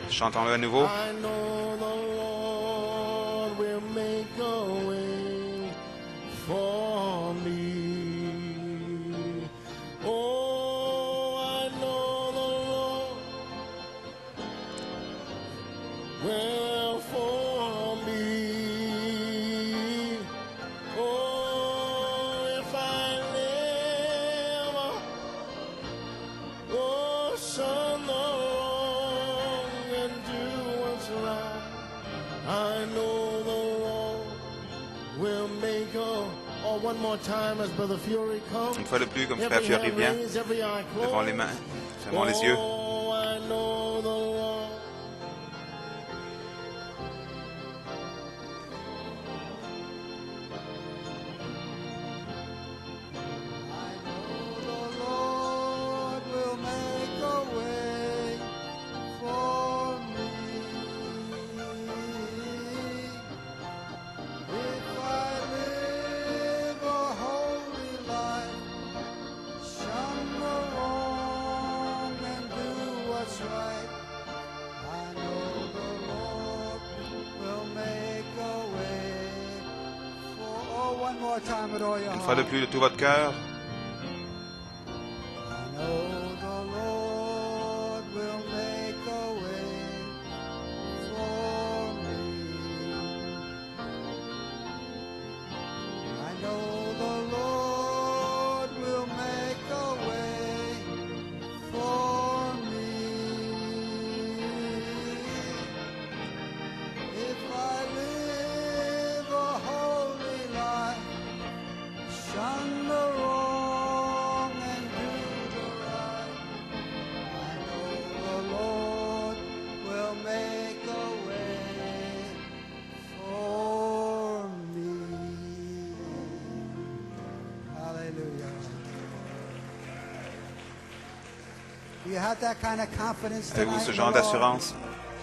Chantons-le à nouveau. I know the Lord will make a way for me. Oh, I know the Lord will for me. Oh, if I live, oh, shun the wrong and do what's right. I know the Lord will make a. Oh, one more time as Brother Fury comes. Une fois de plus, comme Frère Fury vient, levons les mains, fermons les yeux. Oh, I know the Lord. Will make a way for me. If I live a holy life, shun the wrong and do what's right, I know the Lord will make a way for. Oh, one more time with all your Une fois de heart. plus, de tout votre cœur. I know the Lord will make a way for me. I know the Lord will make a way for me. If I live a holy life, shun the wrong and do the right, I know the Lord will make a way for me. Hallelujah. Do you have that kind of confidence Avez-vous tonight ce in genre the Lord? d'assurance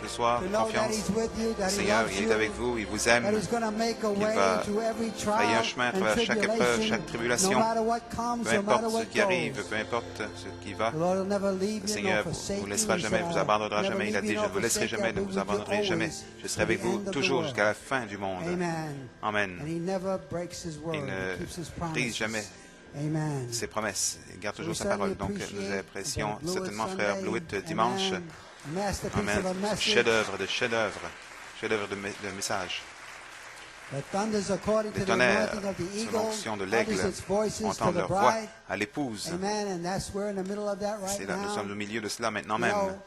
ce soir, To know that confiance? He's with you, Le that He Seigneur, loves il you, est avec vous, il vous aime. that He's going to make a way va into every frayer un trial chemin à and travers chaque épreuve, tribulation, chaque no tribulation. matter what comes, Peu no matter importe ce what qui arrive, goes. peu importe ce qui va, The Lord will never leave le you nor Seigneur forsake vous you. laissera He jamais, said, vous "I'll abandonnera never jamais. Il a leave dit, you je ne nor vous laisserai forsake you. jamais, I'll ne be vous with you abandonnerai jamais. always Je serai avec to the vous end of the toujours world." jusqu'à la fin du monde. Amen. Amen. And He never breaks His word. Il He keeps His ne promises. brise jamais Amen. ses promesses. Il garde toujours We sa parole. certainly Donc, nous appreciate apprécions Brother Blewett certainement Frère Sunday. Blewett dimanche. Amen. Masterpiece Amen. of a message. Chef-d'œuvre de chef-d'œuvre. Chef-d'œuvre de message. The thunders according Les to the tonnerres, anointing of the sous eagle, l'onction de l'aigle, utters its voices to entendent the leur voix bride. à l'épouse. Amen. And that's we're in the middle of that right C'est là, nous now. sommes au milieu de cela maintenant You même. know,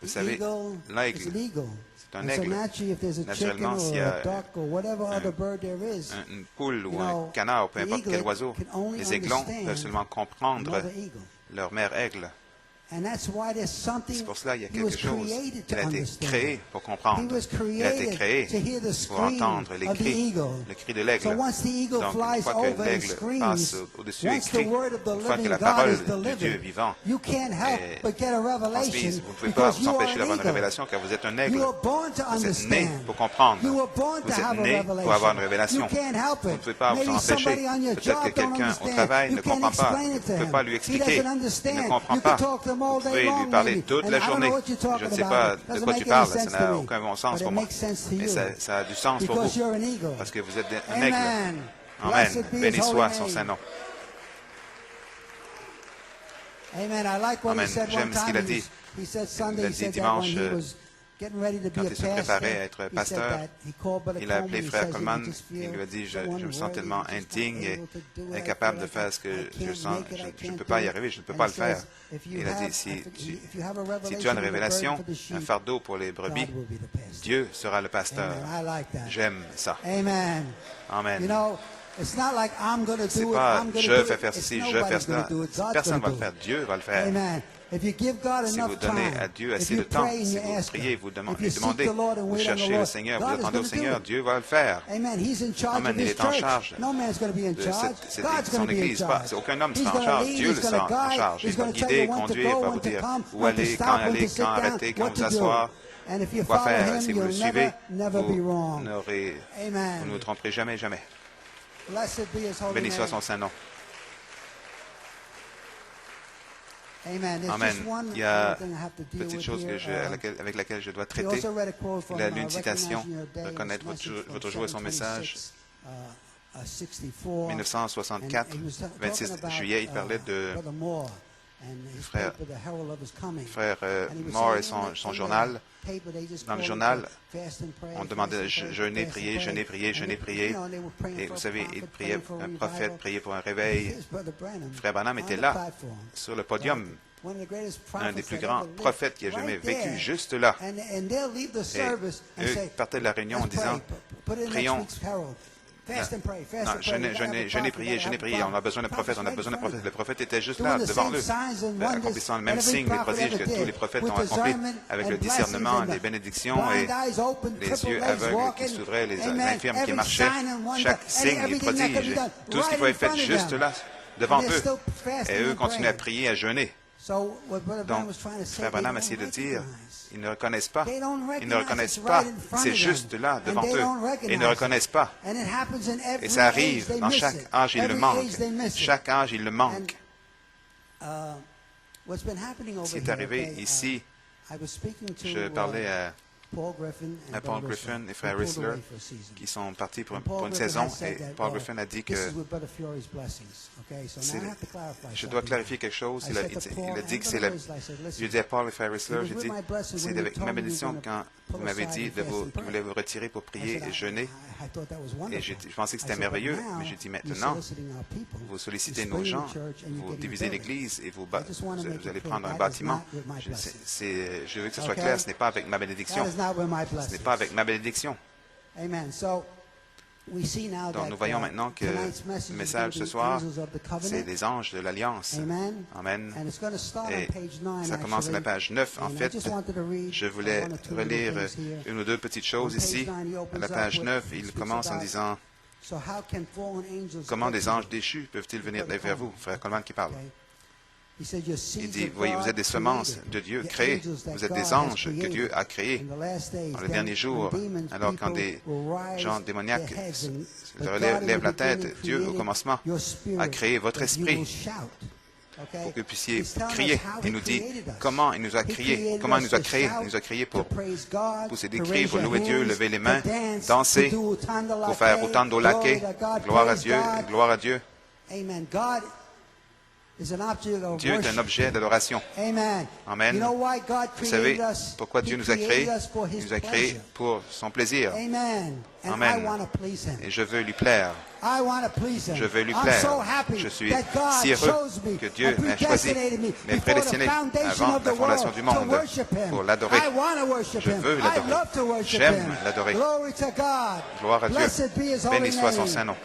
Vous the savez, eagle is l'aigle, an eagle. c'est un And so aigle. naturally, if there's a chicken Naturellement, or s'il y a a duck or whatever other bird there is, une poule ou you un know, canard, peu the importe quel eaglet oiseau, can only les aiglons understand peuvent seulement comprendre mother eagle. leur mère aigle. And that's why there's C'est something pour cela qu'il y a he was quelque chose. created Il to a été understand. créé pour He comprendre. was Il a été created créé to hear the pour scream entendre les of the cris, eagle. le cri de l'aigle. So once the eagle Donc, une flies fois que over and l'aigle passe screams, au-dessus et once the crie, word of the une fois que living la God parole is de Dieu delivered, vivant you can't help est but get a revelation transmise, vous ne pouvez pas because vous you are empêcher an d'avoir une eagle. révélation car vous êtes un aigle. You were born to Vous êtes né understand. pour comprendre. You were born to Vous êtes have a né pour avoir une revelation. révélation. You can't help Vous ne it. pouvez pas vous en Maybe empêcher. somebody on your Peut-être job que don't quelqu'un au understand. travail You ne can't comprend pas. explain it to Vous ne pouvez him. pas lui He expliquer. doesn't Il understand. ne comprend You pas. can talk to him all Vous day pouvez lui long, parler maybe. toute And la I don't journée. know what you're Je talking ne sais about. pas It de doesn't quoi make tu any parles. sense Ça to n'a me. aucun bon sens But pour it moi. makes sense to Mais you. ça a du sens pour Because vous. you're an eagle. Parce que vous êtes un aigle. Amen. Amen. Blessed be his Béni holy soit son name. Saint-Nom. Amen. I like what Amen. he said one J'aime ce qu'il time. a dit. He said Il Sunday, a he dit said that when dimanche, he was getting ready to be quand a il se pastor, préparait à être he pasteur, said that he called Brother il a Coleman, appelé he Frère says, Coleman. "You just Il feel lui a dit, so je me sens unworthy, tellement you're just not indigne et able to do it. I incapable feel de like faire ce que I je can't sens. make it, I Je ne can't peux do pas y it." arriver, je ne peux And pas he le faire. says, if you Il a have- dit, si if you have a tu as revelation une of the révélation, burden for the sheep, un fardeau pour les brebis, God will be the pastor. Dieu sera le pasteur. Amen. I like that. J'aime ça. Amen. Amen. You know, it's not like I'm going to C'est do it, pas I'm going je to do vais it. faire It's ceci, je vais nobody's faire going cela. to do it. God's Personne ne va going le to faire. do it. Dieu va le faire. Amen. If you give God Si enough vous donnez time, à Dieu if assez you de temps, pray and si you vous ask priez, Him, vous if you demandez, seek the Lord and vous wait on the cherchez le Lord, Seigneur, vous God is attendez au going to Seigneur, do it. Dieu va le faire. Amen. He's in charge Amen. of Il His est en church. charge No man's going to be in de charge. cette- God's going son to be in Église. charge. Aucun homme ne He's sera en going to charge. lead, Dieu he's le going sera to en guide, charge. he's Il va going to tell guider, you when to conduire, go, va when vous to dire come, où when to aller, stop, quand when to aller, sit quand down, arrêter, quand what vous to do. asseoir, And if you quoi follow faire. Him, Si vous le you'll suivez, never be vous wrong. ne Amen. vous ne tromperez jamais, jamais. Blessed be His holy Béni soit name. son Saint-Nom. Amen. There's Amen. just one Il y a thing I have to deal petite with chose here. avec laquelle je dois We traiter. also read a quote from Une citation, Recognizing Your Day, reconnaître his message from votre jour et son message. 64. 1964, 26 juillet, il parlait de frère Moore et son journal. Dans le journal, on demandait jeûner, prier, jeûner, prier, jeûner, prier. Et vous savez, il priait, un prophète priait pour un réveil. Frère Branham était là, sur le podium, un des plus grands prophètes qui a jamais vécu, juste là. Et eux partaient de la réunion en disant, prions. Non, jeûnez, priez, on a besoin d'un prophète, on a besoin d'un prophète. Le prophète était juste là, devant eux, accomplissant le même signe, les prodiges que tous les prophètes ont accomplis, avec le discernement, les bénédictions et les yeux aveugles qui s'ouvraient, les infirmes qui marchaient, chaque signe et prodige, tout ce qu'il faut être fait juste là, devant eux. Et eux continuaient à prier, à jeûner. Donc, Frère Branham a essayé de dire, ils ne reconnaissent pas. Ils ne reconnaissent pas. C'est juste là, devant eux. Ils ne reconnaissent pas. Et ça arrive. Dans chaque âge, il le manque. Chaque âge, il le manque. Ce qui est arrivé ici, je parlais à Paul Griffin et Frère Rissler qui sont partis pour une saison et Paul Griffin a dit que je dois clarifier quelque chose. Il a dit que c'est la... Je dis à Paul et Frère Rissler, j'ai dit, c'est avec ma bénédiction quand vous m'avez dit que vous voulez vous retirer pour prier et jeûner. Et je pensais que c'était merveilleux, mais j'ai dit maintenant, vous sollicitez nos gens, vous divisez l'Église et vous allez prendre un bâtiment. Je veux que ce soit clair, ce n'est pas avec ma bénédiction. Ce n'est pas avec ma bénédiction. Donc nous voyons maintenant que le message ce soir, c'est les anges de l'Alliance. Amen. Et ça commence à la page 9. En fait, je voulais relire une ou deux petites choses ici. À la page 9, il commence en disant « Comment des anges déchus peuvent-ils venir vers vous ?» Frère Coleman qui parle. Il dit, voyez, vous êtes des semences de Dieu créées, vous êtes des anges que Dieu a créés dans les derniers jours. Alors quand des gens démoniaques lèvent la tête, Dieu, au commencement, a créé votre esprit pour que vous puissiez crier. Il nous dit comment il nous a créés, comment il nous a créés. Il nous a créés pour pousser des cris, pour louer Dieu, lever les mains, danser, pour faire autant d'olake. Gloire à Dieu, gloire à Dieu. Dieu est un objet d'adoration. Amen. Vous savez pourquoi Dieu nous a créés? Il nous a créés pour son plaisir. Amen. Et je veux lui plaire. Je veux lui plaire. Je suis si heureux que Dieu m'a choisi, m'a prédestiné avant la fondation du monde pour l'adorer. Je veux l'adorer. J'aime l'adorer. Gloire à Dieu. Béni soit son saint nom.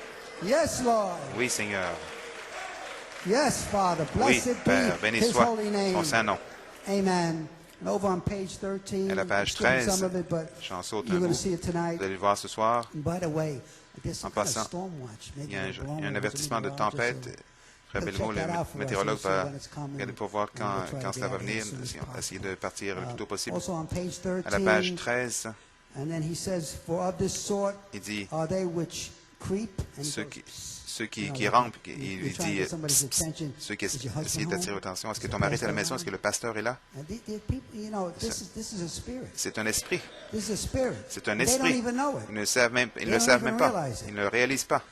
Oui, Seigneur. Yes, Father. Oui, Blessed Père, be béni His soit holy name. son saint nom. Amen. And over on page 13, À la page skipping 13, some of it, but j'en saute you're un going bout. to see it tonight. Vous allez le voir ce soir. And by the way, there's some En kind of passant, storm watch. Il Maybe y a they're blowing un over avertissement de the New York, tempête. just Frère so- Belmo, check that out for le us. météorologue, We'll see va when it's coming, regarder pour voir and we'll try quand to cela get va out here venir, as soon as possible. essayer de partir le plus tôt possible. Also on page À la page 13, 13, and then he says, for of this sort il dit are they which creep and ceux go- qui rampent, il dit ceux qui essaient d'attirer l'attention. Est-ce que ton mari est à la maison? Est-ce que le pasteur est là? And the people, you know, this is a spirit. C'est un esprit. This is a spirit. C'est un They don't esprit. even know it. Ils ne le savent même They pas. realize it. Ils ne le réalisent pas.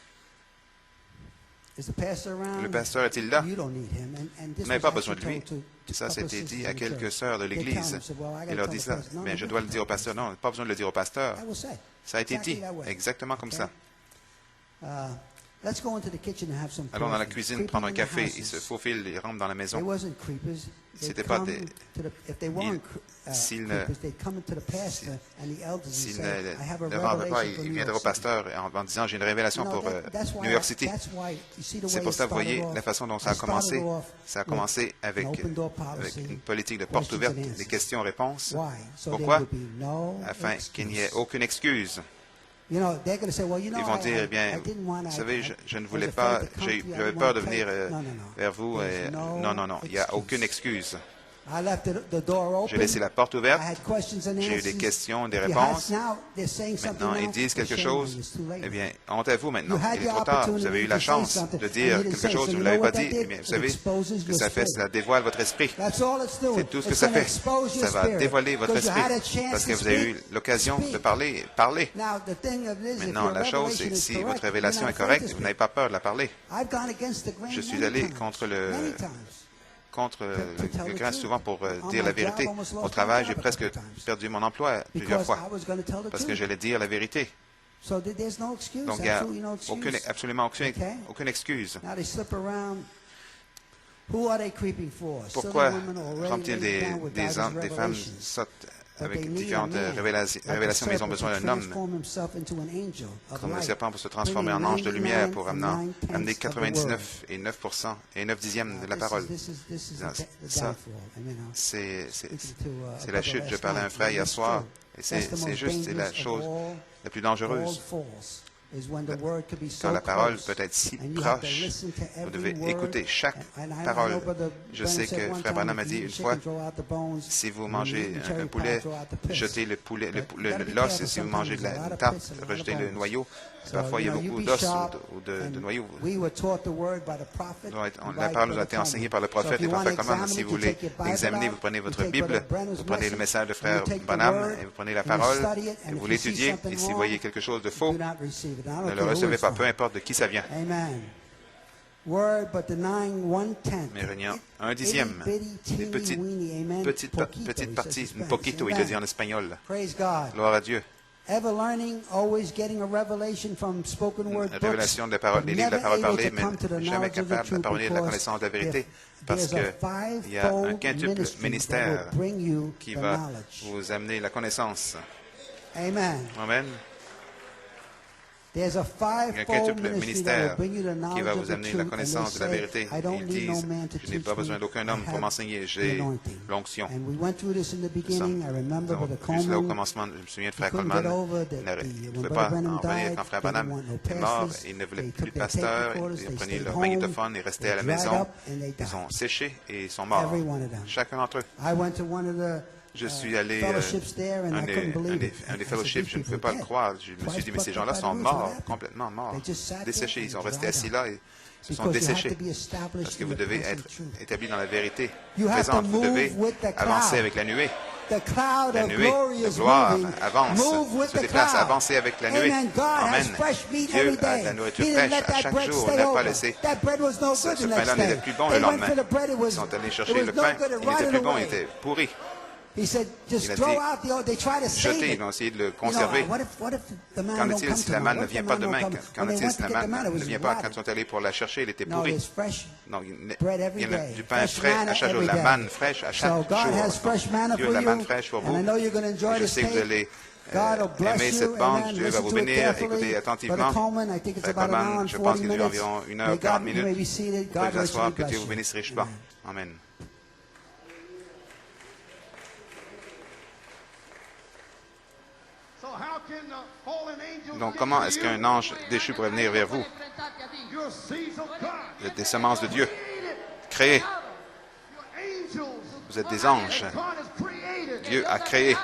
Is the pastor around? Le pasteur est-il là? You don't need him. And this Vous n'avez was pas besoin de actually lui. told to Ça, a couple c'était of dit sisters à in quelques church. sœurs de They tell l'Église. them, said, well, I gotta Il leur tell dit the ça. pastor. No, Mais no, je you dois don't le dire au pasteur. Non, pas besoin de le dire au pasteur. I will say. Ça a été Exactly dit that way. exactement comme Okay? ça. Let's go into the kitchen and have some Allons dans la coffee. cuisine Creeping prendre un in the café. houses. Ils se faufilent, ils rentrent dans la They maison. wasn't creepers. They'd C'était pas come des- to the- if they weren't s'ils ne- creepers, they'd come into the pastor and the elders and S'ils say, I have a ne rentrent pas, revelation for ils New viendraient au York City. pasteur en disant j'ai une révélation pour New York City. C'est pour ça, vous voyez, la façon dont ça a commencé. Ça a commencé avec une politique de porte ouverte, des questions-réponses. Pourquoi? Afin qu'il n'y ait aucune excuse. Ils vont dire, eh bien, vous savez, je ne voulais pas, j'avais peur de venir vers vous. Non, non, non, il n'y a aucune excuse. J'ai laissé la porte ouverte. J'ai eu des questions, des réponses. Maintenant, ils disent quelque chose. Eh bien, honte à vous maintenant. Il est trop tard. Vous avez eu la chance de dire quelque chose, vous ne l'avez pas dit. Eh bien, vous savez, ce que ça fait, ça dévoile votre esprit. C'est tout ce que ça fait. Ça va dévoiler votre esprit. Parce que vous avez eu l'occasion de parler. Maintenant, la chose, c'est que si votre révélation est correcte, vous n'avez pas peur de la parler. Je suis allé contre le grain souvent pour dire la vérité. Au travail, j'ai presque perdu mon emploi plusieurs fois parce que j'allais dire la vérité. Donc, il n'y a absolument aucune excuse. Pourquoi sont-ils des femmes sautent avec différentes révélations, mais ils ont besoin d'un homme comme le serpent pour se transformer en ange de lumière pour amener 99 et 9% et 9 dixièmes de la parole. Ça, c'est la chute. Je parlais à un frère hier soir, et c'est juste, c'est la chose la plus dangereuse. Quand la parole peut être si proche, vous devez écouter chaque parole. Je sais que Frère Branham a dit une fois, si vous mangez un poulet, jetez l'os, et si vous mangez de la tarte, rejetez le noyau. Parfois, il y a beaucoup d'os ou de noyaux. La parole nous a été enseignée par le prophète et par fait comment. Si vous voulez examiner, vous prenez votre Bible, vous prenez le message de Frère Branham, et vous prenez la parole, et vous l'étudiez, et si vous voyez quelque chose de faux, ne le recevez pas, peu importe de qui ça vient. Mais régnant un dixième, une petite partie, un poquito, il le dit en espagnol. Gloire à Dieu. Révélation de la parole, des livres de la parole parlée, mais jamais capable de parvenir de la connaissance de la vérité, parce qu'il y a un quintuple ministère qui va vous amener la connaissance. Amen. Il y a un quintuple ministère qui va vous amener la connaissance de la vérité. Ils disent, je n'ai pas besoin d'aucun homme pour m'enseigner, j'ai l'onction. Nous avons vu cela au commencement, je me souviens de Frère Coleman. Il ne pouvait pas en revenir quand Frère Branham est mort. Il ne voulait plus de pasteur. Ils ont pris leur magnétophone et restaient à la maison. Ils ont séché et ils sont morts. Chacun d'entre eux. Je suis allé à un des fellowships, je ne peux pas le croire. Je me suis dit, mais ces gens-là sont morts, complètement morts, desséchés. Ils sont restés assis là et se sont desséchés. Parce que vous devez être établis dans la vérité présente. Vous devez avancer avec la nuée. La nuée de gloire avance, se déplace, avancer avec la nuée. Amen. Dieu a de la nourriture fraîche à chaque jour. Il n'a pas laissé. Ce pain-là n'était plus bon le lendemain. Ils sont allés chercher le pain. Il n'était plus bon, il était pourri. Il a dit, jetez, ils vont essayer de le conserver. Qu'en est-il si la manne ne vient pas demain? Qu'en est-il si la manne ne vient pas quand ils sont allés pour la chercher? Elle était pourrie. Donc, il y a du pain frais à chaque jour, de la manne fraîche à chaque jour. Dieu a de la manne fraîche pour vous. Et je sais que vous allez aimer cette bande. Dieu va vous bénir. Écoutez attentivement. Frère Coleman, je pense qu'il dure environ 1h40 minutes. Vous pouvez vous asseoir, que Dieu vous bénisse richement. Amen. Donc, comment est-ce qu'un ange déchu pourrait venir vers vous? Vous êtes des semences de Dieu, créées. Vous êtes des anges. Dieu a créé.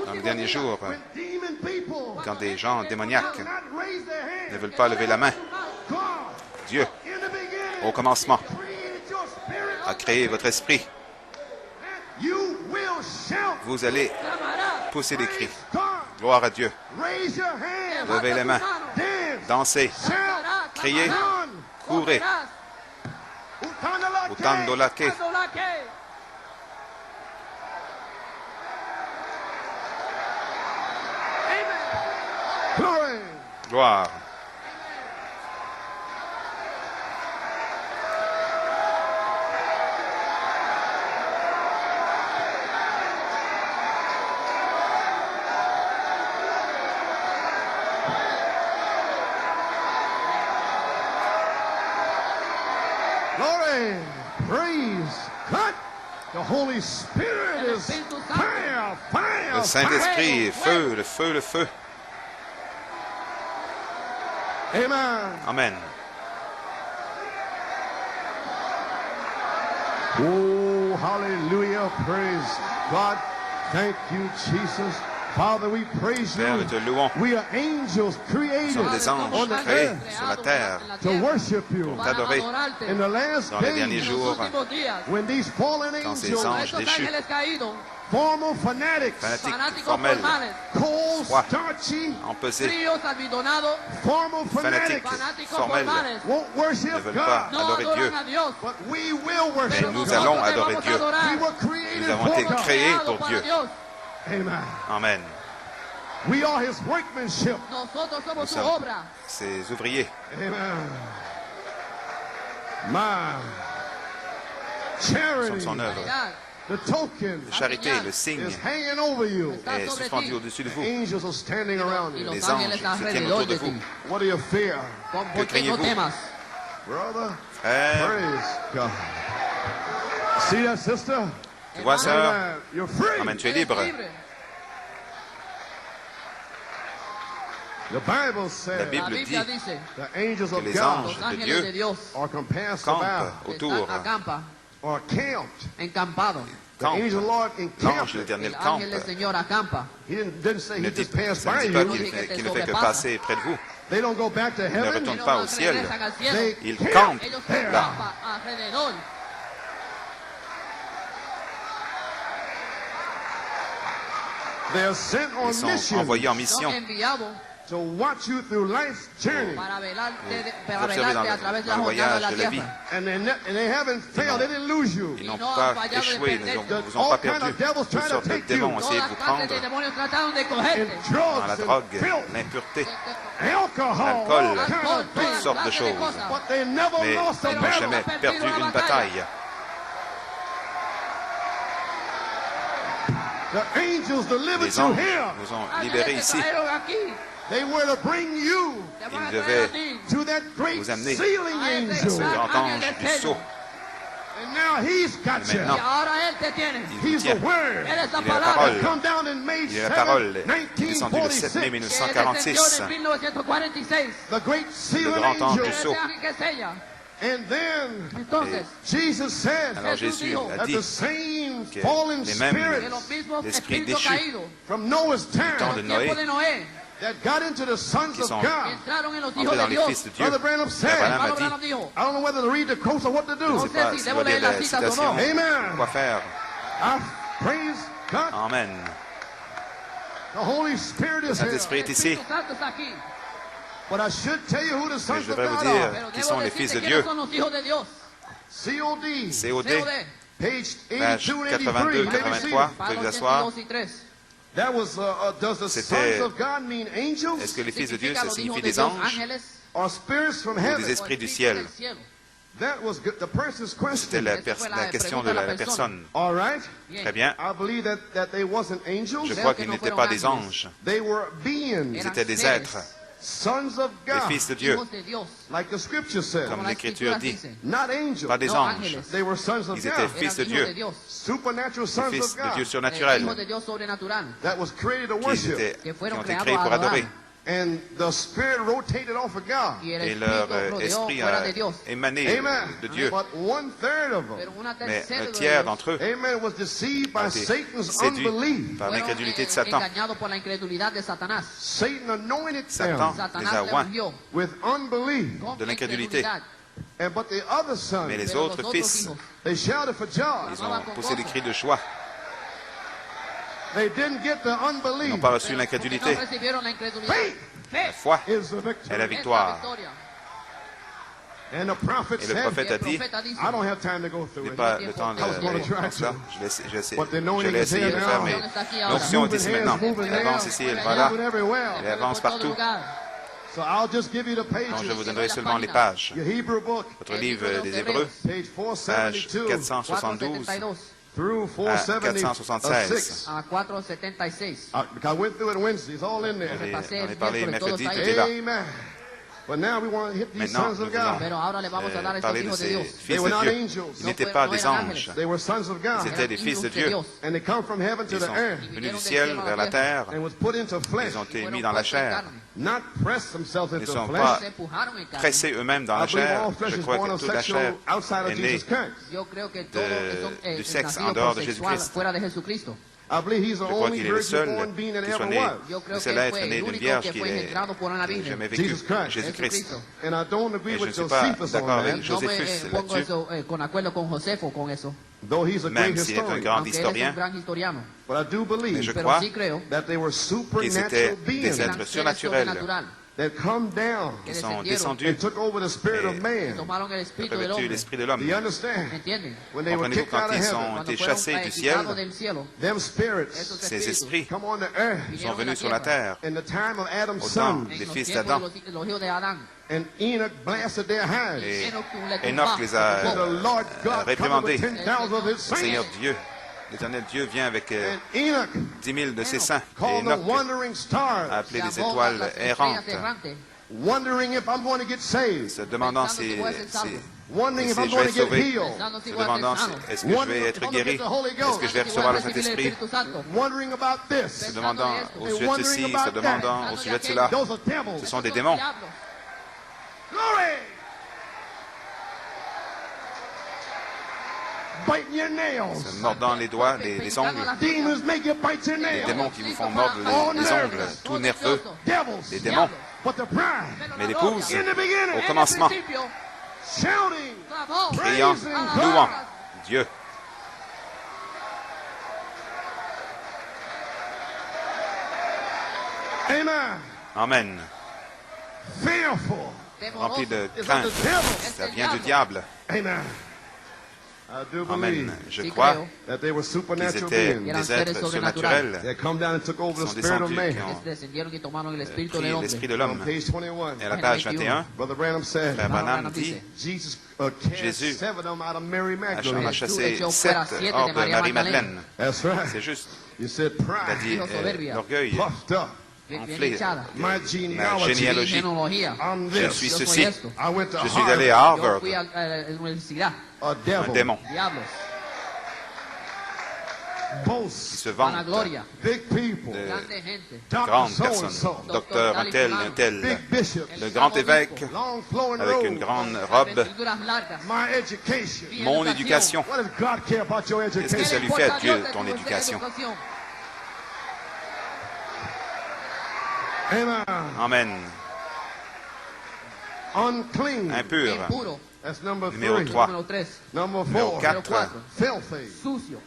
Dans les derniers jours, quand des gens démoniaques ne veulent pas lever la main, Dieu, au commencement, a créé votre esprit. Vous allez pousser des cris. Gloire à Dieu. Levez les mains. Dansez. Criez. Courez. Utandolake. Gloire. Le Saint-Esprit est feu, le feu, le feu. Amen. Oh. Well, praise God. Thank you, Jesus. Father, we praise Père, nous you. te louons. We are angels Nous created sommes des anges on the créés earth sur la terre to worship you. pour t'adorer. In the last Dans les derniers days, jours, when these fallen quand ces angels, anges déchus, formal fanatics, fanatiques formels, cold, froids, starchy, empesés, formal fanatiques, fanatics formels, won't ne worship veulent pas God. adorer Dieu. But we will Mais worship nous God. allons adorer Dieu. We were Nous created avons for été God. créés pour Dieu. Amen. Amen. We are His workmanship. Nosotros somos Nous su sommes obra. ses ouvriers. Amen. My Nous sommes charity, son œuvre. the token, La charité, le signe, is hanging over you. est suspendu au-dessus de vous. Angels are standing around Y you. los Les ángeles anges se tiennent alrededor autour de de vous. ti. What do you fear, ¿Por Que qué no creyez-vous? temas? brother? Frère, Praise God. See that, sister? tu vois ça? Amen. You're free. Amen, tu es libre. Libre. The Bible La says La Bible Biblia dit dice, the angels que of les God anges los de ángeles Dieu de Dios are compassed campent about autour, están acampa, or camped. encampados. The angel of the Lord L'ange encamped. de l'Éternel El campe. ángel del Señor acampa. He didn't say Il he ne dit, just passed ça ne by dit pas you. qu'il ne fait que passer près de vous. They don't go back to Il ne heaven. retourne Ellos pas no au ciel. regresan al cielo. They Il camp campe Ellos se there. acampan alrededor. They are sent on Ils sont mission envoyés en Son mission enviados to watch you through life's journey. para observer velarte a través de la dans le jornada de la voyage de la vie. tierra. And they haven't failed. They didn't lose you. Ils n'ont pas échoué, ils ne vous ont pas perdu. Toutes sortes de démons ont essayé de vous Todas partes prendre de demonios trataron de In cogerte. dans la drugs drogue, and filth, l'impureté, alcohol, l'alcool, all kinds of toutes things. sortes de choses. But they never Mais lost a ils n'ont battle. jamais perdu une bataille. The angels delivered Les you anges here. vous ont Ángeles libérés te ici. trajeron aquí. They were to bring you Te van a Ils traer a devaient ti. to that great vous amener sealing a ese ce angel. grand ange du sceau. And now he's got Et you. maintenant, Y ahora él te tiene. il vous He's the tient. word. Él es la Il est la palabra parole. Come down in May Il est la 7, parole, descendu le 7 mai 1946. Que descendió 1946. en 1946. The great sealing grand ange angel. du sceau. Ese ángel que sella. And then Entonces, Jesus said Alors Jesús Jésus dijo a that dit the same que fallen les mêmes spirits que los mismos l'esprit espíritus déchu caídos from Noah's temps de time Noé tiempo de Noé that got into the sons qui of sont God. entraron en los hijos entrés de dans les Dios. fils de Dieu. Brother Branham said, Branham Hermano a dit, Branham dijo, I don't know whether to read the quotes or what to je ne do. sais sé pas si si debo vous leer lire las la citas o citation, no. Amen. quoi faire. I praise God. Amen. The Holy Spirit is here. Saint-Esprit est ici. Espíritu Santo está aquí. But I should tell you who the Mais sons je of devrais vous God dire are. Pero qui debo sont les fils de decirte Dieu. quiénes son los hijos de Dios. COD, COD, COD, page page 82 and 82, 83. Let me see. 83. Pouvez Pagos vous asseoir. 82 y 3. That was, does the C'était- sons of God mean angels Est-ce que les fils de Dieu, Significa ça los signifie hijos de des Dios, anges ángeles or spirits from ou heaven? des esprits o du espíritus ciel? del cielo. That was the person's C'était question. la, Esa fue la la question de pregunta de la la personne. All right. Bien. Très bien. I believe that they wasn't angels. Je Creo crois que qu'ils no n'étaient fueron pas des ángeles. anges. They were beings, Ils Eran étaient des seres, êtres, sons of les God, fils de Dieu, hijos de Dios. like the scripture says. comme Como la l'Écriture Escritura dit. dice. Not angels. Pas des No anges. ángeles. They were sons of Ils étaient God. fils de Eran hijos de Dieu, Dios. Supernatural sons fils of de Dieu God. Hijos surnaturels, de Dios sobrenatural. That was created to qui worship. Que ont fueron été creados créés a pour adorer. adorar. And the spirit rotated off of God. Y el Et espíritu leur rodeó esprit fuera a de Dios. émané Amen. de Dieu. But 1/3 of them, Pero una Mais tercera un de tiers ellos d'entre eux amen, was deceived by ont été Satan's séduits unbelief. par fueron l'incrédulité de Satan. engañados por la incredulidad de Satanás. Satan anointed Satan them les Satanás a le oints ungió with unbelief. con de l'incrédulité. incredulidad. But the other sons, Mais les Pero autres los otros fils, hijos they shouted for joy. ils ont poussé des cris de joie. They didn't get the Ils n'ont unbelief. pas reçu Porque l'incrédulité. no recibieron la incredulidad. Faith La Fe foi is the est la victory. es la victoire. victoria. And the prophet Et le said, prophète a El dit, profeta dice, I don't have time to go je through n'ai it. pas le temps de I was gonna try faire ça. to. Je But the l'ai anointing is essayé here de faire, now. mais l'onction est ici maintenant. Elle avance ici, elle va là, Moving everywhere. elle avance por todo partout. lugar. So I'll just give you the Donc je pages. vous donnerai seulement les pages. Your Hebrew book, Votre livre des Hébreux, page page 472 472 472 through à 476. 476. a 476. I went through it Wednesday. It's all in there. On Repasé en el a parlé miércoles, mercredi, todos tout ahí. est là. Amen. But now we want to hit these Maintenant, sons nous of God. Pero ahora le vamos a dar a estos parler de hijos de ces Dios. fils They were de not Dieu. angels. Ils n'étaient No pas eran des ángeles. anges. They were sons of God. C'était des fils de Dieu. And they come from heaven to Ils the sont earth venus du ciel vers la terre. and was put into flesh. Ils ont été mis dans la chair. Not press themselves Ils ne into sont flesh. pas Se empujaron en carne. pressés eux-mêmes dans I la believe chair. all flesh Je is crois born que of toute la chair sexual outside of est née Jesus Christ. Yo creo que todos du son sexe en nacidos dehors por de sexual Jésus-Christ. fuera de Jesucristo. I believe he's the Je crois only qu'il est le virgin seul born being that qui soit ever né. was. Yo creo Le que seul él être fue né el d'une único vierge que qui fue ait engendrado por una virgen. jamais vécu. Jesus Christ. Jésus-Christ. Jesucristo. And I don't agree Et je ne with suis pas Josephus d'accord on avec that, No me Josephus pongo là-dessus, eso, con acuerdo con Josefo con eso. though he's a même great s'il est un historian. grand Aunque él es historien. un gran historiano. But I do Mais believe je Pero crois sí creo that they were qu'ils étaient supernatural beings des eran êtres seres surnaturels sobrenaturales that come down que qui sont descendieron descendus and took over the spirit of et y man. tomaron el espíritu del revêtus hombre. l'esprit de Do l'homme. you understand? ¿Entienden? When they were Comprenez-vous kicked out quand of ils heaven, ont Cuando été fueron chassés du quitados ciel, del cielo, them spirits esos ces espíritus esprits come on the earth. sont venus sur la terre. In the time of Adam's Au son, temps en des los fils tiempos d'Adam. de los hijos de Adán, and Enoch blasted their hides. Et Enoch Enoch les a The Lord God réprimandés. covered with 10,000 of his Le Seigneur saints. Dieu, l'Éternel Dieu vient avec And Enoch 10 000 de ses saints. Et called the Enoch wandering a stars, appelé des llamó a étoiles las estrellas errantes, errantes, wondering if I'm going to get saved, se demandant pensando si voy a ser salvo. wondering if si I'm je going vais to get sauver, healed, pensando si se voy a demandant ser sano, est-ce que je vais être guéri, est-ce que je vais si voy recevoir a le recibir el Saint-Esprit, Espíritu Santo, wondering about this, se demandant au and sujet de wondering ceci, about se demandant that. au sujet de cela. Those are devils. Ce sont des Son démons. diablos. Glory! Biting your nails. Se mordant les doigts, les ongles. Demons make you bite your Les nails. démons qui vous font mordre les ongles, tout nerveux. Devils. Les démons. But the bride, Mais l'épouse, in the beginning, au commencement, shouting, criant, praising louant God. Dieu. Amen. Amen. Fearful. Rempli de It's of crainte. the devil. Ça vient du diable. Amen. I do Amen. believe Je Sí crois creo. that they were qu'ils supernatural étaient beings Eran des seres êtres sobrenaturales. surnaturels that come down and took over the sont spirit of descendus, man. qui ont Descendieron y tomaron el espíritu pris del l'esprit hombre. de On l'homme. page 21, Et à la page 21, Brother Branham said, Frère Branham Branham dit, dice, Jesus cast Jésus 7 of them out of Mary a Magdalene. chassé Echó 7 fuera 7 hors de de María Marie Magdalene. Madeleine. That's right. C'est juste. You said Il a pride, dit Dijo soberbia. l'orgueil, puffed up. Bien enflé, echada. My ma genealogy. généalogie. Genealogía. I'm Je this. suis Yo soy ceci. esto. I went to Je suis allé à Harvard. Yo Harvard, fui a la universidad. A un devil. démon Diablos. qui Boast. se vante Vanagloria. Big people. de Grande gente. Doctor grandes so-and-so. personnes, docteur un tel, un tel, Big bishops. le grand évêque Long flowing avec une robes. grande Las robe, vestiduras largas. My education. Mi mon éducation. What does God care about your Qu'est-ce que education? ça lui fait à Dieu, ton éducation? Amen. Amen. Unclean. Impur. Impuro. That's number Numéro 3. 3. Número 3. Number Numéro 4. 4. 4. Filthy. Sucio.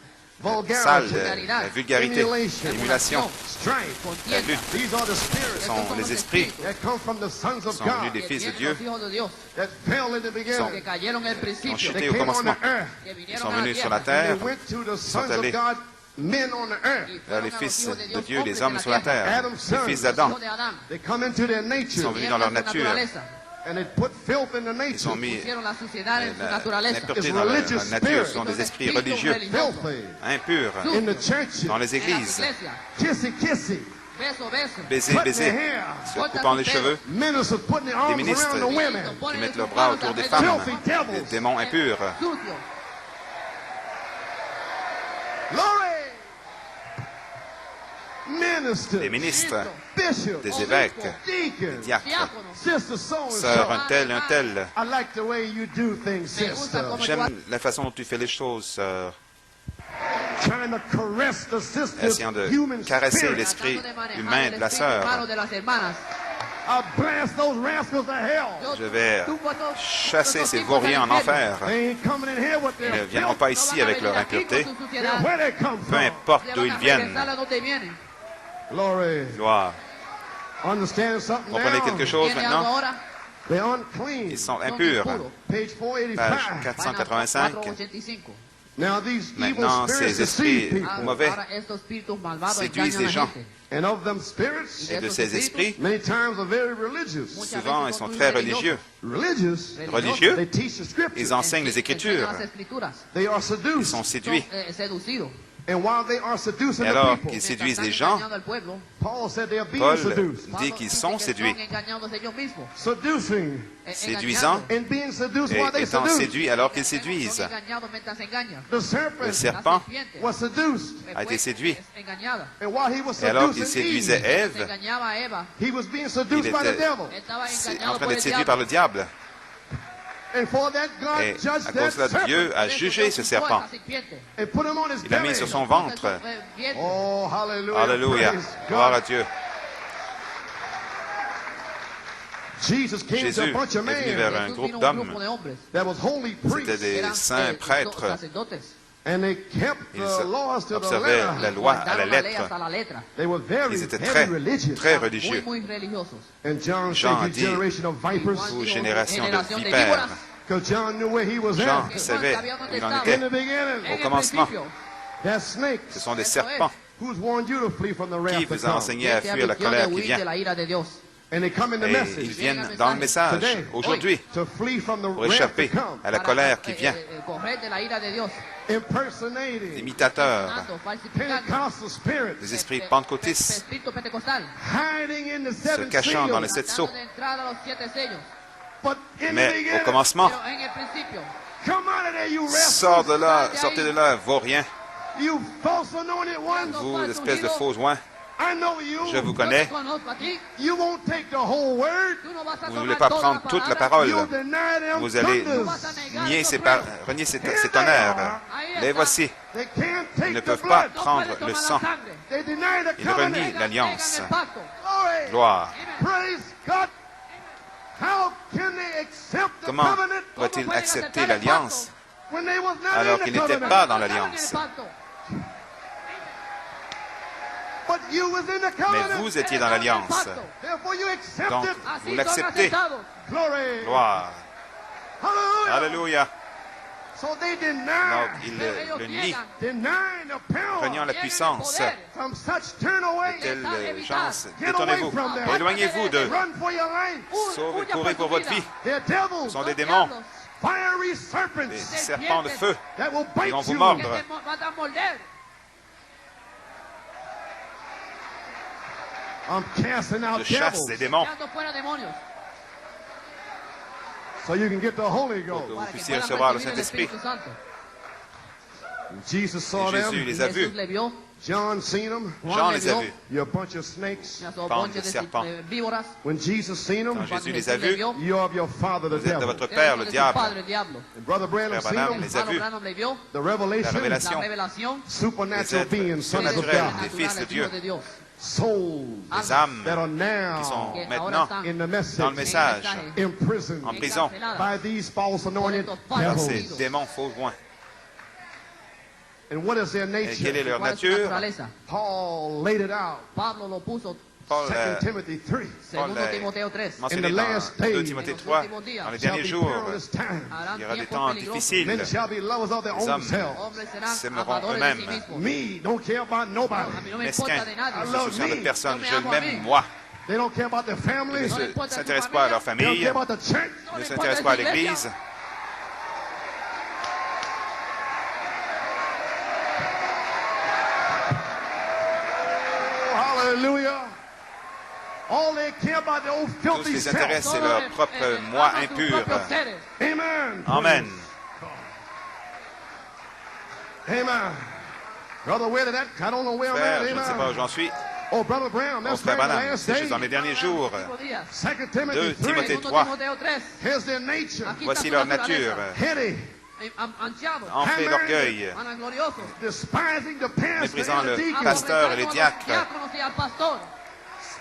Sale, Vulgarity. la vulgarité, l'émulation, Strife. la Contienda. lutte. These are the Ce spirits sont les esprits that come from the sons of sont venus God des Que fils de vienen Dieu los hijos de Dios. that fell in the Que beginning. cayeron al qui ont principio. chuté They au came on commencement. the earth. Que Ils vinieron sont a la venus sur la tierra. They terre, went to the sons of allés God, men on the earth. Y vers fueron les a los fils hijos de de Dios, Dieu, les hombres hommes de sur la tierra. terre, Adam's les sons. fils Los d'Adam. hijos de Adán. They come into their Ils nature sont venus dans leur Vieron su nature. naturaleza. and they put filth in the Ils nature. ont mis Pusieron la suciedad en su la naturaleza. l'impureté dans la nature. Ce sont des esprits religieux, Filthy. impurs, In the churches. dans les En las églises. iglesias. Kissy, kissy. Beso, beso. Baiser, Cutting baiser, their hair. se coupant les cheveux. Ministers putting their Des arms ministres around the women. qui mettent leurs bras autour des femmes. Filthy devils. Des démons impurs. Sucio. Glory. Ministers. Des ministres, Bishops. des évêques, Deacons. diacres, Diáconos. Sister so and sœurs, so. un tel, un tel. I like the way you do things, Me gusta sister. como J'aime la façon dont tu fais les choses, sœur. Trying to caress the sister's Essayant de human caresser spirit. l'esprit tratando de manejar humain el de la espíritu humano sœur. de las hermanas. I blast those rascals to hell. Yo Je vais tumbo a todos chasser esos ces tipos al vauriens en infierno. enfer. They ain't coming in here with Ils ne their viendront filth. pas No ici van a avec venir leur aquí con impureté, su They're suciedad. where they come peu from. importe Le d'où van ils a viennent. regresar a donde vienen. Glory. Gloire. Understand something Comprenez now? quelque chose ¿Tiene algo maintenant? ahora? They're unclean. Ils sont Son impurs. impuros. Page Page 485. 485. 485. Now these evil Maintenant, spirits ces deceive esprits people. mauvais Ahora estos espíritus malvados séduisent engañan a les la gens. gente. And of them spirits, Et de ces esprits, many times are very religious. Muchas souvent, ils veces sont muy très religiosos. religieux. Religious. Religieux, They teach the ils scriptures. enseignent les Écritures. Enseñan las escrituras. They are Ils seduced. sont Son séduits. seducidos. And while they are seducing Et the alors people, qu'ils séduisent les gens, Paul said they are being Paul seduced. dit qu'ils sont séduits. Seducing Séduisant and being seduced et while they étant seduce. séduits alors qu'ils séduisent. The serpent Le serpent was seduced. a été séduit. And while he was Et alors qu'il seducing séduisait Eve, Ève, he was being il seduced by the était devil. en train d'être séduit par le diable. And for that, God Et judged à that cause de cela, Dieu serpent a jugé ce serpent. and put him on his Il l'a mis belly. sur son ventre. Oh, hallelujah. Alléluia. Praise Gloire God. à Dieu. Jesus came Jésus to a bunch of est venu vers men un groupe d'hommes. that was holy C'était priests. des saints prêtres. And they kept Ils the laws to the observaient letter. la loi à la lettre. They were very, Ils étaient very religious. très religieux. And John Jean said, dit, "You generation of vipers." Vous, génération de vipères. Because John knew where he was Jean at. savait où il en In était. the beginning, Au commencement, that snake ce sont des serpents who's warned you to flee from the wrath qui to vous a come. enseigné à fuir la colère qui vient. And they come in the Et ils message viennent dans le message today aujourd'hui to flee from the pour wrath to échapper come. à la colère qui vient. Impersonating Imitateurs Pentecostal spirits, des esprits pentecôtistes hiding in the se seven cachant dans les seals. 7 sceaux. But in the Mais au beginning, commencement, come out of there, you sortez restless, de là, sortez de là, vauriens, you false anointed ones. vous espèces de faux oins. I know you. Je vous connais. You won't take the whole word. Vous ne voulez pas prendre toute la parole. You'll deny them Vous allez thunders. renier ces tonnerres. Les voici. They can't take Ils ne the peuvent pas blood. prendre le sang. They deny the Ils renient covenant. l'alliance. Glory. Gloire. Praise God. How can they accept the Comment covenant pourrait-il accepter l'alliance when they was not alors in the qu'ils n'étaient covenant? pas dans l'alliance? But you was in the Mais covenant. vous étiez dans l'alliance. Therefore you accept Donc, it. vous l'acceptez. Glory. Gloire. Hallelujah. Alléluia. So they Donc, deny, ils le nient, deny the power. reniant la puissance. From such turn away. Telle chance, Get away détournez-vous. from them. Éloignez-vous d'eux. Run for your life. Sauvez, courez pour votre vie. They're devils. Ce sont des démons, Fiery serpents. des serpents de feu. That will Ils bite vont vous you. mordre. I'm casting out Je chasse devils des démons so you can get the Holy pour que Ghost. vous puissiez recevoir le Saint-Esprit. Jesus saw Et Jésus them. les a vus. John seen them. Jean les a vus. You're a bunch of snakes. Bande de serpents. When Jesus seen them, Quand Jésus les a vus, you're of your father, the vous êtes de devil. votre père, le diable. And Brother Branham Frère seen Branham them. les a vus. The La revelation, révélation, supernatural les beings, êtres sons of surnaturels, God. des fils de Dieu. Souls Les âmes that are qui sont now maintenant in the message, dans le message, imprisoned en prison, by these false anointed par ces devils. démons faux oints. And what is their Et quelle est nature? leur nature? Paul laid it out. Pablo lo puso, 2 Timothy 3. Paul segundo Timoteo 3. mentionné In the dans last 2 days, Timothée 3, dans les derniers jours, perilous times. il y aura des temps difficiles. Men shall be lovers of their Les own hommes selves. Hombres serán s'aimeront amadores de sí eux-mêmes. mismos. Me don't care about nobody. A mí no me Mesquins, importa de nadie. ne se souciant de personne, je m'aime moi. They don't care about their Ils families. ne s'intéressent pas à leur They don't famille, care about the church. ils ne s'intéressent pas à l'Église. Oh, hallelujah. All they care about their own Tout ce filthy qui les self. intéresse, c'est leur propre moi impur. Amen. Amen. Amen. Brother, where did that? I don't know where I'm Frère, at. je ne sais pas où Amen. j'en suis. Oh, Brother Brown, Mon that's frère right. The Branham, last c'est juste dans day. les derniers jours. 2 Timothy 2 3. Timothée Segundo 3. Timoteo 3. Here's their nature. Aquí Voici está su leur naturaleza. nature, Heady, Ansiados, enflés d'orgueil, vanagloriosos, despising the pastor méprisant and the le deacon, pasteur et les aborreciendo a los diacres, diáconos y al pastor,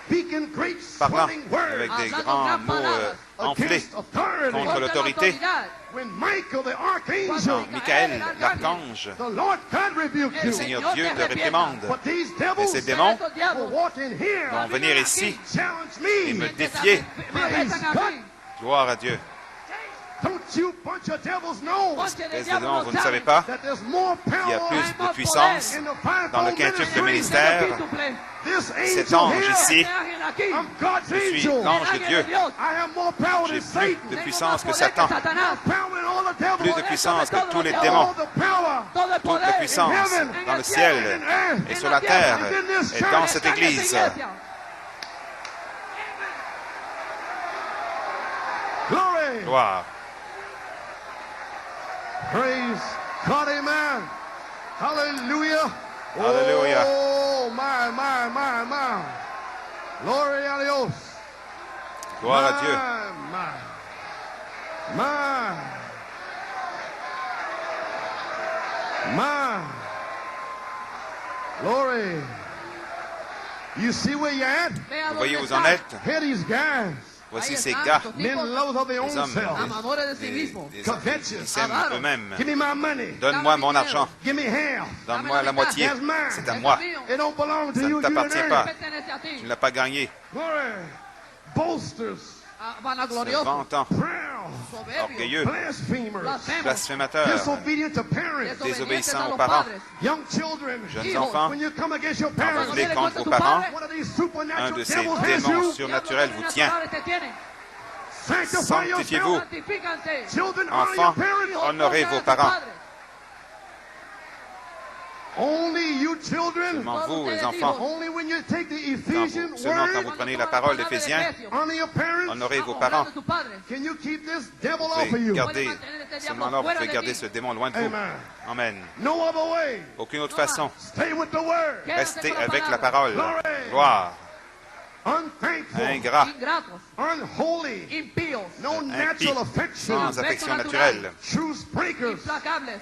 speaking great parlant swelling words avec des hablando grands gran mots palabras enflés against authority. contre contra la l'autorité. autoridad. When Michael the archangel, Quand Michael, l'archange, the Lord God rebuked le you. Seigneur Dieu te réprimande. But these Et devils ces démons Estos will diablos walk in here, vont venir ici challenge et me. me défier. me retan a mí. Gloire à Dieu. Don't you bunch of devils know Précisément, vous ne savez pas that there's more qu'il y a power plus de puissance in the fivefold dans le quintuple ministry? ministère. This Cet angel ange here, ici, I'm God's je suis angel. l'ange de Dieu. I have more power J'ai than plus Satan. de puissance que Satan, Power in all the devils. plus de puissance que tous les All démons. the power Toute la puissance dans le ciel et sur la terre et dans cette église. Glory. Gloire. Praise God, amen. Hallelujah. Hallelujah. Oh, my. Glory a Dios. Gloire à Dieu. My. Glory. You see where you're at? Vous voyez où vous en êtes? Here these guys. Voici ces gars, Men lovers of their les own hommes, self. amadores de sí mismos. ils s'aiment eux-mêmes. Give me my money. Donne-moi mon argent. Give me half. Donne-moi la moitié. That's mine. C'est à moi. It don't belong to Ça you. ne t'appartient You pas. didn't earn it. Pertenece a ti. Tu ne l'as pas gagné. Glory. Boasters. Vanaglorioso. Vantant, Proud. Soberbio. orgueilleux, Blasphemers. Blasfemo. blasphémateur, Disobedient to parents. Desobedientes désobéissants a aux los parents. padres. Young children. Jeunes Hijos. enfants, When you come against your quand parents, vous venez contre vos parents, one of these un supernatural de ces devils has démons you. surnaturels vous tient. Sanctify Sanctifiez-vous. yourself. Children, honor your Enfants, parents. honorez vos parents. Only you children. Seulement vous, les enfants, Only when you take the Ephesian seulement quand vous word, prenez la parole d'Éphésiens, honor your parents. honorez vos parents. Can you keep this devil Vous off of pouvez you? garder, seulement alors vous pouvez garder ce démon loin de vous. Amen. Amen. No other way. Aucune autre façon. Stay with the word. Restez avec la parole. Glory. Gloire. Unthankful. Ingrat, Ingratos, Unholy. impíos, No impie, natural affection. sans affection naturelle, Truth breakers. implacables,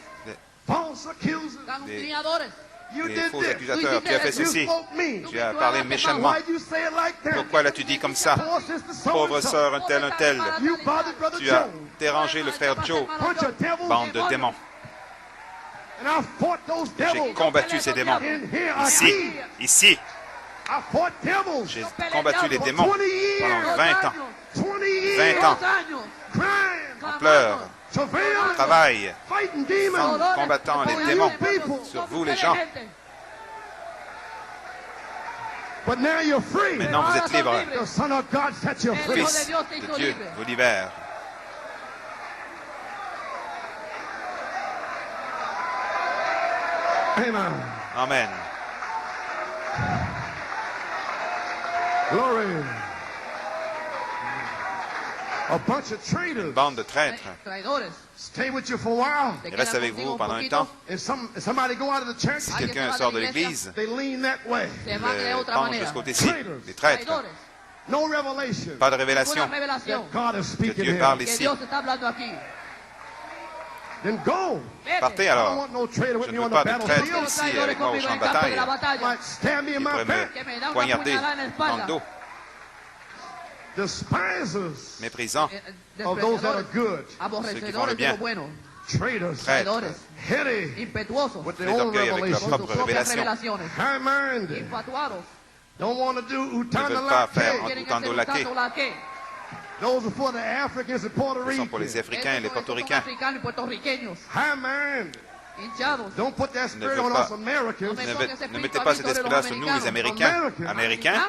False accusers. calumniadores. You des did faux this. accusateurs. Tu as fait You ceci. spoke me. Tu as parlé méchamment. Why'd you say it like that? Pourquoi l'as-tu dit comme ça? Poor sister so Pauvre and so. sœur, un tel, un tel. You bothered brother Tu as Joe. dérangé le frère Joe. Bunch of devils. Bande de démons. And I fought those J'ai devils. combattu ces démons. In here I Ici, did. ici, I fought devils. j'ai combattu les démons 20 years. pendant 20 ans. 20 years. 20 ans. años, Crying. En pleurs, Travail. en travail, Fighting demons. en combattant les démons sur vous les gens. But now you're free. Maintenant vous êtes libres. The Son of God set you Le free. Fils de Dieu vous libère. Amen. Amen. Glory. A bunch of traitors. Bande de traîtres. traidores. Stay with you for a while. Ils restent avec vous pendant un temps. If somebody go out of the church, Si quelqu'un sort de l'église, they lean that way. Se van de le otra penche de manera. ce côté-ci. Les traîtres. Traidores. No revelation. Pas de Una révélation. revelación God is Que speaking Dieu here. parle que ici. Dios está hablando aquí. Then go. Vete. Partez I don't alors. want no traitor with Je me ne on veux the pas de traître battlefield. ici Traidores avec moi au conmigo champ en de el campo de la bataille. batalla. Might stab me in Il my pourrait back. Que me da me una poignarder puñalada en la dans le espalda. dos. Despisers Méprisant of those that are good. Ceux qui font le Aborrecedores de bien. lo bueno. Traitors. traîtres, Heady. Impetuosos. With their les own orgueils avec leur revelation. propre Sus propias révélation. revelaciones. High-minded. Infatuados. Don't want to do ne veulent pas faire utandalake. Quieren Utando hacer un laqué. tanto laqué. Those are for the Africans and Puerto Ce sont pour les Ricans. Africains et les Estos son Portoricains. africanos y puertorriqueños. High-minded. Hinchados. Don't put that spirit veulent on pas. us Americans. Ne mettez pas cet esprit-là sur nous, les Américains. Américains,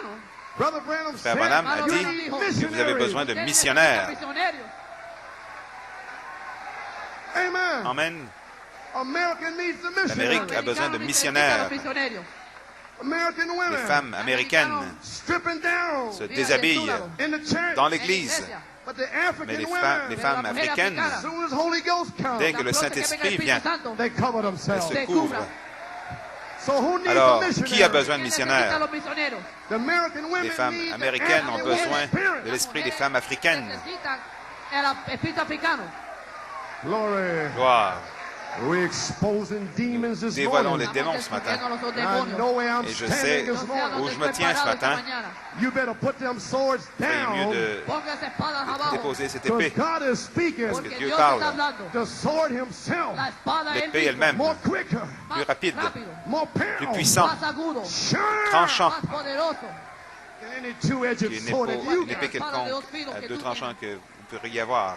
Brother Branham Frère said, Branham a Hermano dit Branham dijo que vous avez besoin de que missionnaires. misionarios. Amen. Amen. America needs the L'Amérique missionaries. a besoin de Americanos missionnaires. necesitan los misioneros. American Les women femmes américaines stripping down se déshabillent in the church. dans En la l'église. iglesia. But the Mais African les women, femmes Pero las mujeres africaines, as soon as Holy Ghost comes, dès que le Tan pronto que venga el Saint-Esprit Espíritu vient, Santo, they cover themselves. se se couvrent. cubra. So who needs Alors, a qui a missionary? besoin de ¿Quién necesita missionnaires? los misioneros? The American women Les femmes need the américaines ont African besoin spirit. de l'esprit des femmes africaines. Necesitan el espíritu africano. Glory. Gloire. We're exposing demons this Dévoilons les morning. démons Estamos ce matin. descubriendo los I demonios. know where I'm Et je standing sais this Yo sé a morning. où dónde je me estoy tiens ce parado esta matin. mañana. You better put them swords Il est mieux down. de Ponga esas espadas abajo. déposer cette Because épée. God is speaking. Parce Porque que Dieu Dios parle. está hablando. The sword himself. La espada él L'épée mismo. elle-même, More quicker. Más plus rapide, rápido, More plus powerful. puissant, más agudo, Sharp tranchant, más poderoso. than any two-edged qui est une sword that you épée quelconque à deux tranchants que vous pourriez avoir.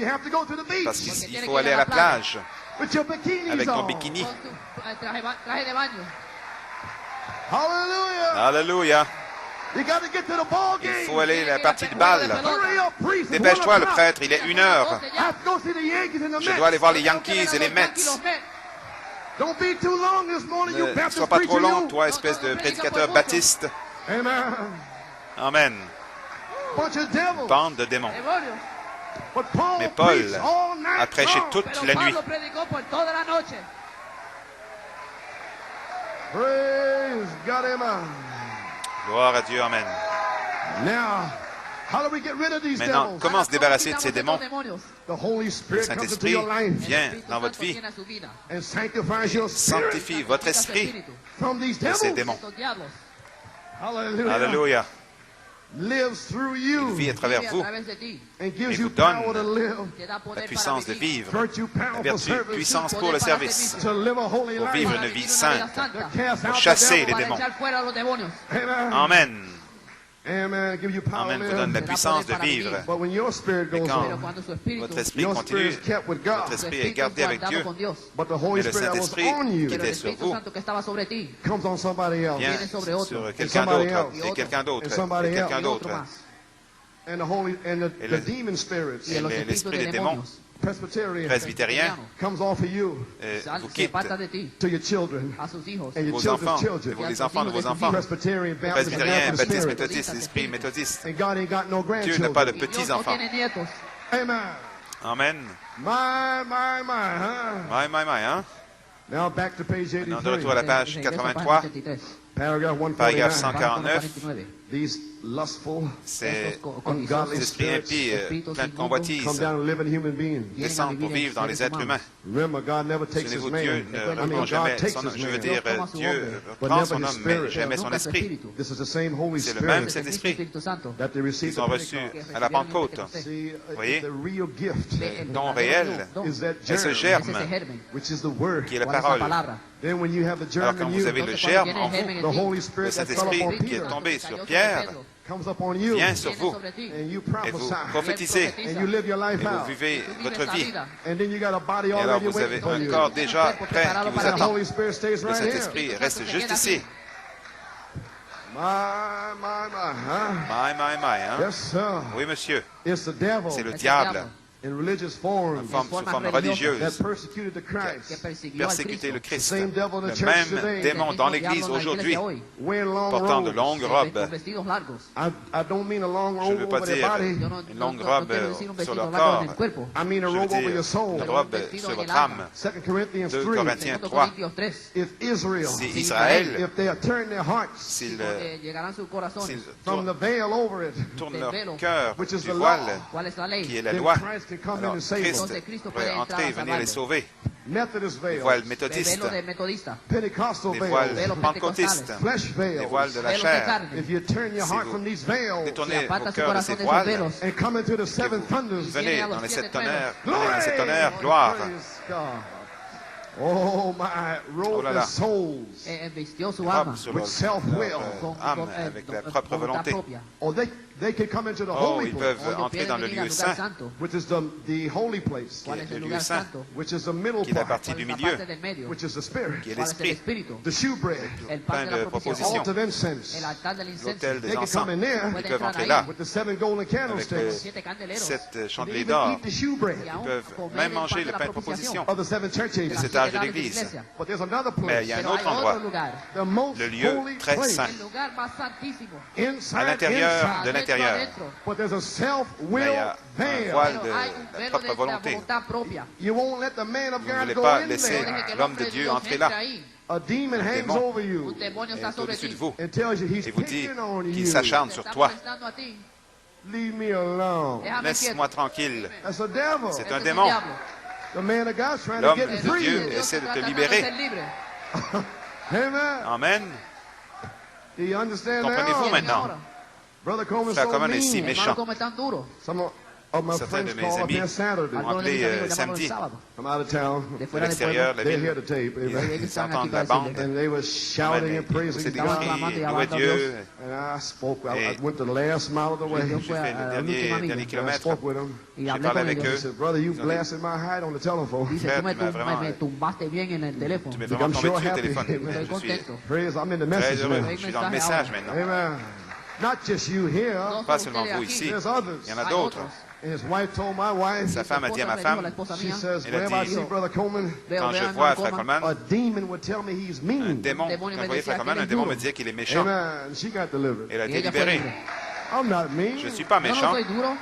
you have to go to the beach Parce Porque qu'il tiene faut que ir aller a à la la plage with your bikinis avec ton on. bikini. con tu traje de baño. Hallelujah. Alléluia. You got to get to the ball Il game. faut aller à la partie de balle. Hurry up, priest. Dépêche-toi, le prêtre, il est 1 heure. I have to go see the Yankees and the Je Mets. dois aller voir les Yankees et les Mets. Don't be too long this morning, you Ne Baptist sois pas trop preacher, long, you. toi, espèce de prédicateur baptiste. Amen. Amen. Bunch of devils. Bande de démons. But Paul Mais Paul preached all night a prêché long. toute la nuit. Praise God, amen. Gloire à Dieu, Amen. Now, how do we get rid of these Maintenant, devils? comment se débarrasser de ces démons? The Holy Le Spirit comes into Saint-Esprit your life vient dans votre vie, and sanctifies your spirit sanctifie votre esprit from these de ces devils. démons. Hallelujah. Alléluia. Lives through Il you vit à travers vous and et gives vous you donne power to live, la puissance de vivre, virtue, la power for vertu, service, puissance pour le service, to live a holy pour life, vivre une vie sainte, to cast pour out the chasser les devil. démons. Amen. Amen. Amen. Give you power Amen to vous donne la live. puissance de vivre. But when your spirit Mais goes quand on, votre esprit your continue, spirit is kept with God. votre esprit est gardé avec Dieu, But the mais Holy le Spirit that was Saint-Esprit on qui you était sur vous comes on somebody else. vient sur quelqu'un d'autre, et quelqu'un d'autre, et quelqu'un d'autre. And the Holy and Et the le- demon spirits, Et l'esprit des démons presbytériens comes off of you vous quitte, to your children a sus hijos, and your vos children's enfants, children. les enfants de vos enfants, Presbyterian, Baptist, and presbytériens, Baptist baptistes, spirit. méthodistes, esprit méthodiste. And God ain't got no Dieu n'a pas de grandchildren. petits Dios no enfants. tiene nietos. Amen. Amen. My, huh? My, hein? Now back to page Maintenant, de retour à 83. la page Regreso a página 83, 83. Paragraph paragraphe 149. 149. These lustful, C'est ungodly ces esprits impies, pleins de come convoitises, down and live in human beings. descendent pour vivre dans les êtres humains. Remember, God never takes his Souvenez-vous, Dieu man. ne I mean, reprend God jamais takes son homme. his Je veux man. dire, Dieu reprend son homme, mais jamais son esprit. This is the same Holy C'est le même Spirit Saint-Esprit Espíritu Santo. that they received qu'ils ont at reçu Pentecost. à la Pentecôte. See, Voyez? the real gift Le don réel is that est ce germ, germe Es ese germen, which is the word. qui est la cuál es la parole. palabra. Then when you have the Alors germ quand in vous you, avez le Entonces, germe cuando en tiene el vous, germen the en ti, Holy le Spirit that fell Saint-Esprit upon qui est Peter tombé cayó sur sobre Pierre Pedro, comes upon you, vient sur viene vous sobre ti, and you et vous prophesy, prophétisez and you live your life et vous out. vivez tú vives votre la vie. vida. And then you got a body Et alors already vous avez waiting for un you. corps déjà prêt qui vous The attend. Holy Spirit stays Le right here. Saint-Esprit reste juste ici. My, huh? My, hein? Yes, sir. Oui, monsieur. It's the devil C'est le Es el diable, diablo in religious forms sous forme religieuse, that persecuted the que Christ. persiguió al persécuter le Cristo. Christ. Same devil in the Le church même today. démon dans El mismo l'Église diablo en la aujourd'hui, iglesia hoy, Wearing long portant de robes. longues con robes. vestidos largos. I don't mean a long Je ne robe veux pas over their dire body. Yo no, une no, longue no, robe no quiero decir un sur vestido leur largo en corps. el cuerpo. I mean a Je veux robe over dire your soul. une robe sur votre âme. 2 Corinthians 2 3. Corinthiens 2 3. Corintios 3. If Israel, Si Israël, if they turn their hearts s'ils Llegarán sus corazones from the veil over it, tournent del leur velo, cœur which is du the voile, law, ¿cuál es la ley? qui est la then loi, Christ can come in alors and save Christ us. Entonces Cristo pourrait puede entrer et entrar a venir les salvarlos. sauver. Methodist Les veil, voiles El méthodistes, velo de metodista, Pentecostal les veil, voiles velos pentecôtistes, pentecostales, flesh les veil. voiles de la velos de chair. carne. If you turn your Si heart vous from these veils Détournez Si aparta vos su cœurs de corazón ces de esos voiles, velos, and come into the seven thunders, venez Viene a dans los les siete sept tonnerres, truenos. venez dans les sept tonnerres, gloire. Praise God. Oh my, Oh robe là their là. souls vistió su Robe alma sur with leur self-will. âme avec la propre volonté. propia. Oh, they can come into the Oh, holy ils place, peuvent Ellos entrer dans le pueden venir al lieu lugar saint, santo. which is the holy place, ¿Cuál es le el lieu lugar saint, santo? which is the middle qui est la part, partie du ¿Cuál es la milieu, parte del medio? which is the spirit, qui est ¿Cuál es el l'esprit, espíritu? the shewbread, El plein pan de de la propositions. proposición. altar of incense. El altar del incenso. l'autel They des can encens. come in there Ils Pueden peuvent entrar entrer ahí. là with the seven golden avec candlesticks. Siete candeleros. 7 They chandeliers even d'or. eat the shewbread Y Ils aún peuvent comer même el pan manger de le la pain de proposición. proposition of the seven church de ages. cet Siete âge de edades l'Église. iglesia. But there's another Mais place, il y a un Pero autre hay endroit, otro lugar. the most le lieu holy très place, saint, El lugar más santísimo. inside, à l'intérieur inside. de l'intérieur. Adentro. But there's a Mais il y self-will a un veil. voile Pero de hay un la velo propre de la volonté. voluntad propia. You won't let the man of Vous ne God voulez go pas in laisser No deje there. que el l'homme hombre de Dieu Dios entrer entre là. ahí. A demon hangs démon over you Un demonio est está sobre au-dessus ti. de vous and tells you he's et vous dit picking on qu'il you. s'acharne Te sur está toi. molestando a ti. Leave me alone. Déjame Laisse-moi quieto. tranquille. That's a devil. C'est Ese un es el démon. diablo. The man of God's trying to L'homme get de free. Dieu Dios essaie de está te tratando de libérer. ser libre. Amen. Amen. Do you understand Comprenez-vous now? maintenant? Ahora, Brother Coleman Frère so Coleman est si mean. méchant. hermano, como es tan duro. Some of my Certains friends de mes call up amis here Saturday. m'ont Algunos de mis appelé amigos llamaron el samedi sábado. I'm out of town. De de fuera del l'extérieur pueblo. de la They're ville. here to tape. Amen. Ils están aquí entendent para la bande. decirle. And they were shouting Amen. and praising Pousser des God. cris, Estaban louer alabando a Dieu. And I spoke. I Et went the last mile of the way. Yo J'ai fui fait le al dernier último amigo. dernier I kilomètre. spoke with him. Y J'ai hablé parlé con avec He eux. ellos. said, "Brother, you Ils ont dit- blasted my hide on the telephone." Dice, Frère, tú me, tu m'as vraiment- me tumbaste bien en el teléfono. Tu m'es I'm vraiment tombé sure dessus au happy. téléphone. Amen. Estoy Je suis contento. Praise. I'm in the très message heureux. now. Je suis dans le message maintenant. Amen. Not just you here. No Pas solo seulement ustedes vous aquí. ici, There's others. il y en a Hay d'autres. otros. And his wife told my wife, Sa femme a dit à ma femme, she says, elle a whenever I dit, see Brother Coleman, quand je vois Frère Coleman, a demon would tell me he's un mean. démon, quand je voyais Frère Coleman, un démon me disait qu'il est méchant. Amen. She got delivered. Elle a Y été ella fue libérée. libre. I'm not mean. Je ne suis pas Yo no méchant. soy duro.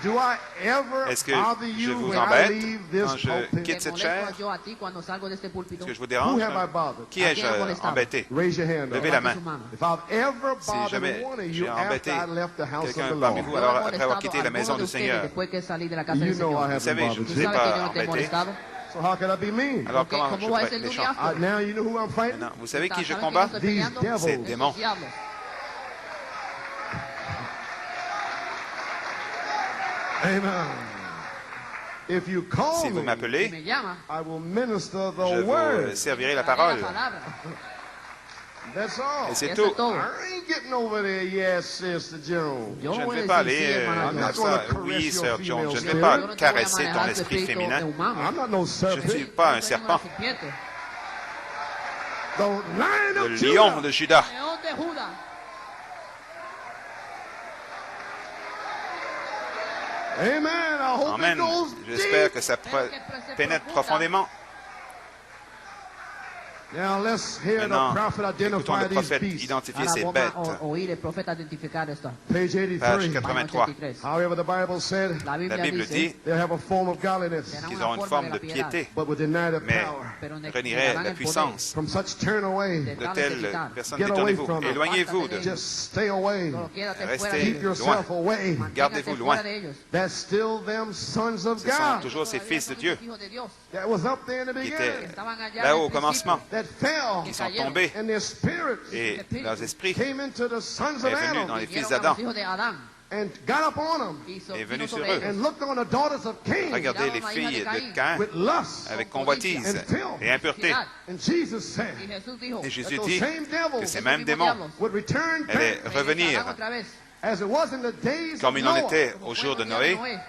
Do I ever Est-ce que bother je you vous when I embête leave this quand je pulpit? quitte Te cette molesto chair? yo a ti cuando salgo de este púlpito. Est-ce que je vous Who dérange? have I bothered? Qui ai-je ¿A quién he molestado? embêté? Raise your hand Levez up. la main. Su mano. If I've ever Si bothered jamais one of you j'ai after embêté I left the house of quelqu'un the parmi Lord, vous, Yo he alors après avoir molestado quitté a la maison alguno du de ustedes Seigneur, después que salí de la casa you del know I Señor. vous haven't savez, je bothered ne Tú vous ai you. sabes que yo pas no te he embêté. molestado. So how can I be mean? Alors ¿Cómo comment je va a peux ser être un méchant? diablo? Now you know who I'm fighting? Maintenant, vous savez qui je ¿Saben combats? quién estoy peleando? These Ces devils. démons. Esos diablos. Amen. If you call Si vous me, Si m'appelez, me llama, I will minister je the vous word. servirai la daré parole. palabra. That's all. Et c'est Eso es tout. todo. I ain't getting over there, yes, Sister Jones. Yo Je no ne voy a vais pas decir, sí, aller hermana I'm à not Jones. gonna ça. caress Oui, your sœur female Jones, je ne spirit. vais Yo pas no te voy a caresser manejar ton tu esprit espíritu féminin. humano. I'm not no Je ne serpent. suis pas un Yo soy una serpent. serpiente. The Lion Le of lion Judah. de Judas. León de Judas. Amen. I hope Amen. it goes J'espère deep. que ça pénètre profondément. Now let's hear Maintenant, the prophet écoutons identify le these prophète beasts. identifier Ahora ces vamos bêtes. a oír el profeta identificar esto. Page Page 83. 83. 83. However, the Bible said La La Biblia Bible dice, dit they have a form of godliness, será qu'ils una ont une forma forme de de la piedad, piété, but with deny the mais power. pero renieraient negarán la el puissance. From such turn away. De telles personnes, Get away détournez-vous. from them. Éloignez-vous de. Just stay away. Solo quédate Restez fuera de Keep ellos. yourself away. Manténgate Gardez-vous fuera loin. de ellos. That's still them sons of Ce sont God toujours ces fils de Dieu Hijos de Dios. that was up there in the qui beginning, étaient Estaban allá là-haut en au el commencement, that fell, qui sont tombés, and their spirits et leurs esprits came into the sons est of venu Adam dans les fils Vinieron a d'Adam. los hijos de Adán and got up on them y est venu vino sur sobre eux. ellos. and looked on the daughters of Cain Regardez les Miraron a hija filles de de Caín. Cain with lust. avec convoitise et impureté. Maldad. And Jesus said Y Jesús dijo, Et that Jésus those dit same que devils ces esos mêmes mismos démons diablos would return allaient back revenir regresarán otra vez, as it was in the days comme of il en Noah, était como au fue jour en de los días Noé,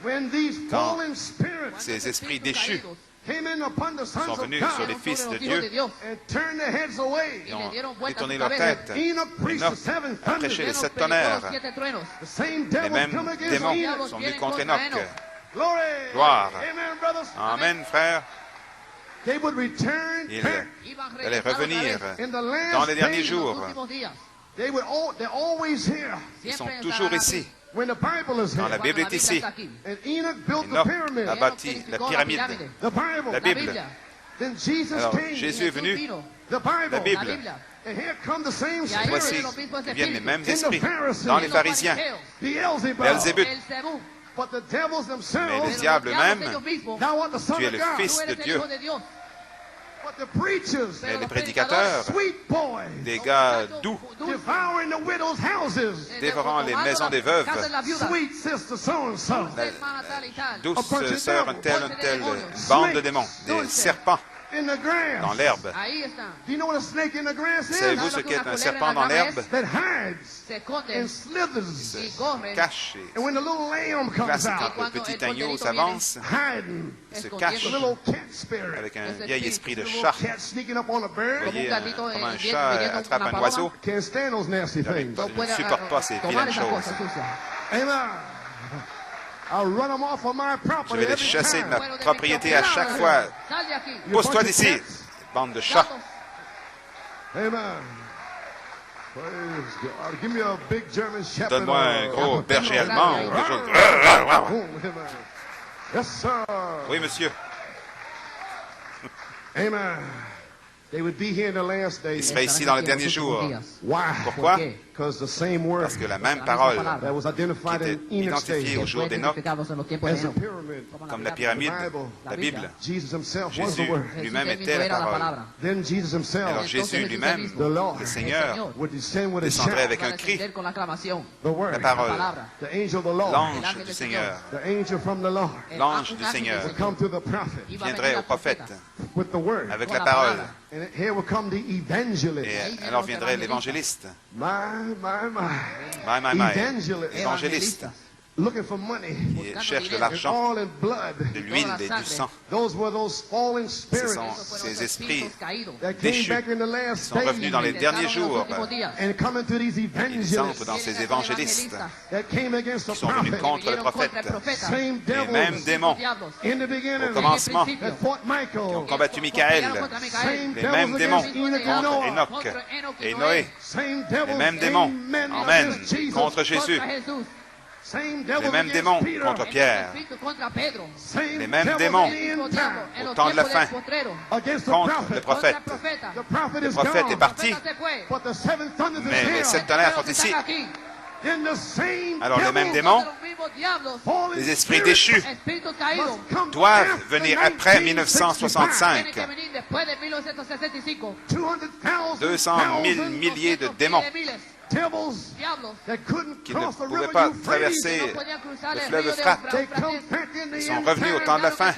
when these Quand fallen spirits ces esprits déchus came in upon the sont sons of venus God sur les fils de los hijos Dieu de Dios. and turned their heads away. et ont le dieron vuelta détourné a leur su cabeza. tête. Enoch preached Enoch the seven a thunders. prêché les Enoch sept predicó tonnerres. los 7 truenos. The same Les devils mêmes come against démons Enoch. sont venus vienen contre contra Enoch. Enoch. Glory. Gloire. Amen, brothers. Amen, frère. They would return Ils back Iban allaient regresando otra revenir vez. in the last dans les derniers days. En los jours. últimos días. They're always here Ils sont Siempre toujours estarán ici. aquí. when the Bible is Quand here. la Bible est ici. está aquí. And Enoch built the Enoch pyramid. a bâti la Edificó pyramide. The Bible. La La Bible. Biblia. Then Jesus Alors, came. Jésus est Jesús venu. vino. The Bible. La La Bible. Biblia. And here come the same Y ahí spirits. Voici los mismos que viennent les espíritus. mêmes In the esprits Pharisees. dans les Los pharisiens. fariseos. Beelzebub. Belzébuth. Belzebú. But the devils Mais themselves les Pero diables los diablos même, ellos mismos, now want the Son tu es of le God. Fils tú de eres el Dieu. Hijo de Dios. But the preachers, Mais Pero les los prédicateurs, sweet boys, des gars doux, devouring the widows' houses. dévorant les maisons des veuves, Sweet sister so-and-so. douce sœur, un tel, bande de démons, des serpents In the grass. dans l'herbe. Ahí están. Do you know what a snake in the grass is? Savez-vous ce qu'est un serpent dans l'herbe? That hides Se and esconden slithers. y corren. Cache et And when the little lamb comes place out, quand le petit agneau s'avance, hiding, se the cache little cat spirit. avec un Ese vieil espíritu esprit de nuevo chat. Cat sneaking up on a bird. Vous voyez, un gatito, comme un viendo chat una attrape un paloma. oiseau. Can't stand those nasty things. Je ne supporte pas ces tomar vilaines esa choses. cosa sucia. Amen. I'll run them off of my Je property vais les every chasser de time. ma Fuera de mi propriété à propiedad. chaque fois. Sal de aquí. You Pousse-toi bunch of d'ici, cats. bande de chats. Gatos. Amen. Praise God. Give me a big German shepherd. Donne-moi un gros berger Amen. allemand ou quelque chose. Boom. Amen. Yes, sir. Oui, monsieur. Amen. They would be here in the last Il days. serait ici dans les derniers jours. Why? Pourquoi? Because the same word Parce que la même parole that was identified qui in était Enoch's identifiée day au jour d'Enoch, Identificados en los tiempos de as a Enoch. pyramid. comme la pyramide, la Bible, Jesus himself was the Jésus word. lui-même Jesús était la era la parole. palabra. Then Jesus Alors himself Jésus Jesús lui-même, mismo, the Lord, le Seigneur, would descend with a descendrait shout. avec un Para cri, descender con la aclamación. The word. la La parole, palabra. The angel of the Lord. l'ange du Seigneur, The angel from the Lord l'ange Un du ángel Seigneur del would come to the prophet Iba a viendrait venir au al prophète profeta with the word. avec con la la parole. palabra. And here will come the evangelist. Et alors viendrait l'évangéliste. My. My, Evangelist. évangéliste. looking for money, qui cherchent de and l'argent, oil and blood. de l'huile et du sang. Those were those fallen Ce spirits sont ces esprits that came déchus back in the qui last sont revenus dans les days derniers jours. and coming to these Ils evangelists entrent dans ces évangélistes that came against the qui sont venus prophet. contre le prophète. Same Les mêmes devils démons in the beginning au commencement that fought qui ont Michael. combattu Michaël. Same Les mêmes devils démons against Enoch and contre Noah. Enoch et Noé. Same Les devils, mêmes démons, amen, amen, against Jesus. contre Jésus. Same Les devils mêmes against démons Peter. contre Pierre. Same Les mêmes devils démons in the end time au temps de la fin against the contre le prophet. prophète. The prophet Le is prophète est gone. parti, But the seven thunders mais is les here. sept tonnerres sont ici. And the same Alors les mêmes devils, démons, fallen les esprits spirits, déchus, must come doivent after venir après 1965. 1965. 200,000 200 000 milliers de démons devils that couldn't qui ne cross the pouvaient river pas Euphrates. traverser le fleuve Euphrate. They come back in the Ils sont end revenus au time. temps de la fin.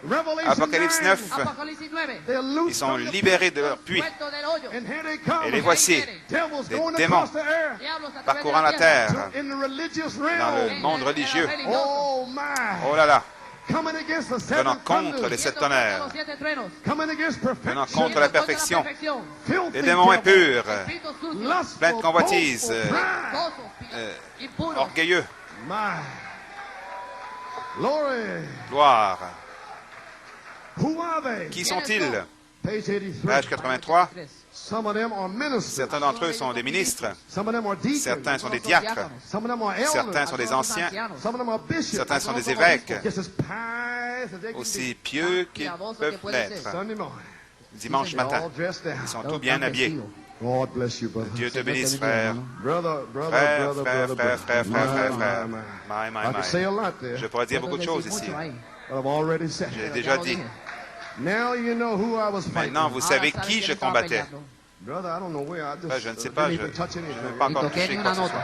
Revelation Apocalypse 9, they're loose ils sont from the libérés de leur puits. And here they come. Et les voici, Devils des going démons across the air parcourant la terre in the religious dans realm. le monde religieux. Oh my. Oh là là, Coming against the venant seven contre thunders. les sept tonnerres, Coming against venant perfection. contre la perfection, Filthy les démons devils. impurs, Lustful, plein de convoitises, boastful, pride. orgueilleux, My. Glory. gloire. Who are they? Qui sont-ils? Page 83. Page 83. Some of them are ministers. Certains d'entre eux sont des ministres, Some of them are deacons. certains sont des diacres, Some of them are elders. certains sont des anciens, Some of them are bishops. certains sont des évêques, Just as pious as they can aussi pieux qu'ils peuvent be. l'être. Sunday morning. Dimanche They're matin, all dressed ils out. sont tous bien habillés. God bless you, brother. Dieu te bénisse, frère. Brother, brother, Frère, brother, frère, brother, frère, frère, brother. frère, My, frère, my, frère. my. I could say a lot there, Je pourrais dire beaucoup de choses ici. but I've already said J'ai it. déjà dit. Now you know who I was fighting. Maintenant, vous savez qui je combattais. Brother, I don't know where. I just Je ne sais pas, je didn't even touch n'ai anything. pas encore touché quoi que ce soit.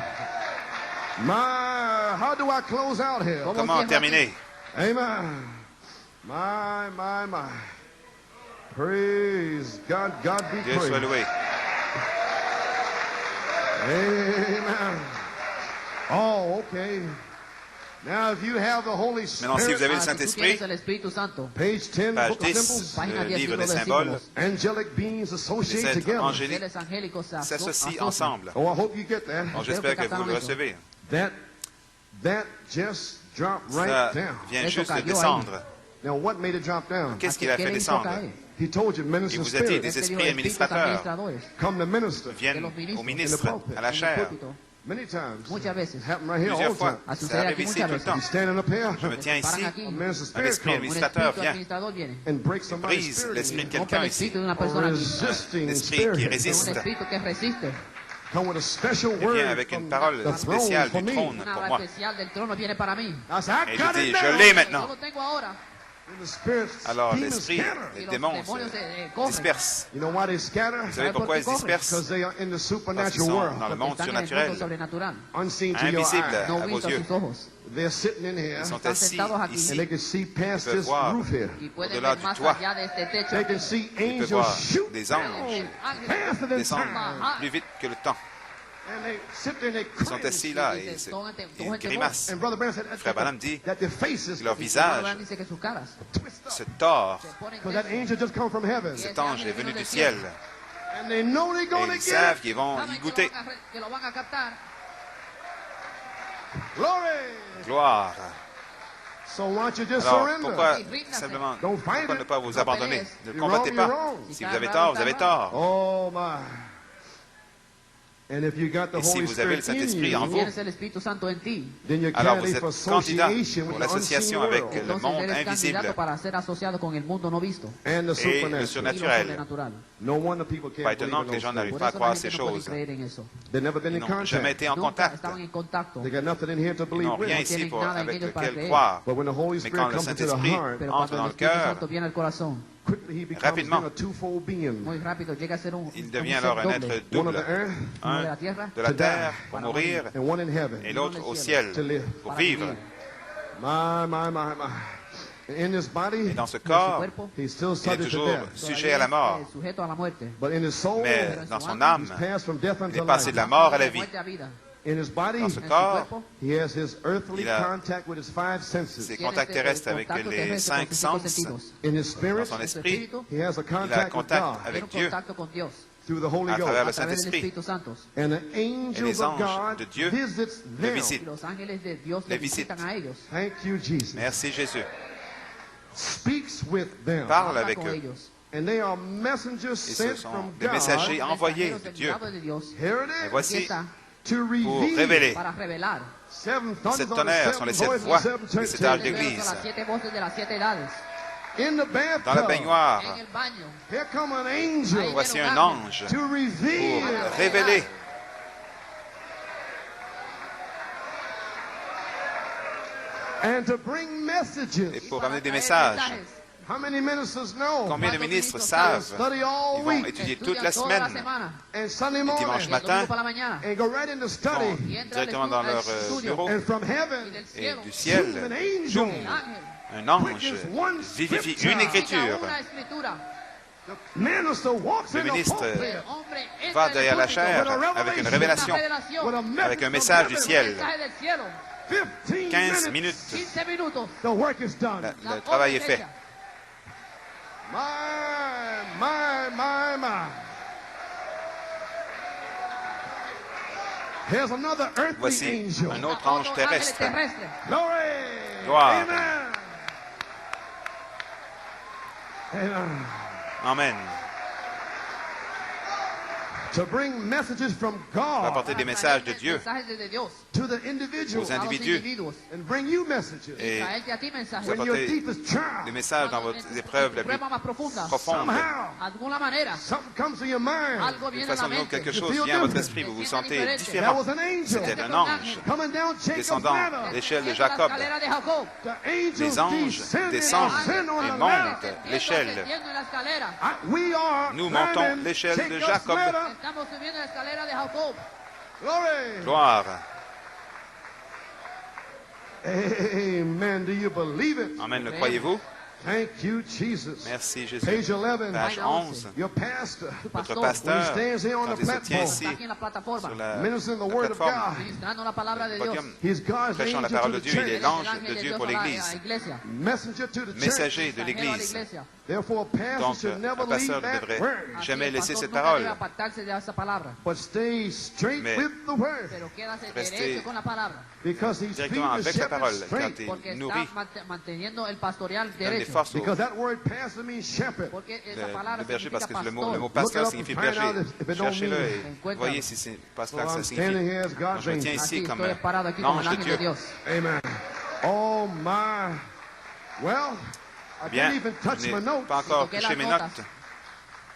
My, how do I close out here? Comment terminer? Amen. My. Praise God. God be Dieu soit praised. loué. Amen. Oh, okay. Now, if you have the Holy Maintenant, si vous avez Spirit, le Saint-Esprit, page 10, page Book of 10, Symbols, le livre des symboles, angelic beings les associate êtres together. angéliques s'associent ensemble. Oh, I hope you get that. Bon, j'espère que vous le recevez. That just dropped Ça right down. vient juste de descendre. Now, what made it drop down? Qu'est-ce qu'il a fait descendre? He told you, Il minister vous a dit, spirit, des esprits administrateurs come to minister. viennent au ministre, à la chair. Many times. Muchas veces. Happen right here all Plusieurs the fois, time. ça arrive ici tout le temps. You standing up here, Je me tiens ici, Paran aquí. a minister un spirit esprit comes administrateur vient, administrador viene. and breaks somebody's brise spirit. l'esprit de Rompe el quelqu'un ici, espíritu de una A persona aquí. resisting l'esprit qui spirit. Un résiste. espíritu que resiste. Come with a special Il word vient avec from une parole the throne spéciale for du me. trône Una pour hora moi. especial del trono viene para mí. I said, I Et got je it dis, now. je l'ai Yo maintenant. lo tengo ahora. And the spirits, Alors demons l'esprit, scatter. les Y los démons demonios se corren. dispersent. You know why they scatter? Vous savez pourquoi ils se dispersent? Because they are in the Parce qu'ils supernatural sont world, dans le monde Están en el mundo surnaturel, sobrenatural. unseen to your invisible eyes. No à vos visto a yeux. sus ojos. They're sitting in here, Ils sont Están assis sentados aquí. and ici. they can see past Ils peuvent this voir. roof here. Y pueden Au-delà ver du más toit. allá de este techo. They can see Ils peuvent angels voir shoot des down anges faster than descendre sound. plus vite que le temps. And they sit there and they Ils sont cringe. assis là Y et dice, se- todo gente- todo ils gente grimacent. And Brother Branham said Frère Branham dit that their faces que leur Ahora visage dice que sus caras se tord. se ponen because that angel just come from heaven. Cet ange est venu du ciel And they know they're et going to ils get savent it. qu'ils vont y saben goûter. que lo van a captar. Glory. Gloire. So why don't you just Alors surrender? pourquoi simplement Don't fight pourquoi it. ne pas vous abandonner? Ne You're combattez wrong, you're pas. wrong. Si vous avez tort, vous avez tort. Oh my. And if you got the Et si Holy vous avez le Spirit in Saint-Esprit en you, vous, Tienes el Espíritu Santo en ti. then you're alors vous candidate êtes for candidat association pour with the unseen l'association avec world le Entonces monde eres invisible candidato para ser asociado con el mundo no visto and the et le supernatural. y lo surnaturel. sobrenatural. No wonder people Pas can't étonnant que believe les gens in those n'arrivent things. Por pas à eso la croire gente ces no puede choses. creer en eso. They've never been Ils in n'ont jamais contact. été en Nunca contact. estaban en contacto. They got nothing in here to Ils believe n'ont rien with. ici tienen pour, nada en avec ellos para lequel creer. croire. But when the Holy Mais Spirit quand le comes into the Saint-Esprit heart, Pero entre cuando dans el le Espíritu cœur, Santo viene al corazón, quickly he becomes Rapidement. then a twofold being. muy rápido llega a ser un il un devient ser alors un doble. être One of double. the earth Uno de Un la tierra de la To terre die. pour mourir and one in heaven. et l'autre au ciel To live. pour para vivre. vivir. My. In this body, Et dans ce En su corps, cuerpo, he's still il est subject to toujours death. sujet à la mort. sujeto a la muerte. But in his soul, Mais dans son âme, he's passed from death il unto est passé life. de la mort à la De vie. muerte a vida. In his body, Dans ce en su corps, cuerpo, he has his earthly il a contact with his five senses. ses tiene contacts terrestres avec contacto les terrestre con 5 sus cinco sens. sentidos. In his Dans spirit, son En su esprit, espíritu, he has a il a contact with contact God tiene avec un Dieu contacto con Dios through the Holy à travers le Ghost. a través del Saint-Esprit. Espíritu Santo. And the Et angels les of anges God de Dieu visits le them. Y visitent. los ángeles de Dios Les le visitan visitent. a ellos. Thank you, Jesus. Merci Jésus. Speaks with them. Parle Habla avec con eux. ellos. And they are messengers Et ce sent sont from des messagers God. envoyés Mensajeros de Dieu. enviados de Dios. Here Et it is. Aquí voici está, To pour reveal. révéler. para revelar. Seven Sept thunders are the tonnerres sont seven les 7 voices voix of seven des churches. 7 âges Son d'Église. las 7 voces de las 7 edades. In the bathtub. Dans la baignoire, En el baño. Here come an angel voici un ange to reveal. pour révéler. And to bring messages. Et pour amener des Traer messages. mensajes. How many ministers know? Combien de ¿Cuántos ministres ministros savent? Study all Ils vont week étudier Estudian toute la toda la semaine semana. and Sunday et morning. dimanche Y el matin. domingo por la mañana. And go right into Vont study. Y entra al directement dans leur estudio. bureau And from Y heaven, del et cielo. du an ciel, angel. El ángel. un ange vivifie une Diga écriture. una escritura. The minister walks Le in the ministre pulpit El hombre entra va en el derrière la púlpito chair with a avec une revelation. révélation, with a message avec un from message du heaven. ciel. mensaje del cielo. 15 15 minutes, 15 minutos. The work is done. le travail est fait. My. Here's another earthly Voici angel. un autre ange Otro ángel terrestre. terrestre. Glory. Gloire. Amen. Amen. Amen. To bring messages from Va God apporter des messages de Dieu Mensajes de Dios. to the individual aux A los individus individuos. and bring you messages et Traerte a ti mensajes. when your apporter deepest des trial. messages dans Cuando vos en tu épreuves les plus prueba más profunda. profondes. Somehow, Alguna manera. something comes to your mind. Algo De viene façon a la ou d'une autre, mente. quelque You chose feel vient à votre different. esprit, vous vous Te sentez sientes That différent. was an angel C'était un ange coming down Jacob's descendant ladder. l'échelle de Desciende la Jacob. escalera de Jacob. The angels Les anges descend descendent on et the montent ladder. l'échelle. Descendiendo en la escalera. We are Nous montons climbing l'échelle de Jacob's Jacob. ladder. Estamos subiendo la escalera de Jacob. Glory. Gloire. Amen. Do you believe it? Amen. Le croyez-vous? Thank you, Jesus. Merci Jésus. Page 11. Page 11. Your pastor, Tu Votre pastor. pasteur, when he stands here on quand the il se tient platform, ici Está aquí en la plataforma. sur la ministering the word of plateforme, God, Ministrando la palabra de Dios. podium, he's God's prêchant la angel parole to de the Dieu, il est church, El l'ange ángel de Dieu Dios pour a la l'Église, iglesia. messenger to the church. messager de Mensajero a la l'Église. iglesia. Therefore, a pastor Donc, should never un pasteur leave ne that devrait word, Así, jamais el laisser pastor cette nunca parole, debe apartarse de esa palabra, but stay straight Mais with the word, pero quédase Restez derecho con la palabra, because he's feeding directement the avec la parole, shepherd car straight. tu porque nourris, está manteniendo el pastoreal donne des derecho. forces au Because that word pastor means shepherd. Porque esa palabra le berger, parce significa que le pastor. mot pasteur Look it up signifie and find out berger. if it don't Cherchez-le mean et it. voyez si c'est pas So cela que I'm ça standing signifie. here as Donc, God's je me tiens angel. ici Así comme estoy parado aquí como el l'ange de ángel de Dieu. Dios. Amen. Oh my. Well, I Bien, didn't even touch je my n'ai notes. pas encore Toqué touché las mes notas. notes.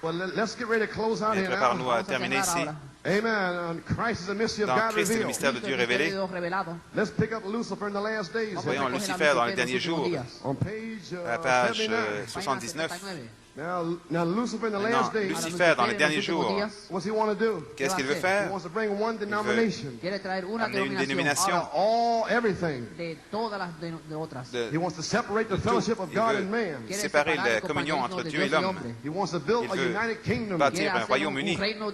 Well, let's get ready to close out Et here préparons-nous now. à Vamos a terminer cerrar ici. ahora. Amen. And Christ is the mystery of Dans God Christ et le revealed. mystère de Cristo, Dieu el misterio de révélé. Dios revelado. Let's pick up Lucifer in the last days. Vamos a Voyons recoger a Lucifer dans les Lucifer en derniers los últimos jours. días. On page À la page 79. Página 79. 79. Now Lucifer in the Maintenant, last days, Lucifer dans les en derniers los últimos jours, días, what's he want to do? qu'est-ce qu'il veut He faire? wants to bring one denomination quiere traer una Amener une denominación dénomination out of all everything. de todas las de otras. de He wants to separate the tout. fellowship of Il God veut and man. Quiere séparer separar la el communion compañerismo entre de Dieu et Dios y l'homme. hombre. He wants to build Il a veut united kingdom bâtir Quiere un hacer royaume un uni, reino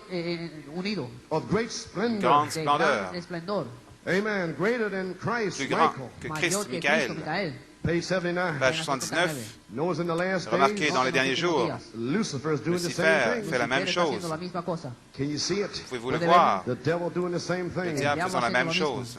unido, of great splendor. grande de splendeur, gran esplendor, Amen. Greater than Christ, plus grand Michael. que mayor Christ, que Cristo, Michael. Micael. Page 79. Page 79. Notice in the last Remarquez days, dans les derniers jours, Lucifer is doing the Lucifer same fait thing. la même Lucifer está chose. haciendo la misma cosa. Can you see it? Pouvez-vous le Puede voir? The devil doing the same Le thing. diable faisant la haciendo même lo mismo. chose,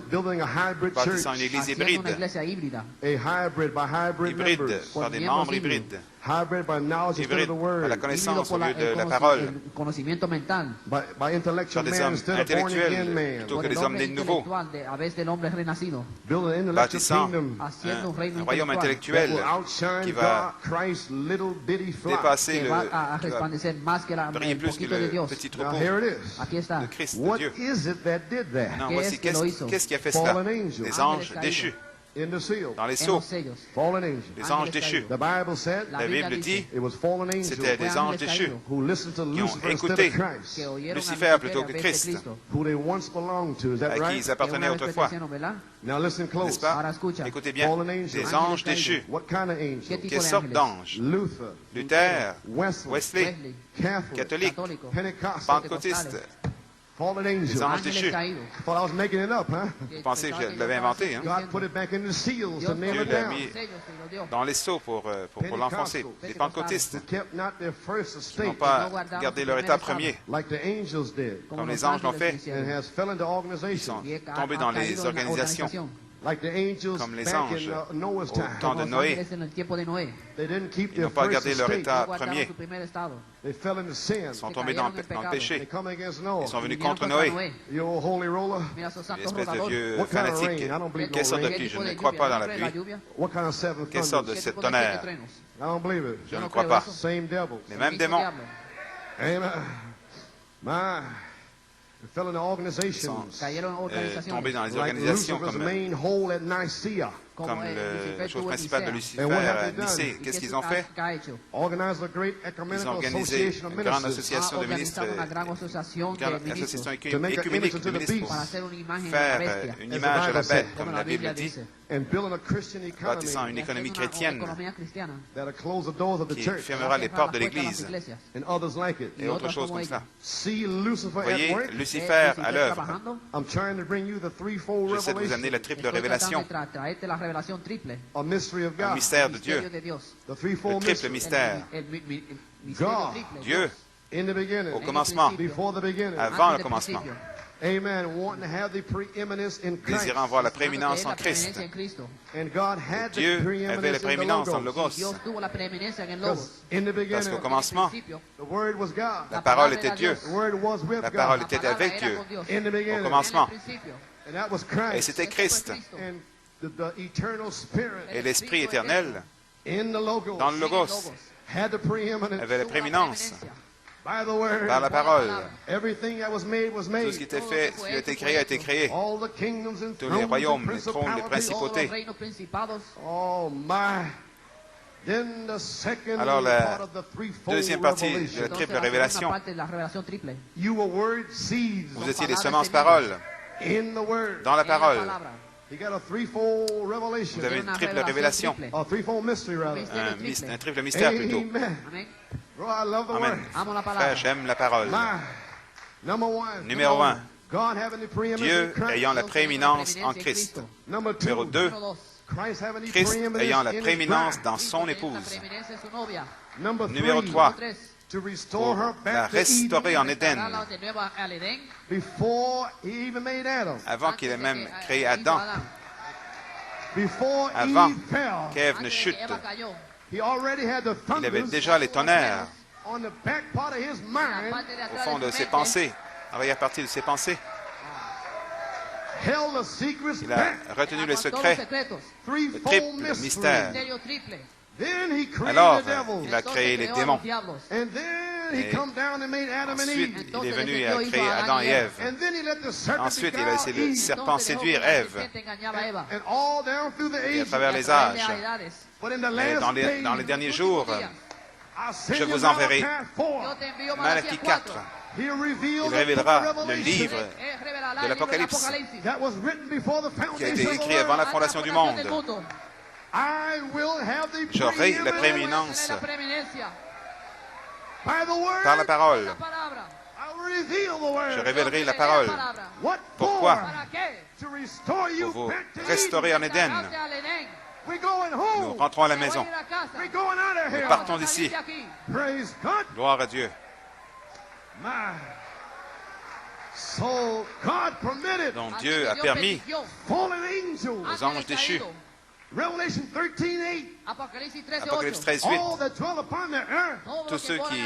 Building a hybrid church. bâtissant une église Haciendo una hybride, iglesia híbrida, A hybrid by hybrid hybride members. par des miembros membres hybrides, Hybrid by knowledge instead of hybride the par la word. connaissance au híbrido lieu por de la el parole, conocimiento mental, By intellectual par des man hommes instead of born again intellectuels man. plutôt por que el des hommes hombre nés de nouveau, intelectual de, a vez del hombre renacido, Building an intellectual bâtissant kingdom haciendo un reino un royaume that intellectuel will outshine qui va God, Christ's little bitty flock. dépasser que le, va a qui va resplandecer más que briller el plus que poquito de le Dios. petit Now troupeau here it is. Aquí está. de Christ, de What Dieu. is it that did that? Maintenant, ¿Qué voici es que lo hizo? qu'est-ce qui a fait cela? Fallen angels. Les Ángeles anges caídos. déchus, In the seal. dans les En sceaux, los sellos. Fallen angels. les anges Ángeles déchus. caídos. The Bible said La La Biblia Bible dit, dice it was fallen angels c'était des Fue anges ángeles déchus caídos who listened to ont Lucifer instead écouté of Christ, que oyeron Lucifer a plutôt Lucifer que en vez de Christ. Cristo. who they once belonged to. Is that à qui right? ils Que appartenaient una vez autrefois. pertenecieron, ¿verdad? Now listen close. N'est-ce pas? Ahora escucha. Écoutez bien, Fallen angels. des Ángeles anges caídos. déchus. What kind of ¿Qué angels? tipo Quelle de sorte ángeles? d'anges? Luther, Luther, Wesley, Wesley, Wesley, Catholic, catholique, Pentecostal, pentecôtiste, Fallen Les angels. anges ángeles déchus. caídos. Thought I was making it up, huh? Vous pensez que je l'avais inventé, hein? God put it back in the seals to nail Dieu it l'a down. mis Sellos y los dio. dans les seaux pour l'enfoncer. Les pentecôtistes Kept not their first n'ont estate pas gardé leur état premier, like the angels did, comme les anges l'ont fait. and has fell into Ils organization, sont tombés dans les organisations, like the angels comme les back anges in Noah's au time. temps de Los Noé. ángeles en el tiempo de Noé. They didn't keep Ils their n'ont pas first gardé leur estate. état No guardaron premier. su primer estado. They fell into sin. Ils sont tombés dans le péché. They come against Ils Noah. sont venus Vinieron contre contra Noé, You old holy roller. Mira esos une santos espèce de rodadores. vieux What kind of fanatique. rain? I don't believe Quelle no sorte de rain. pluie? ¿Qué Je tipo ne de crois pas dans lluvia? la ¿Cree la pluie. lluvia? What kind of seven Quelle sorte thunders? de ¿Qué sept tipo de siete tonnerres? truenos? I don't believe it. Je Yo ne no crois creo pas. eso. Same devils. Les El mêmes mismo démons. diablo. Amen. My. They fell into organizations. Cayeron en organizaciones. Tombés dans les Like organisations Lucifer's comme main hole at Nicaea. comme Lucifer la chose tuvo en principale de Nicea. Lucifer And what have à they done? Nicée. ¿Y Qu'est-ce qué qu'ils ont fait? ha hecho? Organized a great Ils ont ecumenical organisé association of une grande ministers association Ha de ministres, organizado una gran asociación une grande de ministros association To make an écuménique image de to the ministres pour para beast. hacer una imagen a la faire bestia. une As the image à la Bible bête, said. comme Como la la Bible Biblia dit, dice. And building a Christian bâtissant economy une Y hacer économie una chrétienne economía cristiana. that'll close the doors of the qui church fermera les Cerrar portes de las puertas l'Église las iglesias. and others like it. et autres choses comme ça. See Lucifer at Voyez work. Lucifer à l'œuvre. trabajando. I'm trying to bring you the threefold J'essaie de vous amener la revelation, triple Estoy révélation, tratando de traerte la revelación triple. a mystery of un God, mystère de Misterio Dieu, de Dios. the le threefold triple mystery. mystère. El misterio God. triple. Dieu, In the beginning, au commencement, before the beginning. avant le Antes del commencement, principio. Amen. Wanting to have the preeminence in Christ. désirant avoir la Hablando que prééminence es en la Christ. preeminencia en Cristo. And God had the Dieu avait la preeminence in the prééminence dans le Logos. Logos. Dios tuvo la preeminencia en el Because Logos. in the Parce beginning, qu'au commencement, principio, the Word was God. la parole était Dieu. The Word was with La parole God. était la palabra avec era Dieu. con Dios. In the Au beginning. commencement, En el principio. And that was et Christ. c'était Ese fue Christ. Cristo. And the eternal Spirit Et l'Esprit éternel, in the Logos dans le Logos, had the preeminence avait la Tuvo la prééminence preeminencia. by the Word. par la parole. Everything that was made was Tout made. ce qui était fait, ce qui a été créé, a été créé. All the kingdoms and Tous les thrones and royaumes, les trônes, les principalities. Todos principautés. los reinos principados. Oh my. Then the second Alors, la part of the threefold deuxième partie de revelation. la Entonces, triple la segunda révélation, parte de la revelación triple. You were word seeds vous étiez des palabras semences semillas. paroles in the Word. dans la En la parole. palabra. You got a threefold revelation. Vous avez Una une triple revelación révélation, triple. A threefold mystery, rather. Misterio triple. un triple mystère plutôt. Amen. Amén. Bro, I love the Amen. Word. Amo la palabra. Frère, j'aime la parole. My. Number one. Numéro un, God having the preeminence Dieu in Christ. ayant la Dios prééminence teniendo la en preeminencia Christ. Number two. Numéro 2, Número dos. Christ having the Christ preeminence ayant la in his prééminence bride. dans son Cristo teniendo la épouse. preeminencia en su novia. Number Numéro three. 3, Tres. To restore her la back to restaurer Eden en Éden, Restaurarla de nuevo al Edén. before he even made Adam. avant qu'il ait Antes de même que, créé hizo Adam, Adán. Before avant Eve fell. qu'Ève ne Antes de chute. que Eva cayó. He already had the Il avait thunders déjà les tonnerres on the back part of his La mind, parte de au atrás fond de de su ses mente, pensées, arrière-partie de ses pensées. held the secrets Il a back. retenu les aguantó los secrets, secretos. le Threefold triple mystery. mystère. Misterio triple. Then he created Alors, the devil. il a Entonces créé les creó a los démons. diablos. And then he Et come down and made Adam and Ensuite, Eve. il est venu et a créé Adam et Ève. And then he let the serpent Ensuite, il a beguile laissé le Eve. serpent Entonces dejó séduire que la Ève. serpiente engañaba a Eva. And all down through the Et à ages. travers Y a les través de âges. las edades. But in the Mais last dans les days, derniers jours, I'll send je you vous enverrai Malachi 4. Yo te envío Malachi 4, He revealed il the révélera book of le Revelation livre de l'Apocalypse that was written before the qui a foundation été of the écrit world. avant la fondation du monde. I will have the J'aurai la preeminence prééminence by the word. par la parole. I will reveal the word. Je révélerai la parole. What Pourquoi? for? To restore you Pour vous back to restaurer Eden. en Éden. We're going Nous home. rentrons à la maison. We're going out of Nous here. partons d'ici. Praise God. Gloire à Dieu. My. So God permitted Donc Dieu a permis fallen angels. aux anges déchus, Revelation 13:8. Apocalypse Apocalypse 13:8. 13, 8, All that dwell upon the earth tous ceux qui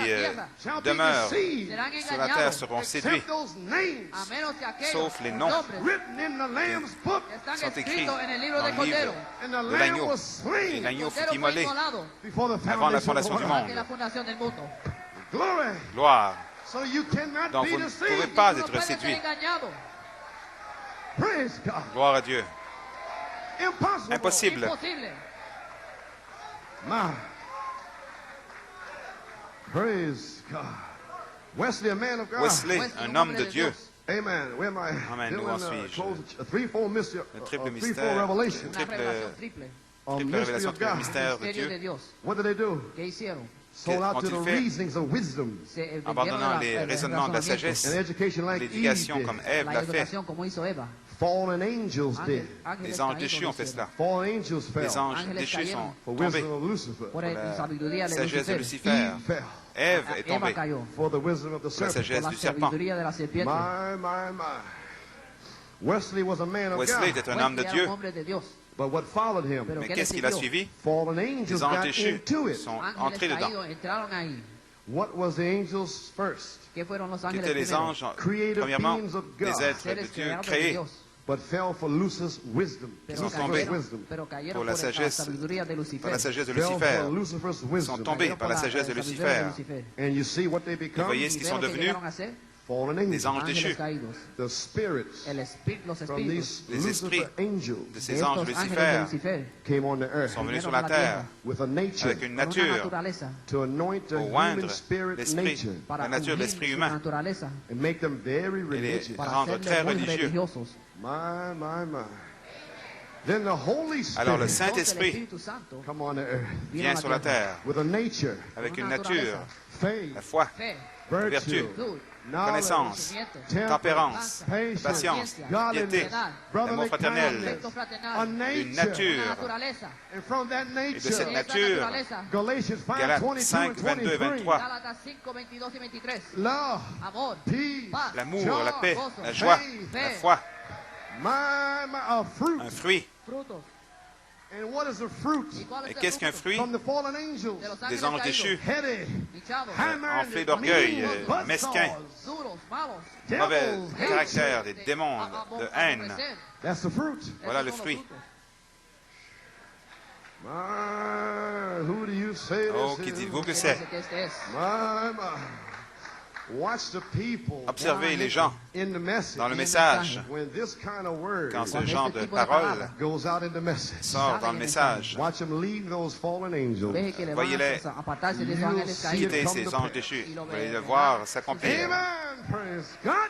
shall be demeurent deceived, serán sur la terre engañados, seront séduits, except those names a menos que aquellos sauf les noms nombres written in the Lamb's book. están sont écrits escritos en el libro dans de le Cordero. livre And the de Lamb l'agneau. was Et slain l'agneau fut Cordero fue immolé inmolado before the avant la foundation fondation of du the world. antes de la fundación del mundo. Glory. Gloire. So you cannot Donc be vous ne pouvez deceived. pas No être puedes ser séduit. engañado. Praise God. Gloire à Dieu. Impossible. Impossible. Imposible. My. Praise God. Wesley, a man of God. Wesley, Wesley, un homme de Dieu. Dios. Amen. Where am I? Amen. Où en suis-je? Close a threefold mystery, Le a triple threefold mystère, revelation. le Una triple, revelación triple. A triple mystery révélation, of triple God. mystère de Misterio de Dieu. Dios. What did they do? ¿Qué hicieron? sold out to the fait reasonings of wisdom. abandonnant les raisonnements de la sagesse, An education like Eve l'éducation did. comme Ève La l'a fait. educación como hizo Eva. Fallen angels did. Les anges déchus ont fait cela. Fallen angels Les fell anges Ángeles déchus cayeron. sont for tombés. wisdom of Lucifer. Por la sabiduría de Sagesse de Lucifer. Lucifer. Eve fell Ève est Eva tombée cayó for the wisdom of the pour la serpent. sagesse por la du serpent. sabiduría de la serpiente. My. Wesley was a man of Wesley God. était un homme de Wesley Dieu. era un hombre de Dios. But what followed him? Pero Mais ¿qué qu'est-ce le qu'il a siguió? suivi? Fallen Les angels anges got déchus into it. sont Ángeles entrés dedans. caídos entraron ahí. What was the angels first? ¿Qué fueron los Qui ángeles étaient les primero? anges, Creative premièrement, beings of God. des êtres de Seres Dieu creados de créés, Dios. But fell for Lucifer's wisdom. Pero sont tombés cayeron pour la por la sagesse, sabiduría de Lucifer. par la sagesse de Fell Lucifer. for Lucifer's Ils sont wisdom. tombés Cayeron par por la sagesse de sabiduría Lucifer. Lucifer. And you see what they Vous become? voyez ce Y qu'ils ve sont lo que devenus? llegaron a ser Fallen Des angels. anges ángeles déchus. caídos. The spirits Los from espíritus these Les Lucifer esprits angels de de ces anges estos ángeles de Lucifer Lucifer came on the earth sont venus vinieron sur a la la terre tierra with a nature avec une con una nature naturaleza to anoint the pour human oindre spirit l'esprit, nature para la nature de ungir l'esprit su humain naturaleza, and make them very et les religious. para rendre hacerles très muy religieux. religiosos. My. Then the Holy Alors le Spirit Entonces el Saint-Esprit Espíritu Santo come on the earth vino vient a la sur la tierra terre with a nature, avec con une una nature, naturaleza, faith, la foi, fe, virtue, vertu, knowledge, connaissance, conocimiento, tempérance, patience, patience, godliness, piété, brotherly l'amour fraternel, kindness, afecto a fraternal, une nature. una nature. naturaleza. And from that Et de cette nature, Esa nature, naturaleza, Galatians 5, Galates 22 5, and 22 et 23, 23, Gálatas 5, 22 y 23. love, Amor, peace, paz, l'amour, la paix, gozo, la joie, faith, la foi, a fruit. un fruit. frutos. And what is a fruit? ¿Y cuál Et es el qu'est-ce qu'un fruto? fruit? From the fallen angels, De los Des ángeles anges caídos, déchus, heady, hinchados, high-minded, enflés d'orgueil, mean, mesquins, buzzsaws, duros, malos, mauvais devils, caractère, hatred. des démons, de haine. aborrecer. That's the fruit. Voilà Esos le son los fruit. frutos. Who do you say Oh, this qui is? dites-vous que ¿Qué c'est? dice que este es? My. Watch the people Observez les gens in the message. dans le message. When this kind of word Quand ce Cuando genre este de tipo de parole palabra goes out in the message, sort dans le message, watch them leave those fallen angels. Deje que le van Voyez-les. a apartarse de esos You'll ángeles see caídos. quitter come ces to anges pass. déchus. Y lo Vous allez le verrá. voir s'accomplir. Amen. Praise God.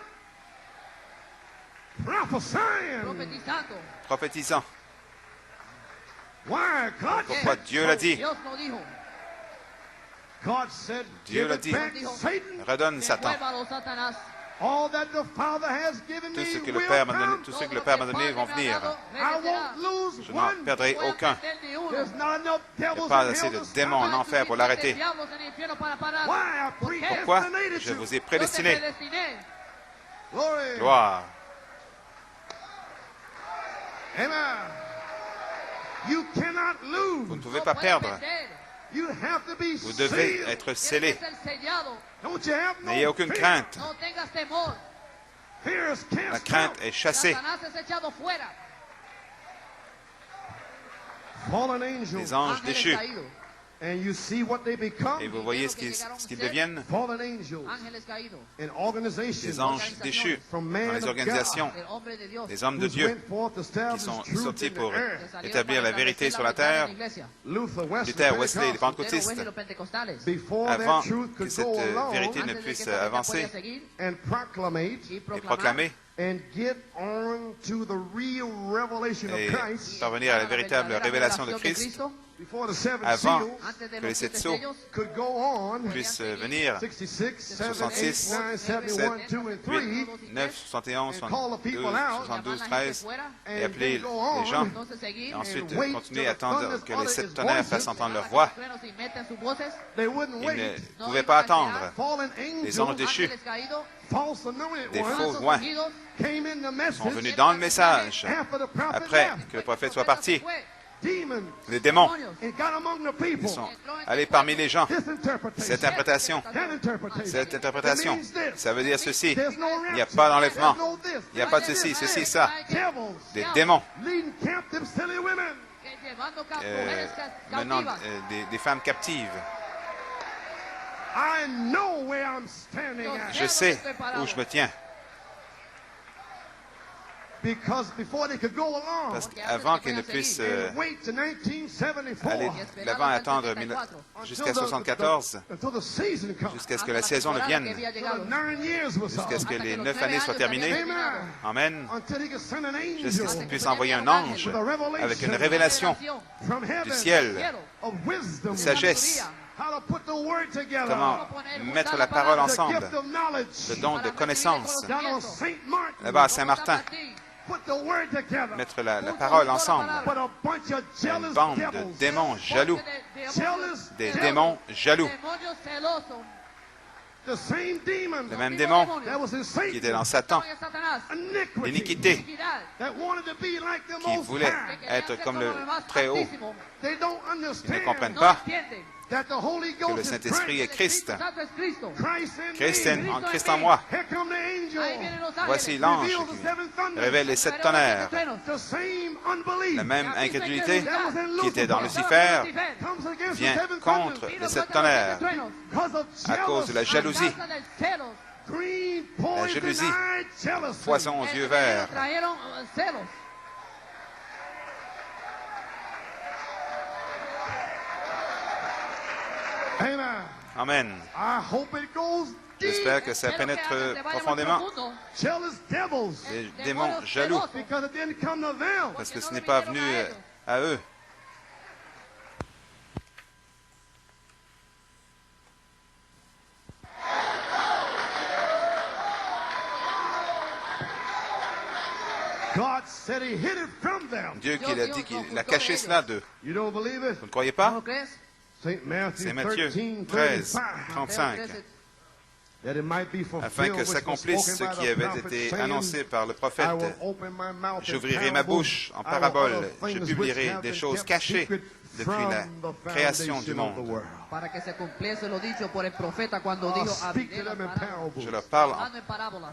Prophesying. Profetizando. Prophétisant. Why? God Pourquoi Dieu l'a dit? Dios lo dijo. God said, Dieu give l'a it dit. back, Satan. Redonne Satan. Devuélvalo, Satanás. All that the Father has given Tout me ce que le will Père m'a donné, come. tous ceux que le Père m'a donné vont venir. I won't lose Je n'en one. perdrai Voy a aucun. perder ni uno. There's not enough Il n'y devils a pas in assez hell de to démons en stop it. enfer pour l'arrêter. Diablos en el infierno para parar. Why? I ¿Por qué? Pourquoi? predestinated Je you. vous ai Yo te prédestiné. predestiné. Glory. Gloire. Amen. You cannot Vous lose. ne pouvez No pas puedes perdre. perder. You have to be Vous devez sealed. être Tienes scellé. que ser sellado. Don't you have no N'ayez aucune fear? crainte. No tengas temor. Fear is La cast crainte out. est chassée. Satanás es echado fuera. Fallen angels. Les anges Ángeles déchus. caídos. And you see what they become. Et vous voyez ce qu'ils deviennent? Fallen angels. Ángeles caídos. And organizations. Des anges déchus From dans man les of organisations, El hombre de Dios. des hommes de who's Dieu went forth to qui establish sont truth sortis in the pour earth. que salieron établir para la vérité establecer sur la verdad en terre. iglesia. Luther, Wesley, Luther, Wesley, les Pentecostal. Lutero, pentecôtistes, Wesley, los pentecostales. Before avant that truth que could cette go along vérité ne Antes de que puisse esta verdad avancer pueda seguir and proclamate y et proclamar proclamer and get on to the real revelation of et Christ parvenir à la véritable verdadera révélation de revelación Christ before the seven avant seals antes de que los les sept 7 sceaux sellos could go on. puissent venir 66, 7, 66, 8, 9, 71, 2, and 3. 9, 71, 72, 72, llamar a la gente 13 fuera, et appeler les gens entonces seguir, et ensuite wait continuer till à the attendre thunder que les sept uttered tonnerres his fassent voices. entendre leur que voix. los truenos y meten sus voces. They wouldn't Ils wait. ne pouvaient pas attendre. Fallen Les angels, anges déchus, Ángeles caídos, false anointed des ones, faux falsos loin, ungidos, came in the sont message venus dans le message after the prophet après left. que le prophète soit parti. fue, Demons Les démons demonios, and got among the people. ils sont allés parmi les gens. This interpretation. Cette interprétation, That interpretation. cette interprétation, It means this. ça veut dire ceci. There's no Il n'y a rapture. pas d'enlèvement. There's no this. Il n'y a pas de ceci, ceci, ça. Devils Des démons. leading captive silly women. que llevando Euh, mujeres Maintenant, cautivas. des femmes captives. I know where I'm standing at. Je sais où je me tiens. Because before they could go along Parce qu'avant qu'ils ne puissent and wait to 1974 aller de l'avant et attendre jusqu'à 74, until the season comes. jusqu'à ce que la saison ne vienne, Until the 9 years was jusqu'à ce up. que les 9 années soient terminées. Amen. Amen. Until he could send an Jusqu'à ce angel qu'il puisse envoyer un ange avec une révélation from heaven du ciel, of wisdom, de sagesse, comment mettre la parole ensemble, le don de connaissance. Là-bas à Saint-Martin, mettre la parole ensemble. Une bande de démons jaloux, des démons jaloux. Le même démon qui était dans Satan, l'iniquité, qui voulait être comme le Très-Haut. Ils ne comprennent pas que le Saint-Esprit est Christ. Christ en moi. Voici l'ange qui révèle les 7 tonnerres. La même incrédulité qui était dans Lucifer vient contre les 7 tonnerres à cause de la jalousie. La jalousie, poison aux yeux verts. Amen. J'espère que ça pénètre profondément. Les démons jaloux, parce que ce n'est pas venu à eux. Dieu qui a dit qu'il a caché cela d'eux. Vous ne croyez pas? C'est Matthieu 13, 35. Afin que s'accomplisse ce qui avait été annoncé par le prophète. J'ouvrirai ma bouche en parabole, je publierai des choses cachées depuis la création du monde.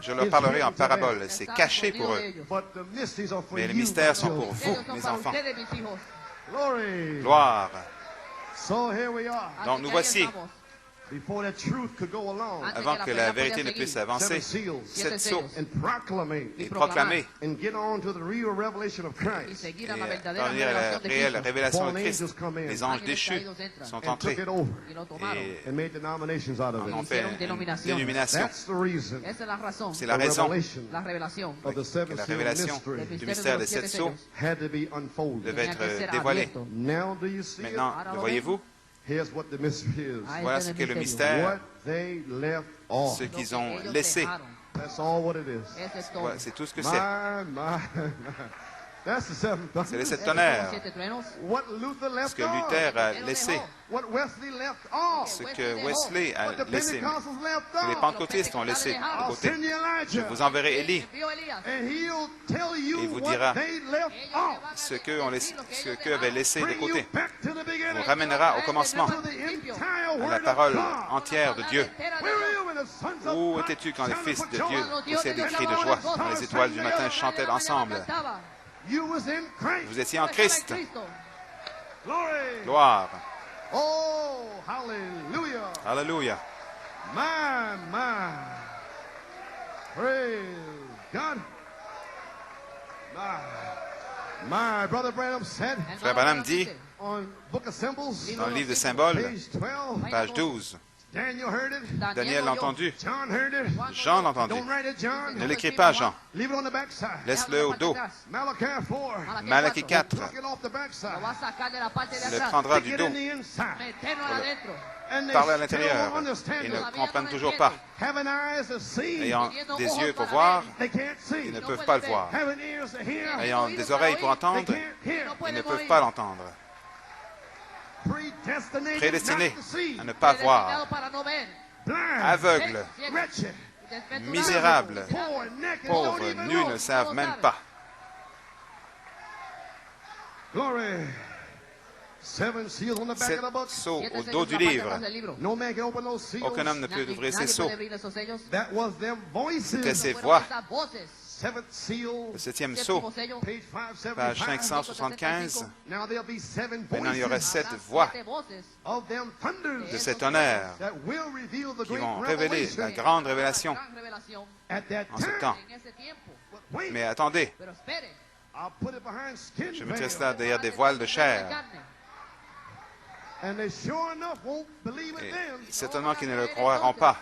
Je leur parlerai en parabole, c'est caché pour eux. Mais les mystères sont pour vous, mes enfants. Gloire. Donc nous voici, avant que la vérité ne puisse avancer, 7 sceaux et proclamer et parvenir à la réelle révélation de Christ. Les anges déchus sont entrés et en ont fait une dénomination. C'est la raison que la révélation du mystère des 7 sceaux devait être dévoilée. Maintenant, le voyez-vous? Voilà ce qu'est le mystère, ce qu'ils ont laissé. Voilà, c'est tout ce que c'est. C'est les 7 tonnerres. Ce que Luther a laissé. Ce que Wesley a laissé. Ce que les pentecôtistes ont laissé de côté. Je vous enverrai Élie. Et il vous dira ce qu'eux avaient laissé de côté. Il vous ramènera au commencement, à la parole entière de Dieu. Où étais-tu quand les fils de Dieu poussaient des cris de joie quand les étoiles du matin chantaient ensemble? Vous étiez en Christ. Gloire. Alléluia. Praise God. My brother Branham said, Frère Branham dit on Book of Symbols, dans le livre de Symboles, page 12, page 12, Daniel heard it, Daniel l'a entendu, John heard it, Jean l'a entendu. don't write it, John, Ne l'écris pas, Jean. leave it on the backside. Laisse-le au dos. Malachi 4, Malachie 4 pluck it off the backside. le prendra du Stick it dos. in the inside. And they Parle à still l'intérieur. won't understand Ils it. ne comprennent toujours pas. Having eyes to see, Ayant des yeux pour voir, they can't see. ils ne peuvent pas le voir. Having ears to hear, Ayant des oreilles pour they entendre, can't hear. ils ne peuvent pas l'entendre. Prédestinés not to see. à ne pas voir, Blind, aveugles, wretched, misérables, poor, naked, pauvres, don't even nus know. ne savent même pas. Glory. 7 seals on the back 7 of the book. sceaux au dos du livre. No man can open those seals. Aucun homme ne peut ouvrir ces sceaux. That was them C'était voices. ces voix. Seventh seal, Le 7e sceau, page 575. page 575. Now there'll be 7 Maintenant, il y aurait voices 7 voix of them thunders de cet tonnerre that will reveal the qui great vont révéler revelation la grande révélation at that en ce time. temps. But wait, Mais attendez, I'll put it behind skin je mettrai veil. cela derrière des voiles de chair. And they sure enough won't believe it Et then. certainement qu'ils ne le croiront pas.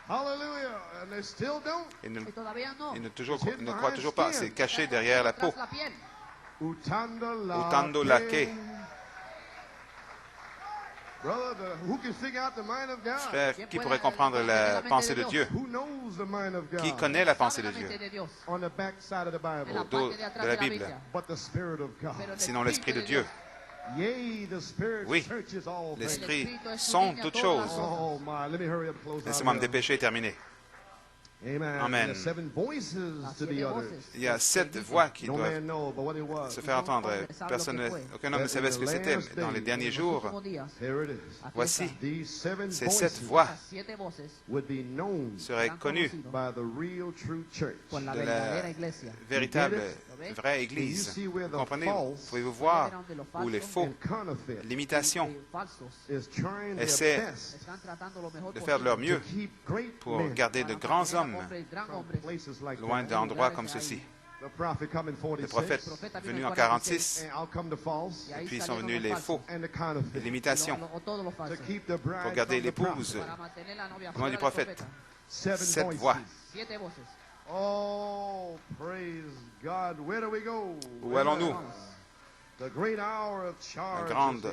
Hallelujah. And they still don't. Ils ne croient toujours pas. C'est caché derrière la peau. Utando Utando lake. Frère, qui pourrait comprendre la pensée de Dieu? Qui connaît la pensée de Dieu? Au dos de la Bible, sinon l'Esprit de Dieu. Oui, l'Esprit sont toutes choses. Laissez-moi me dépêcher et terminer. Amen. Il y a 7 voix qui doivent se faire entendre. Aucun homme ne savait ce que c'était. Dans les derniers jours, voici, ces 7 voix seraient connues de la véritable, vraie Église. Vous comprenez? Pouvez-vous voir où les faux, l'imitation, essaient de faire de leur mieux pour garder de grands hommes loin d'endroits comme ceci. Le prophète est venu en 46, et puis sont venus les faux, l'imitation, pour garder l'épouse loin du prophète. 7 voix. Oh, praise God. Where do we go? Où allons-nous? The great hour of charge. La grande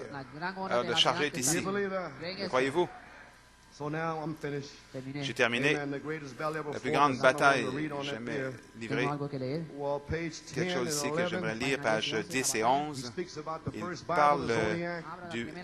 heure de charger est ici. Le croyez-vous? So now I'm finished. J'ai terminé. Amen. The greatest battle ever La plus fought grande is something I bataille want to read on that jamais there. livrée. Well, page 10 Quelque chose ici and que 11, j'aimerais lire, pages 10 et he 11. speaks about the Il first Bible, parle the Zodiac,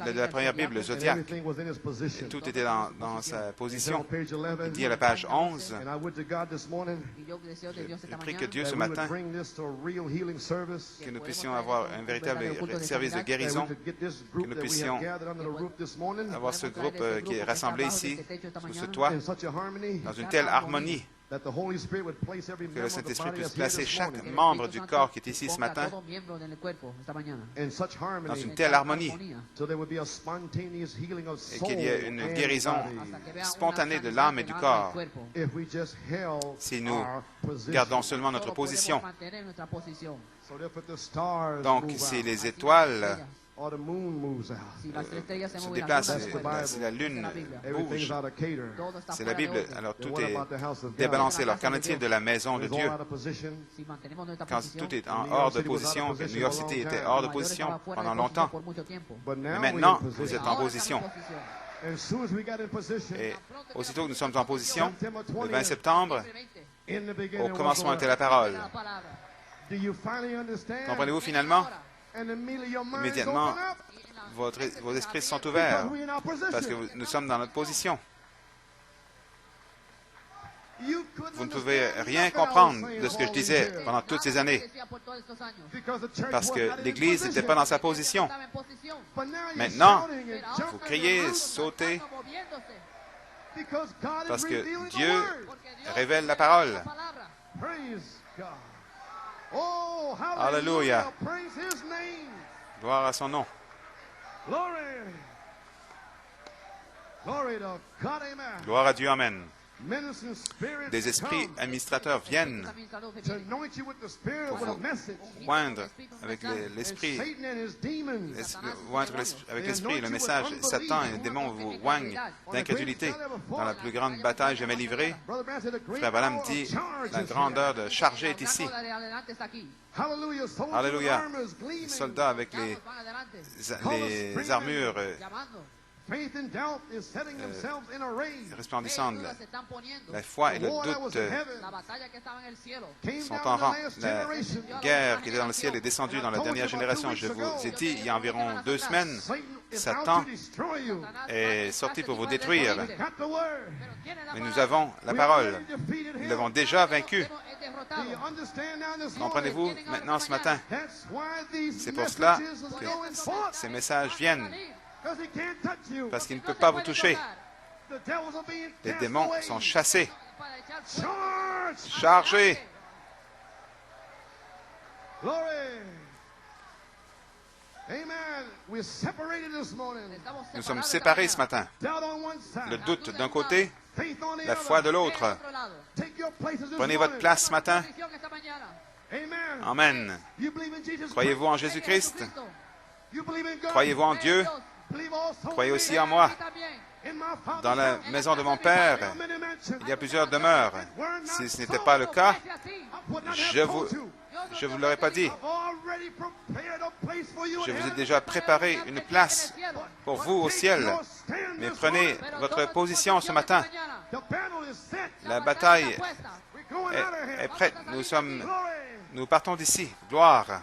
de la première Bible, le and Zodiac. everything was in its position. Tout était dans sa Then on position. page 11, Il dit à la page 11, and I would to God this morning je prie que Dieu that ce we would matin, bring this to a real healing service. que nous puissions avoir un véritable service de That we guérison, could get this que group nous that we puissions have gathered under the roof this morning avoir ce groupe qui est rassemblé ici, sous ce toit, in such a harmony dans une telle harmonie, that the Holy Spirit would place every que member le of the Saint-Esprit body puisse that's here placer this chaque morning membre du corps qui est ici ce matin in such dans harmony, une telle harmonie, so there would be a spontaneous healing of et soul qu'il y ait une and guérison body. spontanée de l'âme et du corps, If we just held si nous our position. gardons seulement notre position. So therefore the stars Donc, move si out, les étoiles or the moon moves out. se déplacent, si la lune Everything's bouge, out of cater. c'est la Bible, alors Then tout what est about the house of God? débalancé. Alors, qu'en est-il de la maison de It's all Dieu? out of position. Quand tout est hors de position, que New York City était hors de position pendant longtemps, But now mais maintenant, we're in vous position. êtes en position. And as soon as we got in position, Et aussitôt que nous sommes en position, September le 20 20th, septembre, in the beginning au was commencement the était Word. la parole. Do you finally understand? Comprenez-vous finalement? And immediately your minds Immédiatement, open up vos esprits sont ouverts because we're in our position. parce que nous sommes dans notre position. You couldn't Vous ne pouvez understand rien nothing I was comprendre saying de ce que je all disais these years. pendant toutes ces années Because the church parce was que not in l'Église its n'était pas dans sa position. position. But now you're Maintenant, shouting and vous jumping criez, and moving sautez, because God is parce que revealing the Dieu Word. révèle la parole. Praise God. Oh, Hallelujah. hallelujah. Praise His name. Gloire à son nom. Glory. Glory to God. Amen. Gloire à Dieu, Amen. Ministering spirits Des esprits come administrateurs viennent to anoint you with the Spirit with a message. oindre avec And l'esprit, Satan and his demons. oindre avec l'esprit le message. Satan et les démons vous oignent d'incrédulité. Dans la plus grande bataille jamais livrée, Brother Branham said the great Frère Branham hour of dit, charge la is grandeur here. de charger est ici. Hallelujah. Soldiers Alléluia. with armors gleaming. Les soldats avec les armures Faith and doubt is setting themselves in array. resplendissantes. La foi et le War that was doute in heaven came sont down en in rang. the last La generation. guerre qui était dans le ciel est descendue dans la dernière génération. Je vous ai dit, il y a environ 2 semaines, Satan to destroy you. est sorti pour vous détruire. Got the word. Mais nous avons la parole. Nous l'avons déjà vaincu. Do you understand now this morning? Comprenez-vous maintenant ce matin? That's why these C'est pour cela messages are que going forth. ces messages viennent, Because he can't touch you. parce qu'il ne peut pas vous toucher. The devils are being Les cast démons away. sont chassés. Charge. Chargez! Glory. Amen. We're separated this morning. Nous sommes séparés ce matin. Doubt on one side. Le doute d'un côté, Faith on the la other. foi de l'autre. Take your places this Prenez votre morning. place ce matin. Amen. Amen. You believe in Jesus Croyez-vous en Christ? Jésus-Christ? You believe in God? Croyez-vous en Dieu? Believe also Croyez in aussi me. en moi. In my Father's Dans la house maison de mon Père, there are many mansions. il y a plusieurs demeures. Si ce n'était pas le cas, I wouldn't have je vous told you. je ne vous l'aurais pas dit. Je vous ai déjà préparé une place pour vous au ciel. Mais prenez votre position ce matin. La bataille est prête. Nous partons d'ici. Gloire.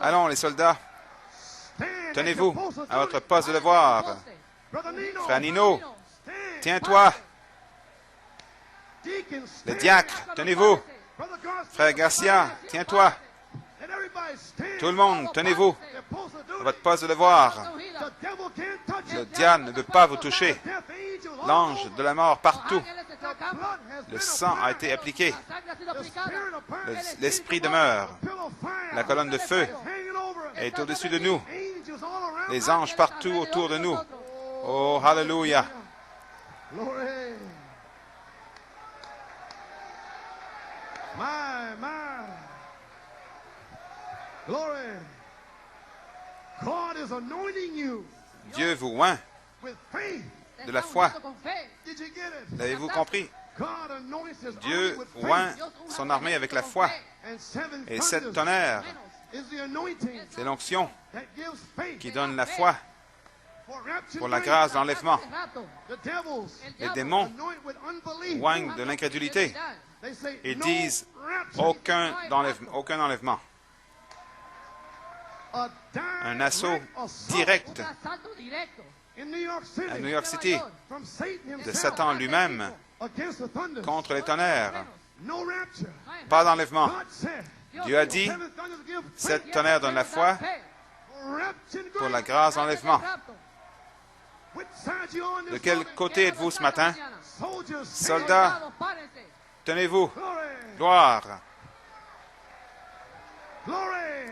Allons, les soldats. Tenez-vous à votre poste de devoir. Frère Nino, tiens-toi. Les diacres, tenez-vous. Frère Garcia, tiens-toi. Tout le monde, tenez-vous à votre poste de devoir. Le diable ne veut pas vous toucher. L'ange de la mort partout. Le sang a été appliqué. L'esprit demeure. La colonne de feu est au-dessus de nous. Les anges partout autour de nous. Oh, hallelujah. Dieu vous oint de la foi. L'avez-vous compris? Dieu oint son armée avec la foi. Et 7 tonnerres, c'est l'onction qui donne la foi pour la grâce d'enlèvement. Les démons oignent de l'incrédulité. Ils disent aucun enlèvement. Un assaut direct à New York City de Satan lui-même contre les tonnerres. Pas d'enlèvement. Dieu a dit, 7 tonnerres donnent la foi pour la grâce d'enlèvement. De quel côté êtes-vous ce matin? Soldats, tenez-vous. Gloire.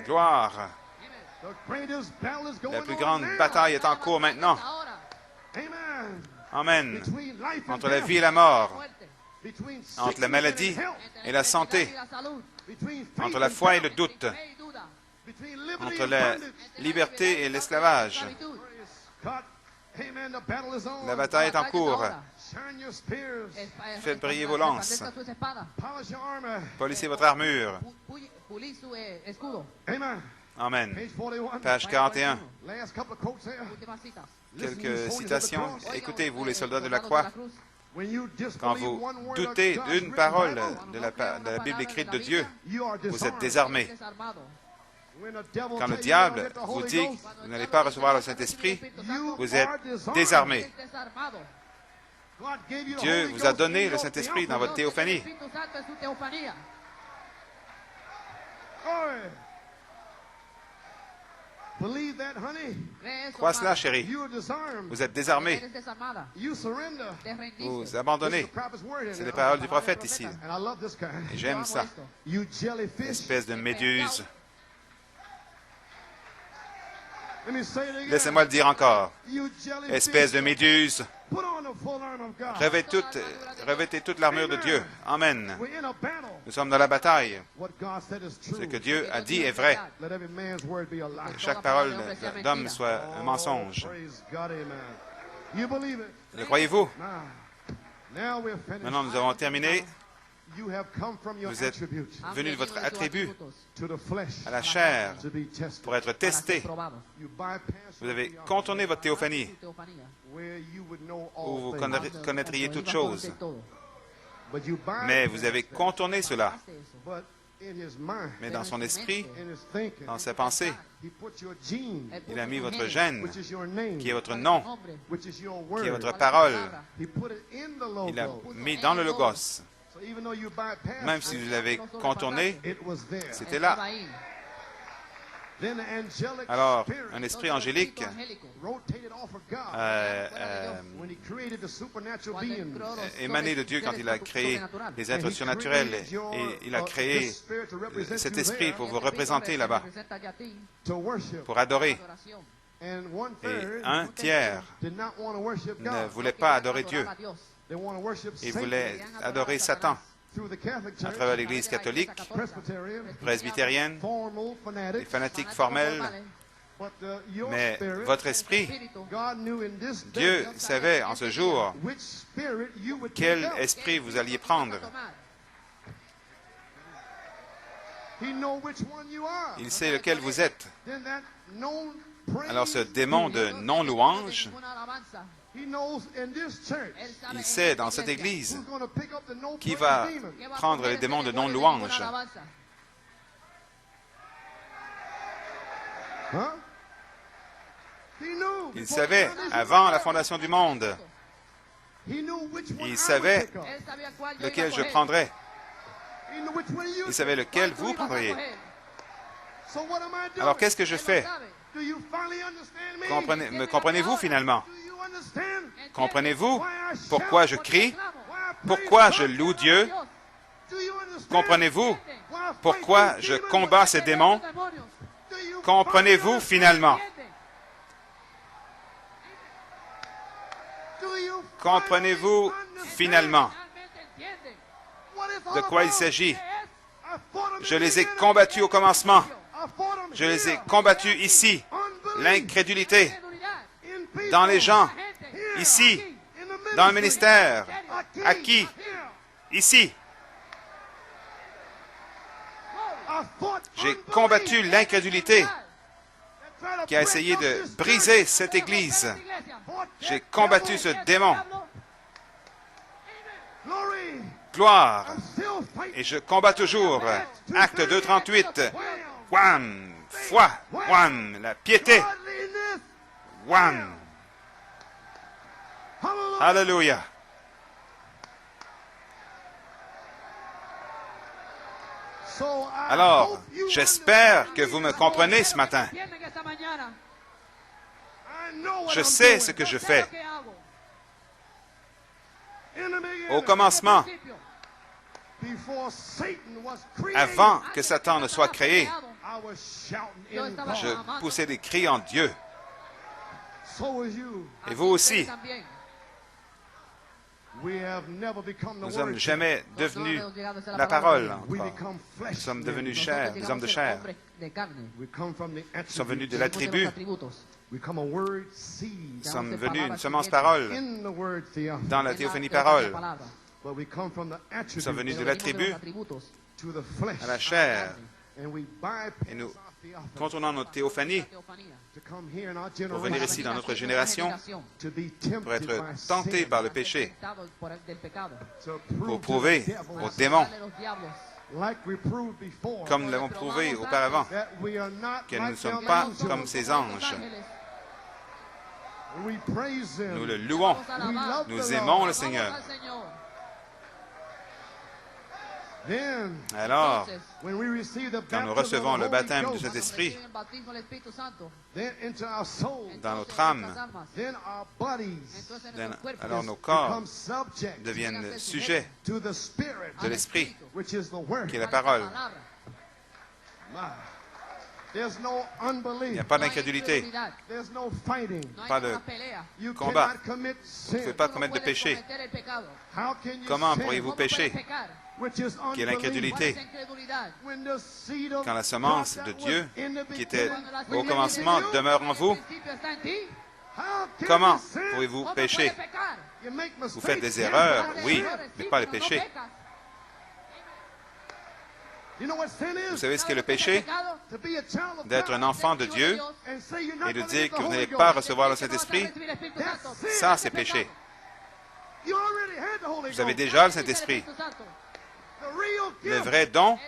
Gloire. La plus grande bataille est en cours maintenant. Amen. Entre la vie et la mort. Entre la maladie et la santé. Entre la foi et le doute. Entre la liberté et l'esclavage. La bataille est en cours. Faites briller vos lances. Polissez votre armure. Amen. Page 41. Quelques citations. Écoutez, vous, les soldats de la croix, quand vous doutez d'une parole de la Bible écrite de Dieu, vous êtes désarmés. Quand le diable vous dit que vous n'allez pas recevoir le Saint-Esprit, vous êtes désarmés. Dieu vous a donné le Saint-Esprit dans votre théophanie. Crois cela, chérie. Vous êtes désarmés. Vous abandonnez. C'est les paroles du prophète ici. Et j'aime ça. Espèce de méduse. Laissez-moi le dire encore. Espèce de méduse. Revêtez toute l'armure de Dieu. Amen. Nous sommes dans la bataille. Ce que Dieu a dit est vrai. Que chaque parole d'homme soit un mensonge. Le croyez-vous? Maintenant, nous avons terminé. Vous êtes venu de votre attribut à la chair pour être testé. Vous avez contourné votre théophanie où vous connaîtriez toutes choses. Mais vous avez contourné cela. Mais dans son esprit, dans sa pensée, il a mis votre gène, qui est votre nom, qui est votre parole. Il l'a mis dans le Logos. Même si vous l'avez contourné, c'était là. Alors, un esprit angélique émané de Dieu quand il a créé les êtres surnaturels, et il a créé cet esprit pour vous représenter là-bas, pour adorer. Et 1/3 ne voulait pas adorer Dieu. Il voulait adorer Satan à travers l'Église catholique, presbytérienne, les fanatiques formels. Mais votre esprit, Dieu savait en ce jour quel esprit vous alliez prendre. Il sait lequel vous êtes. Alors ce démon de non-louange, il sait dans cette Église qui va prendre les démons de non-louange. Il savait avant la fondation du monde. Il savait lequel je prendrais. Il savait lequel vous prendriez. Alors qu'est-ce que je fais? Me comprenez-vous finalement? Comprenez-vous pourquoi je crie? Pourquoi je loue Dieu? Comprenez-vous pourquoi je combats ces démons? Comprenez-vous finalement? Comprenez-vous finalement de quoi il s'agit? Je les ai combattus au commencement. Je les ai combattus ici. L'incrédulité dans les gens, ici, dans le ministère. À qui? Ici. J'ai combattu l'incrédulité qui a essayé de briser cette Église. J'ai combattu ce démon. Gloire. Et je combats toujours. Acte 2:38. Wham! Foi. Wham! La piété. Wham! Alléluia. Alors, j'espère que vous me comprenez ce matin. Je sais ce que je fais. Au commencement, avant que Satan ne soit créé, je poussais des cris en Dieu. Et vous aussi. Nous sommes jamais devenus la parole. Nous sommes devenus chair, des hommes de chair. Nous sommes venus de l'attribut. Nous sommes venus une semence parole dans la théophanie parole. Nous sommes venus de l'attribut à la chair. Et nous contournons notre théophanie pour venir ici dans notre génération pour être tentés par le péché, pour prouver aux démons, comme nous l'avons prouvé auparavant, que nous ne sommes pas comme ces anges. Nous le louons. Nous aimons le Seigneur. Alors, quand nous recevons le baptême du Saint-Esprit dans notre âme, alors nos corps deviennent sujets de l'Esprit, qui est la parole. Il n'y a pas d'incrédulité, pas de combat. Vous ne pouvez pas commettre de péché. Comment pourriez-vous pécher? Qui est l'incrédulité. Quand la semence de Dieu, qui était au commencement, demeure en vous, comment pouvez-vous pécher? Vous faites des erreurs, oui, mais pas les péchés. Vous savez ce qu'est le péché? D'être un enfant de Dieu et de dire que vous n'allez pas recevoir le Saint-Esprit, ça c'est péché. Vous avez déjà le Saint-Esprit. Le vrai don,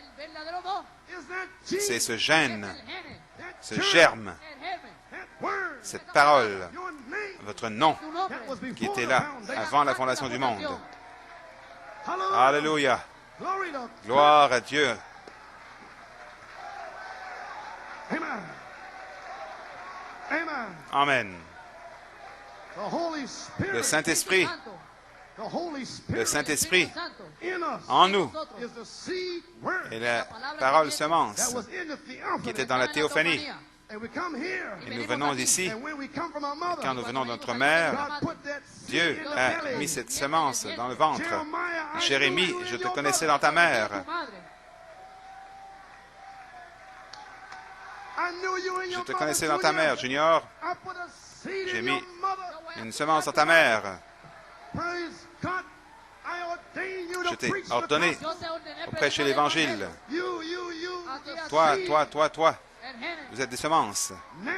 c'est ce gène, ce germe, cette parole, votre nom, qui était là avant la fondation du monde. Alléluia. Gloire à Dieu. Amen. Le Saint-Esprit en nous est la parole semence qui était dans la théophanie. Et nous venons ici, quand nous venons de notre mère, Dieu a mis cette semence dans le ventre. Jérémie, je te connaissais dans ta mère. Je te connaissais dans ta mère, Junior. J'ai mis une semence dans ta mère. Je t'ai ordonné Yo te ordené pour prêcher l'Évangile. A Toi, ti, toi, toi, toi, el género. vous êtes des semences. Now,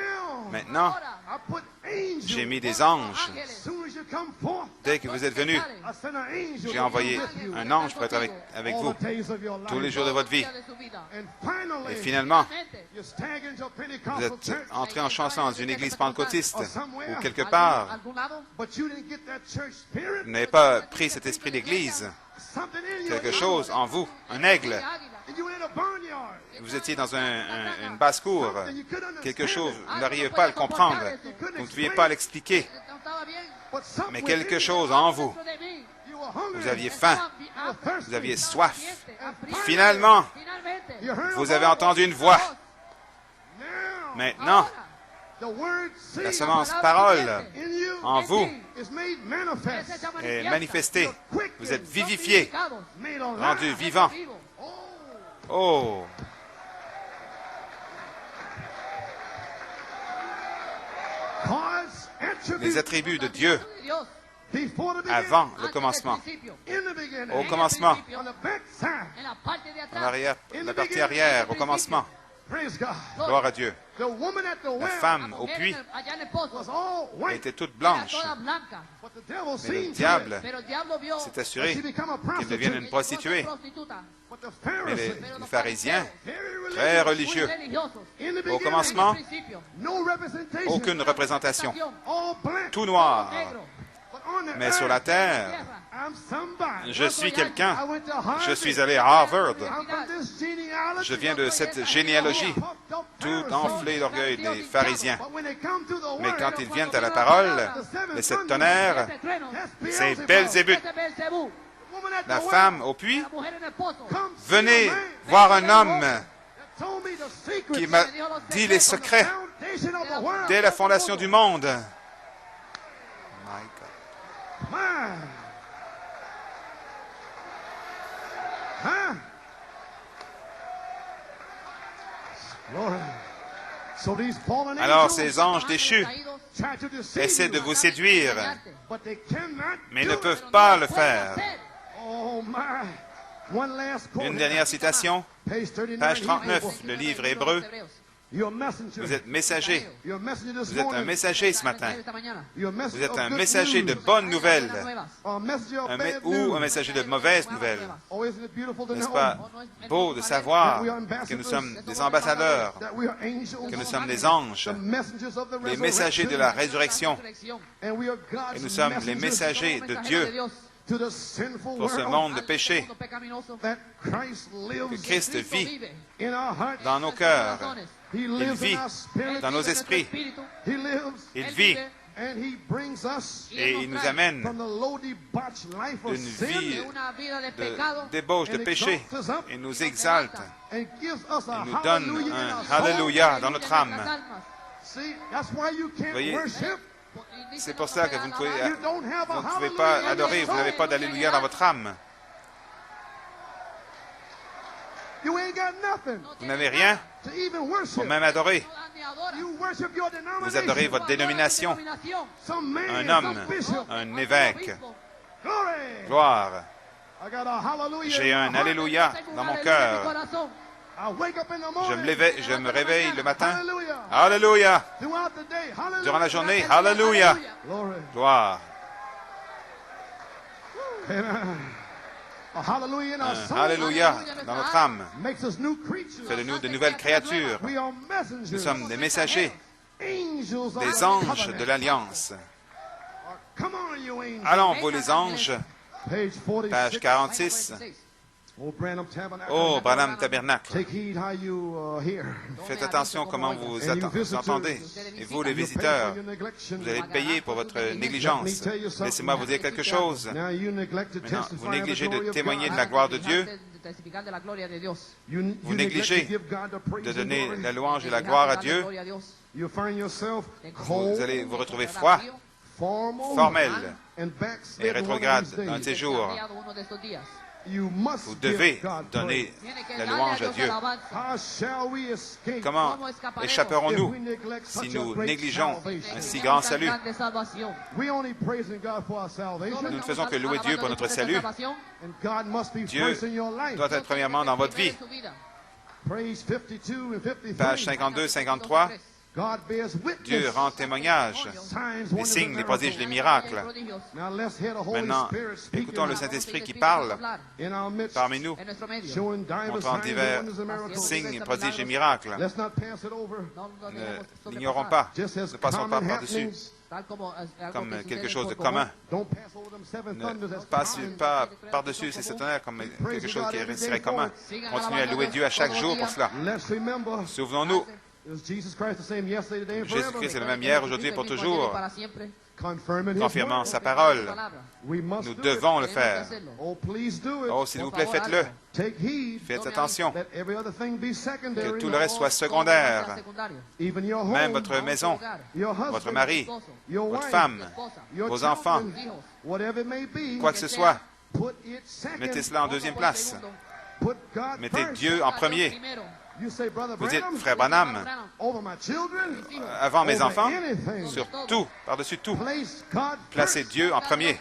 Maintenant, Ahora, I put angels. j'ai mis des anges. As soon as you come forth, Dès que vous êtes venus, I send an angel j'ai envoyé with you un ange pour être avec all vous the days of your life. tous les jours de votre vie. de su vida. And finally, Et finalement, you stagger into a vous Pentecostal êtes church, entré en chanson dans une église pentecôtiste ou quelque Algún- part. algún lado, but you didn't get that church spirit. Vous n'avez pas pris cet esprit d'église, Something in you. quelque chose en vous, un aigle. águila. And you were in a barnyard. Vous étiez dans une basse-cour, quelque chose, vous n'arrivez pas à le comprendre, vous ne pouviez pas l'expliquer, No estaba bien. But something mais within quelque chose en vous, Dentro de mí, you were hungry. vous aviez faim, estaba thirsty. vous aviez soif. hambriento. Finalement, Finalmente, You heard vous a avez voice. entendu une voix. Now, Maintenant, ahora, the word la seed semence palabra parole in you en vous is made es manifest, hecha est manifiesta. manifestée. Vous êtes Son vivifié, vivificados, made alive. rendu vivant. vivos. Oh, God's les attributes attributs de Dieu De Dios, before the beginning, avant le antes del commencement, principio, in the beginning, au commencement, on the back side. en la parte de en atrás, arrière, la partie arrière, au commencement. Praise God. Gloire à Dieu. The woman at the La well femme au mujer puits allá en el pozo, was all white, était toute era blanche, toda blanca, but the devil mais le seen to it diable pero el diablo vio s'est that assuré she become a qu'il devienne prostitute. une prostituée. prostituta, But the Mais Pharisees, les pharisiens, very très religious, religieux, muy religiosos, in the au beginning, commencement, principio, no representation, aucune représentation, all black, tout noir. negro, but on the Mais sur la earth, terre, tierra, I'm somebody. je suis quelqu'un. I went to Harvard. Je suis allé à Harvard. I'm from this genealogy. Je viens de cette généalogie, Puffed up tout Pharisees. enflé d'orgueil des pharisiens. But when they come to the Mais word, quand ils viennent à la parole, les sept tonnerres, este trueno, that's c'est Beelzebub. Belzébuth. este Belcebú, Woman at the La well, femme au puits, la mujer en el pozo, come see venez a man voir un homme that told me the secret qui m'a dit les from the secrets foundation of the world. dès la fondation du monde. My God. Man. Huh? Glory. So these fallen Alors angels ces anges déchus caídos, try to deceive essaient de you, vous séduire, but they cannot mais do ne it. peuvent pas le faire. Oh my. One last quote. Une dernière citation, Page 39. page 39, Hebrew. le livre hébreu. You're a messenger. Vous êtes messager. You're a messenger this Vous êtes un morning. messager ce matin. esta mañana, You're a messenger Vous êtes of un good messager de news. bonnes nouvelles buenas nuevas. Or a messenger of bad ou news. un messager de mauvaises nouvelles. Oh, isn't it beautiful to N'est-ce know pas beau de savoir que nous sommes des ambassadeurs, that we are angels, que nous sommes des anges, the messengers of the les messagers de la résurrection, and we are God's et nous sommes les messagers de Dieu to the sinful pour ce world monde de péché, mundo pecaminoso, that Christ que lives Christ Cristo vit vive in our hearts. dans nos cœurs. corazones. He Il lives vit in our spirit. dans nos Vive en nuestro esprits. espíritu. He lives Il Él vit vive and he brings us et il nous amène from the low debauched life of d'une sin vie de una vida de de pecado débauche, de and péché, exalts us up et nous exalte, and gives us a et nous donne hallelujah in un our soul. Alléluia dans notre âme. See, that's why you can't Voyez, worship. c'est pour ça que vous ne pouvez, You don't have a vous ne pouvez hallelujah pas in your adorer, vous soul. n'avez pas d'Alléluia dans votre âme. You ain't got nothing Vous n'avez rien to even pour worship. même adorer. You worship your Vous adorez denomination. votre dénomination, Some man, un some homme, bishop. un évêque. Glory. Gloire. I got a hallelujah J'ai in un my heart. Alléluia dans mon cœur. I wake up in the Je morning. je me réveille le matin. Hallelujah. Alléluia. Throughout the day. Hallelujah. Durant la journée, Alléluia. Glory. Gloire. Amen. A hallelujah in our soul Alléluia dans notre âme. makes us new creatures. Fait de nous de nouvelles créatures. We are messengers. Nous sommes des messagers, Angels of des the anges covenant. de l'Alliance. Come on, you angels. Allons, vous les anges, Page 46. page 46. Oh, Branham Tabernacle. Oh, Branham Tabernacle. Take heed how you hear. Faites attention comment vous And you visitors, entendez. Et vous, les you pay visiteurs, for your neglect. vous allez payer pour votre négligence. Laissez-moi vous dire quelque chose. Now you neglect to Maintenant, testify vous of the négligez glory de of témoigner God. de la gloire de Dieu, You vous neglect négligez to give God the praise de and donner glory. la louange et la gloire à Dieu. You find yourself cold, Vous allez vous retrouver froid, formal, formel and et backslidden one of rétrograde these days. un de ces jours. Vous devez donner la louange à Dieu. Comment échapperons-nous si nous négligeons un si grand salut? Nous ne faisons que louer Dieu pour notre salut. Dieu doit être premièrement dans votre vie. Page 52, 53. Dieu rend témoignage des signes, des prodiges, des miracles. Maintenant, écoutons le Saint-Esprit qui parle parmi nous, montrant divers signes, prodiges et miracles. Ne l'ignorons pas, ne passons pas par-dessus comme quelque chose de commun. Ne passez pas par-dessus ces tonnerres comme quelque chose qui serait commun. Continuez à louer Dieu à chaque jour pour cela. Souvenons-nous, Jésus-Christ est le même hier, aujourd'hui et pour toujours, confirmant sa parole. Nous devons le faire. Oh, s'il vous plaît, faites-le. Faites attention que tout le reste soit secondaire. Même votre maison, votre mari, votre femme, vos enfants, quoi que ce soit, mettez cela en deuxième place. Mettez Dieu en premier. Vous dites, frère Branham, avant mes enfants, sur tout, par-dessus tout, placez Dieu en premier.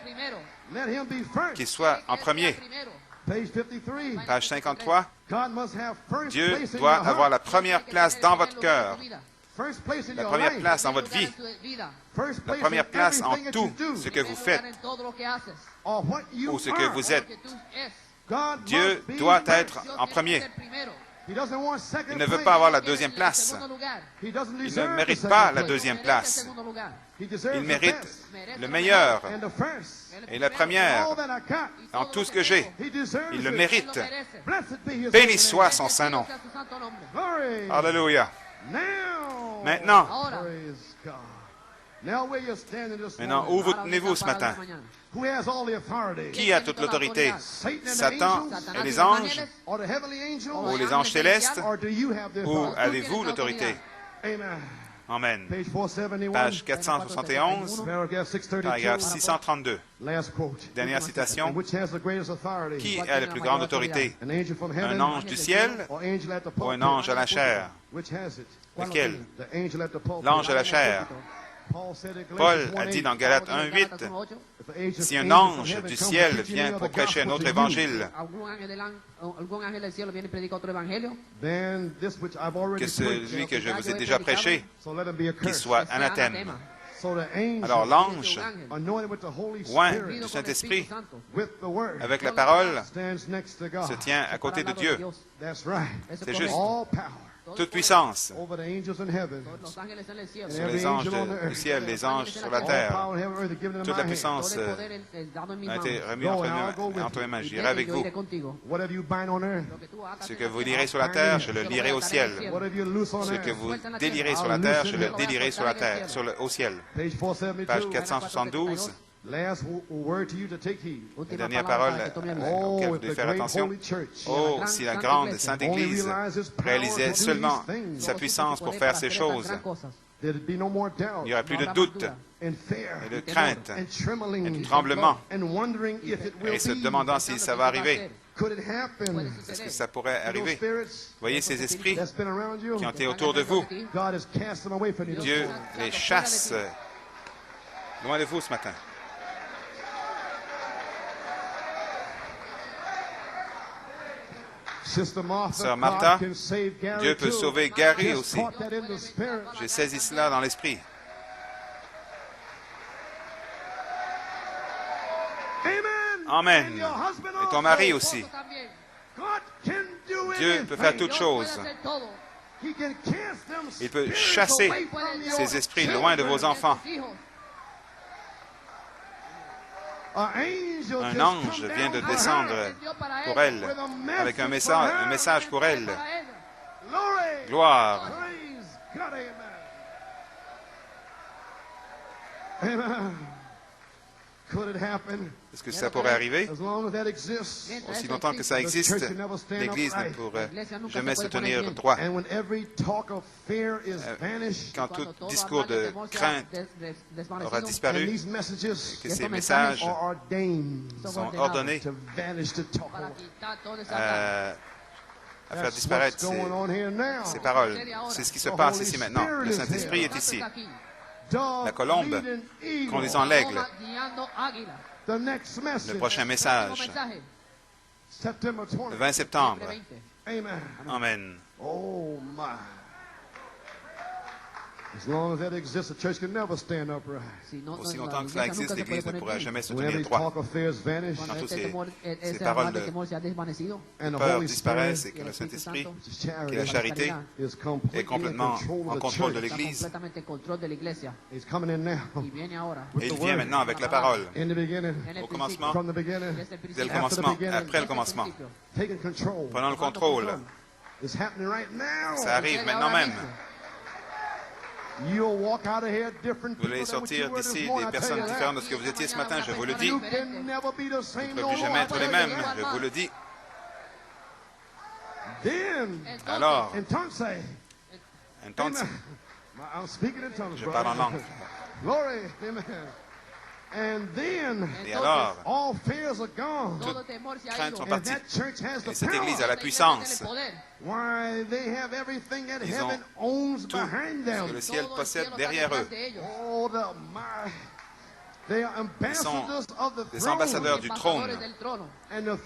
Qu'il soit en premier. Page 53. Dieu doit avoir la première place dans votre cœur, la première place dans votre vie, la première place en tout ce que vous faites ou ce que vous êtes. Dieu doit être en premier. Il ne veut pas avoir la deuxième place. Il ne mérite pas la deuxième place. Il mérite le meilleur et la première en tout ce que j'ai. Il le mérite. Béni soit son saint nom. Alléluia. Maintenant, où vous tenez-vous ce matin? Qui a toute l'autorité? Satan et les anges? Ou les anges célestes? Ou avez-vous l'autorité? Amen. Page 471, paragraphe 632. Dernière citation. Qui a la plus grande autorité? Un ange du ciel ou un ange à la chair? Lequel? L'ange à la chair. Paul a dit dans Galates 1:8, si un ange du ciel vient pour prêcher un autre évangile que celui que je vous ai déjà prêché, qu'il soit anathème. Alors l'ange, oint du Saint-Esprit, avec la parole, se tient à côté de Dieu. C'est juste. Toute puissance sur les anges du ciel, les anges sur la terre. Toute la puissance a été remise entre mes mains. J'irai avec vous. Ce que vous lirez sur la terre, je le lirai au ciel. Ce que vous délirez sur la terre, je le délirai sur la terre, au ciel. Page 472. La dernière parole auquel vous devez faire attention. Oh, si la grande Sainte Église réalisait seulement sa puissance pour faire ces choses, il n'y aurait plus de doute et de crainte et de tremblement et se demandant si ça va arriver. Est-ce que ça pourrait arriver? Voyez ces esprits qui ont été autour de vous. Dieu les chasse loin de vous ce matin. Sœur Martha, Dieu peut sauver Gary aussi. J'ai saisi cela dans l'esprit. Amen. Et ton mari aussi. Dieu peut faire toutes choses. Il peut chasser ces esprits loin de vos enfants. Un ange vient de descendre pour elle, avec un message pour elle. Gloire. Est-ce que ça pourrait arriver? Aussi longtemps que ça existe, l'Église ne pourrait jamais se tenir droit. Quand tout discours de crainte aura disparu, que ces messages sont ordonnés à faire disparaître ces paroles. C'est ce qui se passe ici maintenant. Le Saint-Esprit est ici. La colombe conduisant l'aigle. Le prochain message, le 20 septembre. Amen. Aussi longtemps que cela existe, l'Église ne pourra jamais se tenir droit. Quand toutes ces paroles de peur disparaissent et que le Saint-Esprit, qui est la charité, est complètement en contrôle de l'Église. Et il vient maintenant avec la parole. Au commencement, dès le commencement, après le commencement. Prenons le contrôle. Ça arrive maintenant même. Vous allez sortir d'ici des personnes différentes de ce que vous étiez ce matin, je vous le dis. Vous ne pouvez plus jamais être les mêmes, je vous le dis. Alors, je parle en langue. Et alors, toutes craintes sont parties. Et cette Église a la puissance. Ils ont tout ce que le ciel possède derrière eux. Ils sont des ambassadeurs du trône. Et le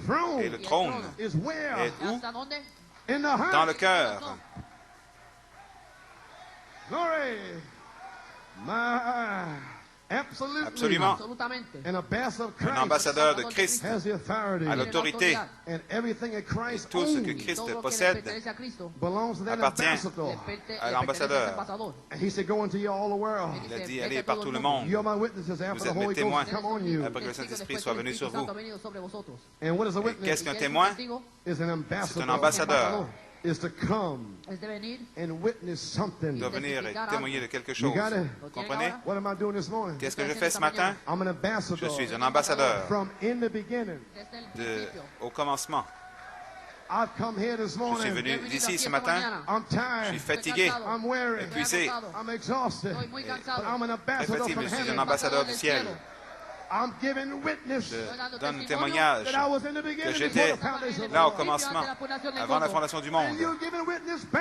trône est où? Dans le cœur. Absolument. Un ambassadeur de Christ a l'autorité. Et tout ce que Christ possède appartient à l'ambassadeur. Il a dit, allez partout le monde. Vous êtes mes témoins après que le Saint-Esprit soit venu sur vous. Qu'est-ce qu'un témoin? C'est un ambassadeur. Doit venir et témoigner de quelque chose. Vous comprenez? Qu'est-ce que je fais ce matin? Je suis un ambassadeur au commencement. Je suis venu d'ici ce matin. Je suis fatigué, épuisé. Très fatigué, mais je suis un ambassadeur du ciel. Je donne un témoignage que j'étais là au commencement, avant la fondation du monde.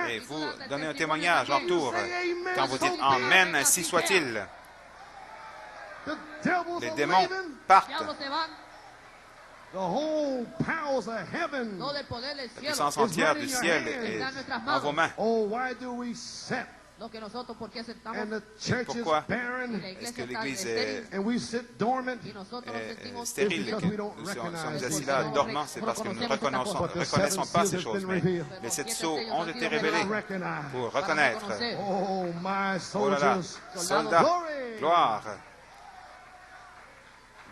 Et vous donnez un témoignage en retour quand vous dites « Amen, ainsi soit-il ». Les démons partent. La puissance entière du ciel est en vos mains. Pourquoi est-ce que l'Église est stérile et que nous sommes assis là dormants? C'est parce que nous ne reconnaissons pas ces choses. Mais les 7 sceaux ont été révélés pour reconnaître. Oh là là, soldats, gloire!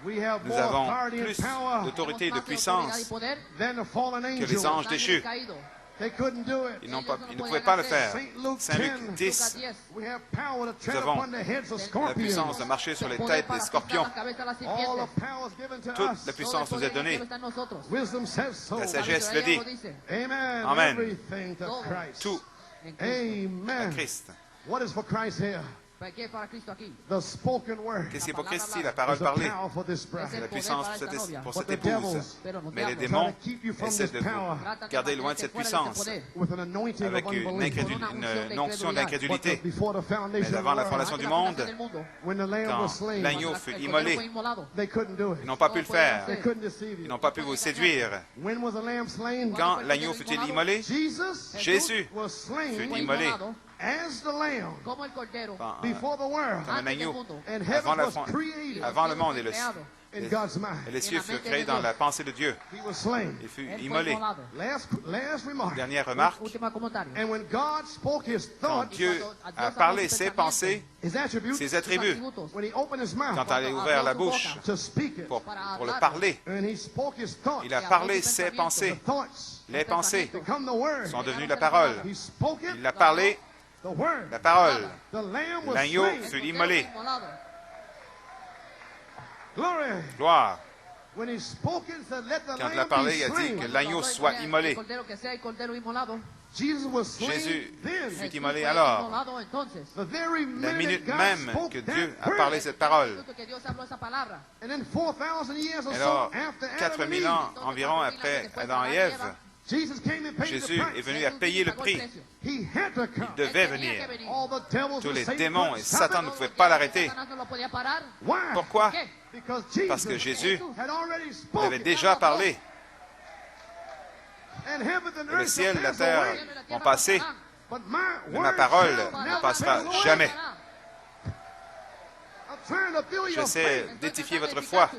Nous avons plus d'autorité et de puissance que les anges déchus. Ils ne pouvaient pas le faire. Saint Luc 10, nous avons la puissance de marcher sur les têtes des scorpions. Toute la puissance nous est donnée. La sagesse le dit. Amen. Tout à Christ. Qu'est-ce qui est pour Christ ici? La parole parlée. C'est la puissance pour cette épouse. Mais les démons essaient de vous garder loin de cette puissance avec une onction d'incrédulité. Mais avant la fondation du monde, quand l'agneau fut immolé, ils n'ont pas pu le faire. Ils n'ont pas pu vous séduire. Quand l'agneau fut-il immolé? Jésus fut immolé comme un agneau avant le monde et les cieux furent créés dans la pensée de Dieu. Il fut immolé. Dernière remarque, quand Dieu a parlé ses pensées, ses attributs, quand il a ouvert la bouche pour le parler, il a parlé ses pensées. Les pensées sont devenues la parole. Il a parlé la parole. L'agneau fut immolé. Glory. Gloire. When he spoke it, said, let the Quand il a lamb parlé, be il a dit slain. que l'agneau soit immolé. El cordero que sea el cordero inmolado. Jesus was slain Jésus then. fut Jesús immolé fue alors. inmolado entonces. The very La minute minute God même spoke que that Dieu a word. parlé cette parole. Minuto que Dios habló esa palabra. And then 4,000 years or Alors, so after Adam and 4000 Eve, ans environ après Adam et Ève, Jesus came and paid Jésus the est price. venu à payer le prix. He had to come. Il devait venir. All the devils Tous and les Satan démons couldn't et stop Satan it. ne pouvaient pas l'arrêter. Satanás no lo podía parar. Why? Pourquoi? ¿Qué? Because Parce que Jesus Jésus had already il spoken. avait déjà parlé. And heaven and Et le earth ciel et shall la pass terre away, vont passer, but my mais ma word parole shall ne never passera pass away. jamais. I'm trying to build your J'essaie faith. d'édifier votre foi.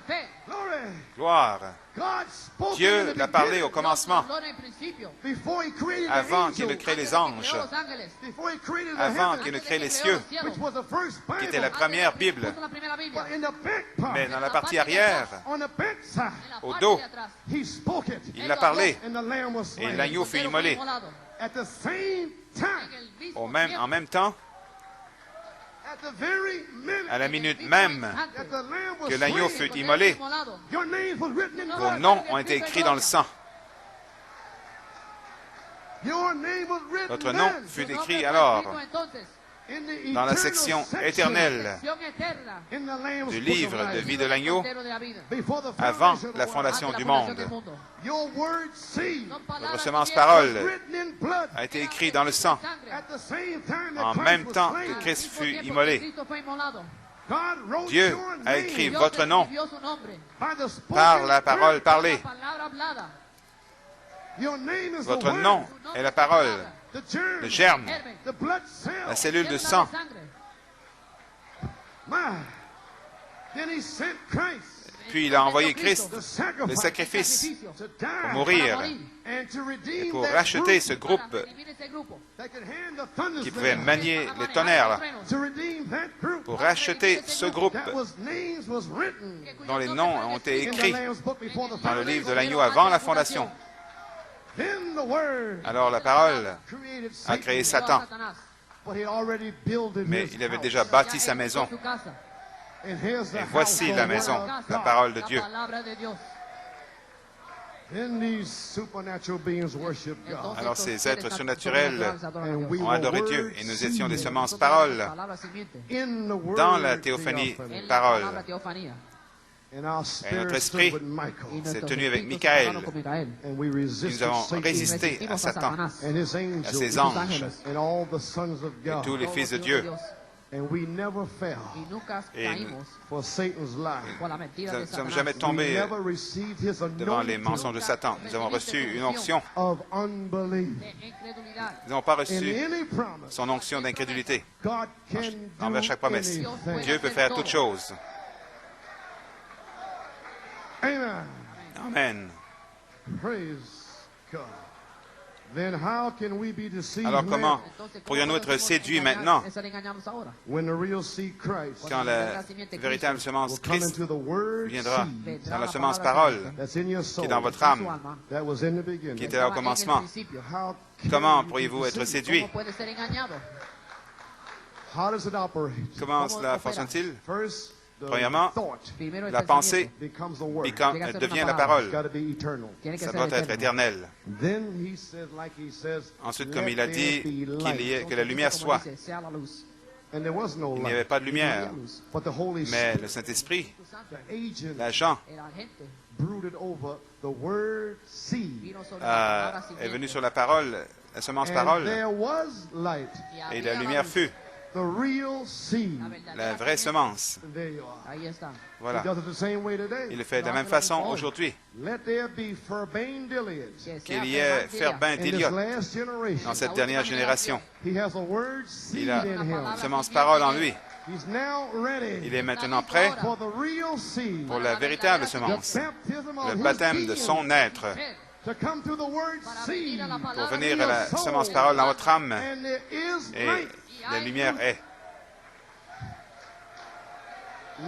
Glory. Gloire. God spoke Dieu in the l'a parlé beginning, au commencement, before he created avant the qu'il ne angels, crée les anges, before he created the avant heavens, qu'il ne crée les cieux, which was the first qui était la Bible. première Bible. But in the back part, Mais dans la partie arrière, on the back side, au dos, he spoke it, il l'a parlé and the lamb was et slain. l'agneau fut immolé. At the same time, En même temps, at the very minute à la minute même that the lamb was que l'agneau slain, fut immolé, your names was written in vos blood. noms ont été écrits dans le sang. Your name was written Votre nom then fut écrit alors in the dans la eternal section section éternelle in the Lamb's du book livre of de life. vie de l'agneau Before the avant foundation of la the world. fondation du monde. Your word seed Votre semence was parole written in blood. a été écrite dans le sang At the same time that en Christ même was temps slain, que Christ fut immolé. God wrote Dieu your a name écrit votre nom by the spoken par la parole word. parlée. Your name is Votre the word, nom est la parole, the germ, le germe, the blood cell. la cellule de sang. My. Then he sent Christ Puis il a envoyé Christ, the le sacrifice sacrifice, to die pour mourir and to redeem et pour that racheter group ce groupe that could hand the thunders qui pouvait down. manier les tonnerres, là, To redeem that group pour racheter ce groupe that was names was written dont les noms ont été in the écrits Lamb's book before the dans le livre de foundation. l'agneau avant la fondation. Then the word Alors la parole created a Satan, créé Satan, but he already builded mais his il avait house. déjà bâti sa maison. And here's the Et voici house la of maison, God. la parole de Dieu. Then these supernatural beings worship God. Alors ces êtres surnaturels And we ont were adoré word Dieu et nous seed étions des semences paroles in the word dans la théophanie theophany. parole. And our Et spirit notre stood esprit with Michael. s'est tenu avec Michaël. And we Nous resisted avons Satan résisté à Satan and his angels, à ses anges and all the sons of et God. tous les fils de Dieu. And we never fell Et for Satan's lie. nous ne sommes jamais We tombés never received his devant les anointing mensonges de Satan. Nous avons reçu une onction. of unbelief. Nous n'avons pas In reçu any promise, son onction d'incrédulité God can do envers chaque promesse. anything. Dieu peut faire toutes choses. Amen. Amen. Praise God. Then how can we be deceived Alors comment now pourrions-nous être séduits maintenant when the real seed Christ quand la véritable semence will come Christ into the word viendra seed dans la semence parole that's in your qui soul est dans votre âme, that was in the qui beginning? était là au commencement? How Comment can you be pourriez-vous être deceived? séduits? How does it operate? Comment cela fonctionne-t-il? First, the Premièrement, thought la pensée becomes the word. devient la parole. It's got to be eternal. Ça doit être éternel. Then he says, like he says, Ensuite, comme let il a there dit be qu'il y light. ait, que la lumière soit, And there was no il n'y light. avait pas de lumière. But the Holy Mais Spirit, le Saint-Esprit, the agent, l'agent, brooded over the word seed. est venu sur la parole, la semence And parole, there was light, et la lumière fut the real seed. la vraie semence. And there you are. Voilà. He does it the same way today. Il le fait de la même façon aujourd'hui. Let there be ferbain dileas Qu'il y ait Ferbin in this d'Éliote last generation. dans cette dernière génération. He has a word seed Il a in him. une semence parole en lui. He's now ready Il est maintenant prêt for the real seed. pour la véritable The semence, baptism of le his baptême de being, son être, to come to the word seed. pour venir à la semence parole dans votre âme. And there is Et light. la lumière est.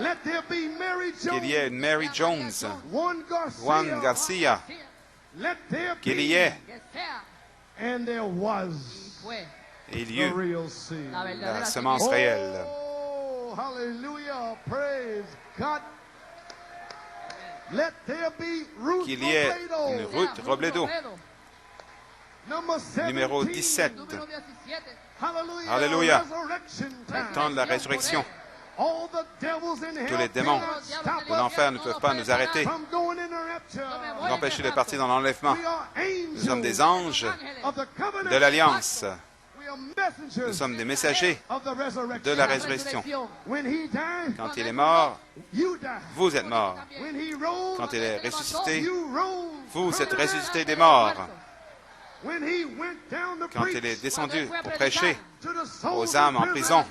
Let there be Mary Jones. Qu'il y ait une Mary Jones, Juan Garcia. Juan Garcia, Let there qu'il be. y ait. And there was Et il y the eut real seed. la semence réelle. Oh, hallelujah. Praise God. qu'il y ait une Ruth Robledo, numéro 17. Alléluia. Le temps de la résurrection. Tous les démons de l'enfer ne peuvent pas nous arrêter, nous empêcher de partir dans l'enlèvement. Nous sommes des anges de l'Alliance. Nous sommes des messagers de la résurrection. Quand il est mort, vous êtes morts. Quand il est ressuscité, vous êtes ressuscités des morts. Quand il est descendu pour prêcher aux âmes en prison,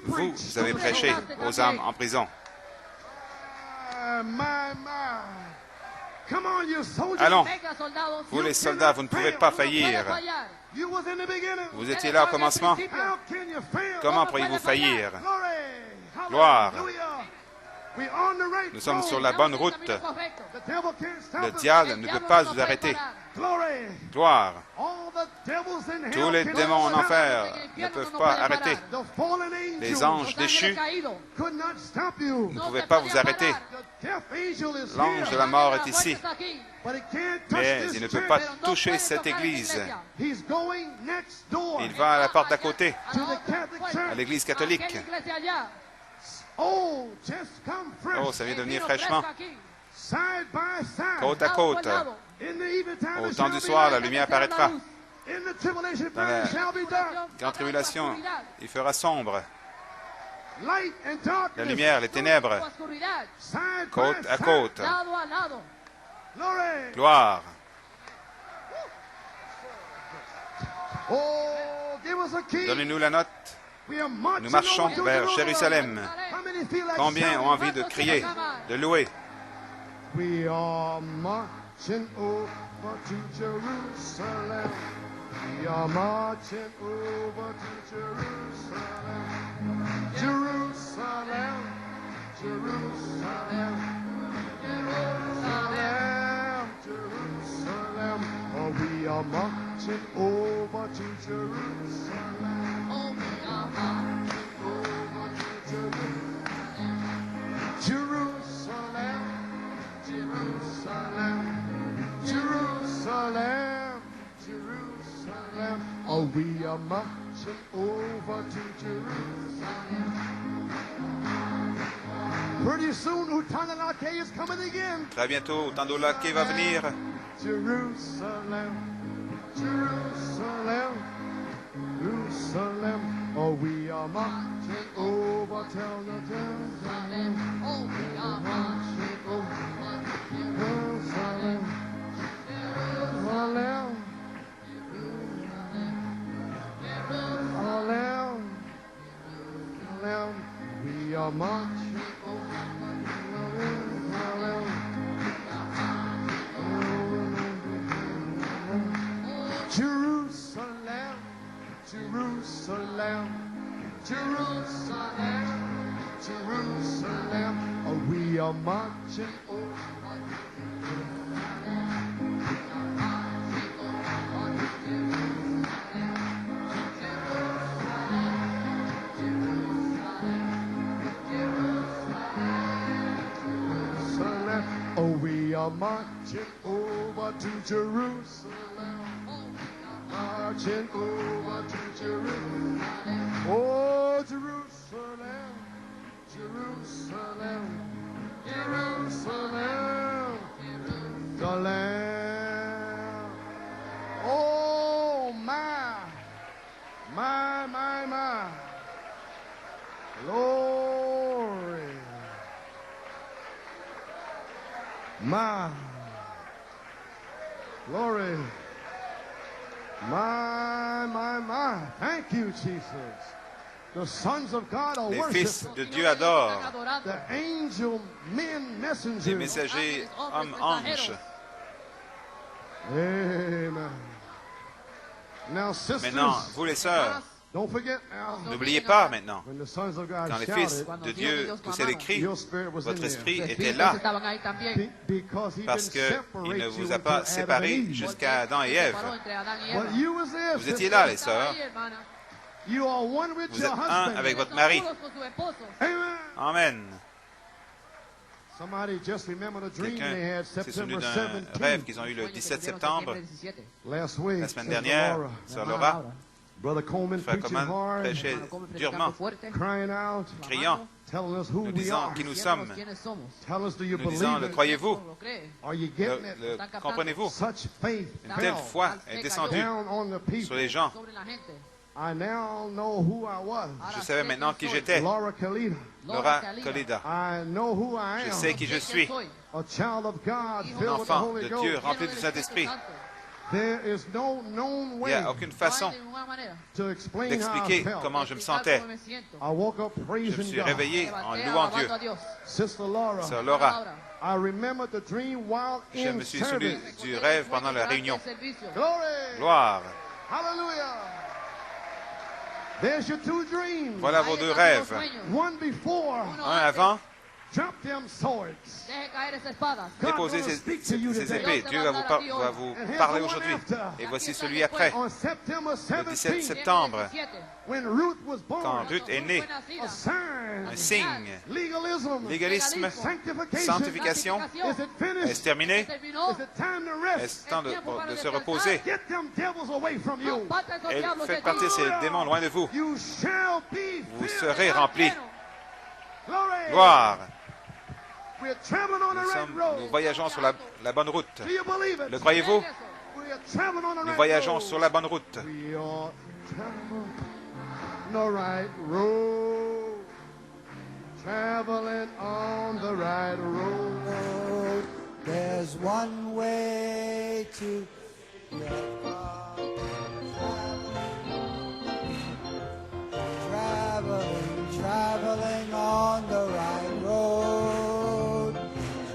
vous avez prêché aux âmes en prison. Allons, vous les soldats, vous ne pouvez pas faillir. Vous étiez là au commencement. Comment pourriez-vous faillir? Gloire. Nous sommes sur la bonne route. Le diable ne peut pas vous arrêter. Gloire. Tous les démons en enfer ne peuvent pas arrêter. Les anges déchus ne pouvaient pas vous arrêter. L'ange de la mort est ici. Mais il ne peut pas toucher cette église. Il va à la porte d'à côté, à l'église catholique. Oh, ça vient de venir fraîchement. Côte à côte. Au temps du soir, la lumière apparaîtra. Dans la grande tribulation, il fera sombre. La lumière, les ténèbres. Côte à côte. Gloire. Donnez-nous la note. Nous marchons vers Jérusalem. Combien ont envie de crier, de louer? We are marching over to Jerusalem. We are marching over to Jerusalem. Jerusalem, Jerusalem, Jerusalem, Jerusalem. Oh, we are marching over to Jerusalem. Oh, we are marching over to Jerusalem. Jerusalem, Jerusalem, Jerusalem, Jerusalem. Oh, we are marching over to Jerusalem. Pretty soon, Utanalake is coming again. Très bientôt, Utandolake va venir. Jerusalem, Jerusalem, Jerusalem. Oh, we are marching over to Jerusalem. Oh, we are marching over to Jerusalem. Jerusalem, Jerusalem, Jerusalem. We are marching over Jerusalem, Jerusalem, Jerusalem, Jerusalem. Oh, we are marching over Jerusalem. Oh, we are marching over to Jerusalem. Marching over to Jerusalem. Oh, Jerusalem, Jerusalem, Jerusalem, Jerusalem. Oh, my. Glory. My. Glory. My. Thank you, Jesus. The sons of God are Les fils de Dieu adorent. the angel men Les messengers. messagers, hommes, anges. Amen. Now, Maintenant, sisters, vous les sœurs, don't forget now, n'oubliez pas maintenant, when the sons of God quand les fils shouted, de Dieu poussaient les cris, your spirit was in votre there. esprit était là, Estaban ahí también. Because he parce didn't qu'il ne separate you vous a until pas Adam and séparés Eve. jusqu'à Adam et Ève. Separó entre Adán y But Eva. you was there, Vous étiez sister. là, les sœurs. Ahí, hermana. You are one with Vous your êtes un husband. avec votre mari. Unos con su esposo. Amen. Amen. Somebody just remembered a dream they Quelqu'un had s'est souvenu September d'un 17th. rêve qu'ils ont eu le 17 septembre, Last week, la semaine Sister dernière, Laura. Sœur Laura. Brother Coleman Frère preaching Coleman hard, prêchait durement, crying out, criant, telling us who nous we disant are. qui nous sommes, Tell us, do you nous disant, believe le it? croyez-vous? Are you getting it? Comprenez-vous? Such faith Une telle fell foi est descendue down on the sur people. les gens. I now know who I was. Je savais maintenant qui j'étais, Laura Kalida. Laura Kolida. I know who I Je am. sais qui je suis, A child of God un filled with the enfant Holy de Ghost. Dieu rempli du Saint-Esprit. There is no known Il n'y way a aucune façon to explain how I d'expliquer felt. comment je me sentais. I woke up Je me praising suis God. réveillé en louant Dieu. Sister Laura, Sœur Laura, I remember the dream while je in me suis souvenu service. du rêve pendant la réunion. Glory! Gloire! Hallelujah! There's your two dreams. Voilà vos deux rêves. One before, Un avant, drop them swords. déposez God's gonna speak to you ces today. épées. Dieu va vous And here's parler the one aujourd'hui. after. Et voici celui après, On September le 17 17th, septembre, when Ruth was born, quand Ruth est née. a sign, Un signe, legalism, légalisme, sanctification. sanctification. Is it finished? Est-ce terminé? Is it time to rest? Est-ce temps de se reposer? Get them devils away from you. Et faites partir ces démons loin de vous. You shall be Vous filled. serez remplis. Glory. Gloire! We're traveling on the right Nous road. voyageons sur la bonne route. Do you believe it? Le croyez-vous? We are traveling on the Nous right voyageons road. sur la bonne route. We are traveling on the right road. Traveling on the right road. There's one way to get far. Traveling on the right road.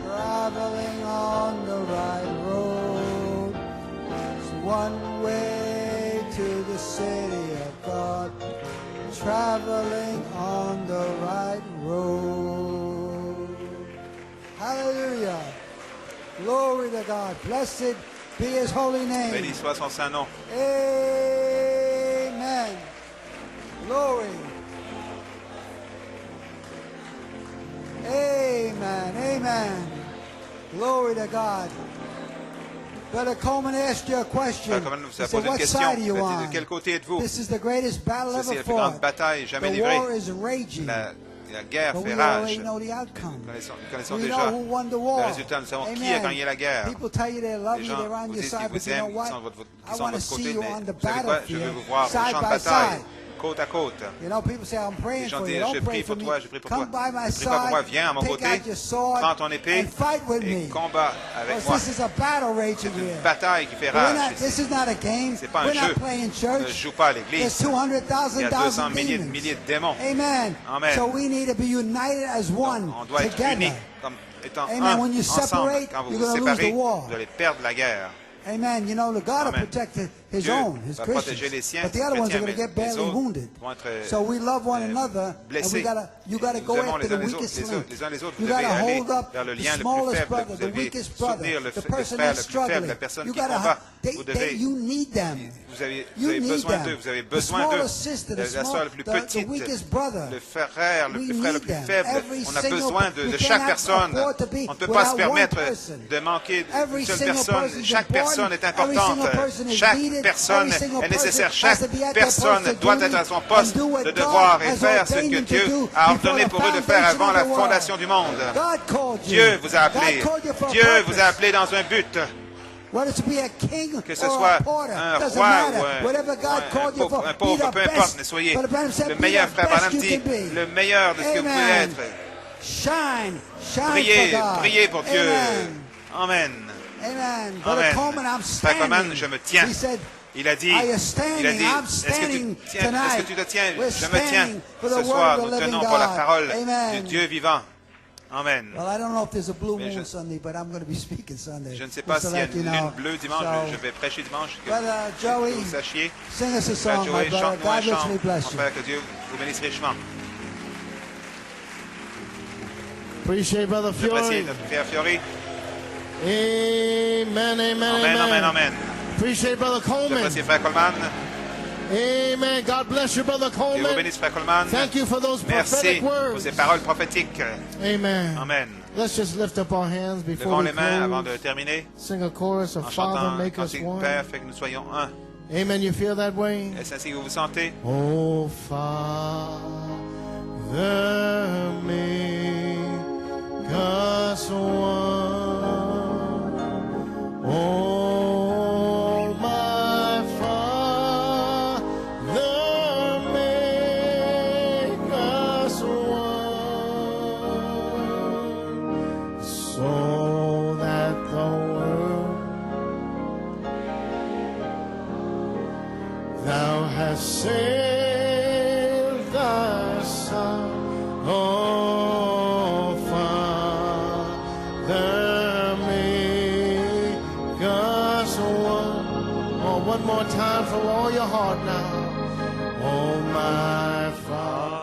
Traveling on the right road. There's one way to the city of God. Traveling on the right road. Hallelujah. Glory to God. Blessed be his holy name. Béni soit son saint nom. Amen. Glory. Amen. Amen. Glory to God. Brother Coleman asked you a question. Frère Coleman vous He a said, posé une what question. side are Il you a dit on? de quel côté êtes-vous? This is the greatest battle Ceci est ever la plus grande fought. bataille jamais The livrée. war is raging. La guerre But fait we rage. already know the outcome. Nous connaissons We déjà know who won the war. le résultat. Nous savons qui a gagné la guerre. People tell you they love Les you, gens they're on vous your disent side, qu'ils but vous you know aiment, what? qu'ils sont de votre I côté, want to see you mais on the vous savez quoi? Je veux vous voir battlefield, au side champ de by bataille, side. côte à côte. You know, people say, I'm praying Les gens for you. disent, Don't je pray prie for pour me. toi, je prie pour toi. Come by my Ne prie pas pour moi, side, viens à mon take côté, out your sword, prends ton épée and fight with et me. combat avec moi. This is a battle raging C'est une here. bataille qui fait We're rage not, ici. this is not a game. C'est pas un We're jeu. not playing On ne church. joue pas à There's l'église. 200,000 Il y a 200 milliers demons. de démons. Amen. Amen. So we need to be united as one On doit être together. unis comme étant Amen. un When you ensemble. separate, Quand vous you're vous gonna lose séparez, the war. vous allez perdre la guerre. Amen. You know, the God will Amen. protect his Dieu own, his va protéger les Christians. siens, But the other ones are chrétiens, going to mais get badly les autres wounded. vont être So we love one another, and blessés. you gotta Nous go aimons after les uns the les autres, weakest les link. uns les autres. You Vous devez gotta aller hold up vers le the lien le plus smallest faible. brother, Vous the devez weakest brother, soutenir le the frère person le that's plus faible, struggling. la personne You qui gotta combat. Vous they, devez, you need them. vous avez You need besoin them. d'eux. Vous avez The besoin d'eux. smallest sister, the La sœur la plus petite, the weakest brother. le frère, We le frère le need plus them. faible. Every On a single besoin we de cannot chaque personne. afford to be On ne peut pas se without permettre one person. de manquer Every d'une seule single personne. person is Chaque personne est important. Every importante. single person is Chaque needed. personne Every single est nécessaire. person has Chaque to be at their personne post of doit duty être à son and poste do what de God devoir et has faire ce ordained que him to Dieu do a before ordonné the pour eux de faire foundation avant of la the world. fondation du monde. God called you. Dieu vous a appelé. God called you for a Dieu vous purpose. a appelé dans un but. Whether to be a king Que ce or soit a porter, un doesn't roi matter. ou Whatever God called you for, un be pauvre, the peu importe, best. mais soyez Brother Branham said, le be meilleur. the Frère best Branham you dit can be. le meilleur de ce que vous pouvez Amen. être. Shine Priez, for God. priez pour Dieu. Amen. Amen. Amen. Brother Amen. Coleman, I'm Frère Coleman, standing. je me tiens. He said, Il a dit, Are you standing? il a dit, I'm est-ce que standing tu tiens, est-ce tonight. que tu te tiens? We're Je me tiens. standing for the Ce word soir, of the nous living tenons pour la God. parole Amen. du Dieu vivant. Amen. Well, I don't know if there's a blue Mais moon je- Sunday, but I'm going to be speaking Sunday. Je ne sais pas Just to s'il y a let une you lune know. bleue dimanche, So, je vais prêcher dimanche. Que Brother Joey, vous sachiez. sing us a Frère song, my Joey, brother. chante-nous un God chant. richly bless Mon you. frère, que Dieu vous bénisse richement. Appreciate Brother J'apprécie Fury. notre frère Fiori. Amen, amen, Amen, amen, amen. Appreciate Brother Coleman. J'apprécie frère Coleman. Amen. God bless you, Brother Dieu vous Coleman. bénisse, Frère Coleman. Thank you for those Merci prophetic pour words. ces paroles prophétiques. Amen. Amen. Let's just lift up our hands before Levons we les mains avant close. de terminer Sing a chorus of en Father, chantant make us Cantique one. Père, fait que nous soyons un. Amen. You feel that way? Est-ce ainsi que vous vous sentez? Oh, Father, make us one. Oh, my Father, make us one, so that the world Thou hast saved thy Son, oh Father, make us one. Oh, one more time from all your heart now. Oh, my Father.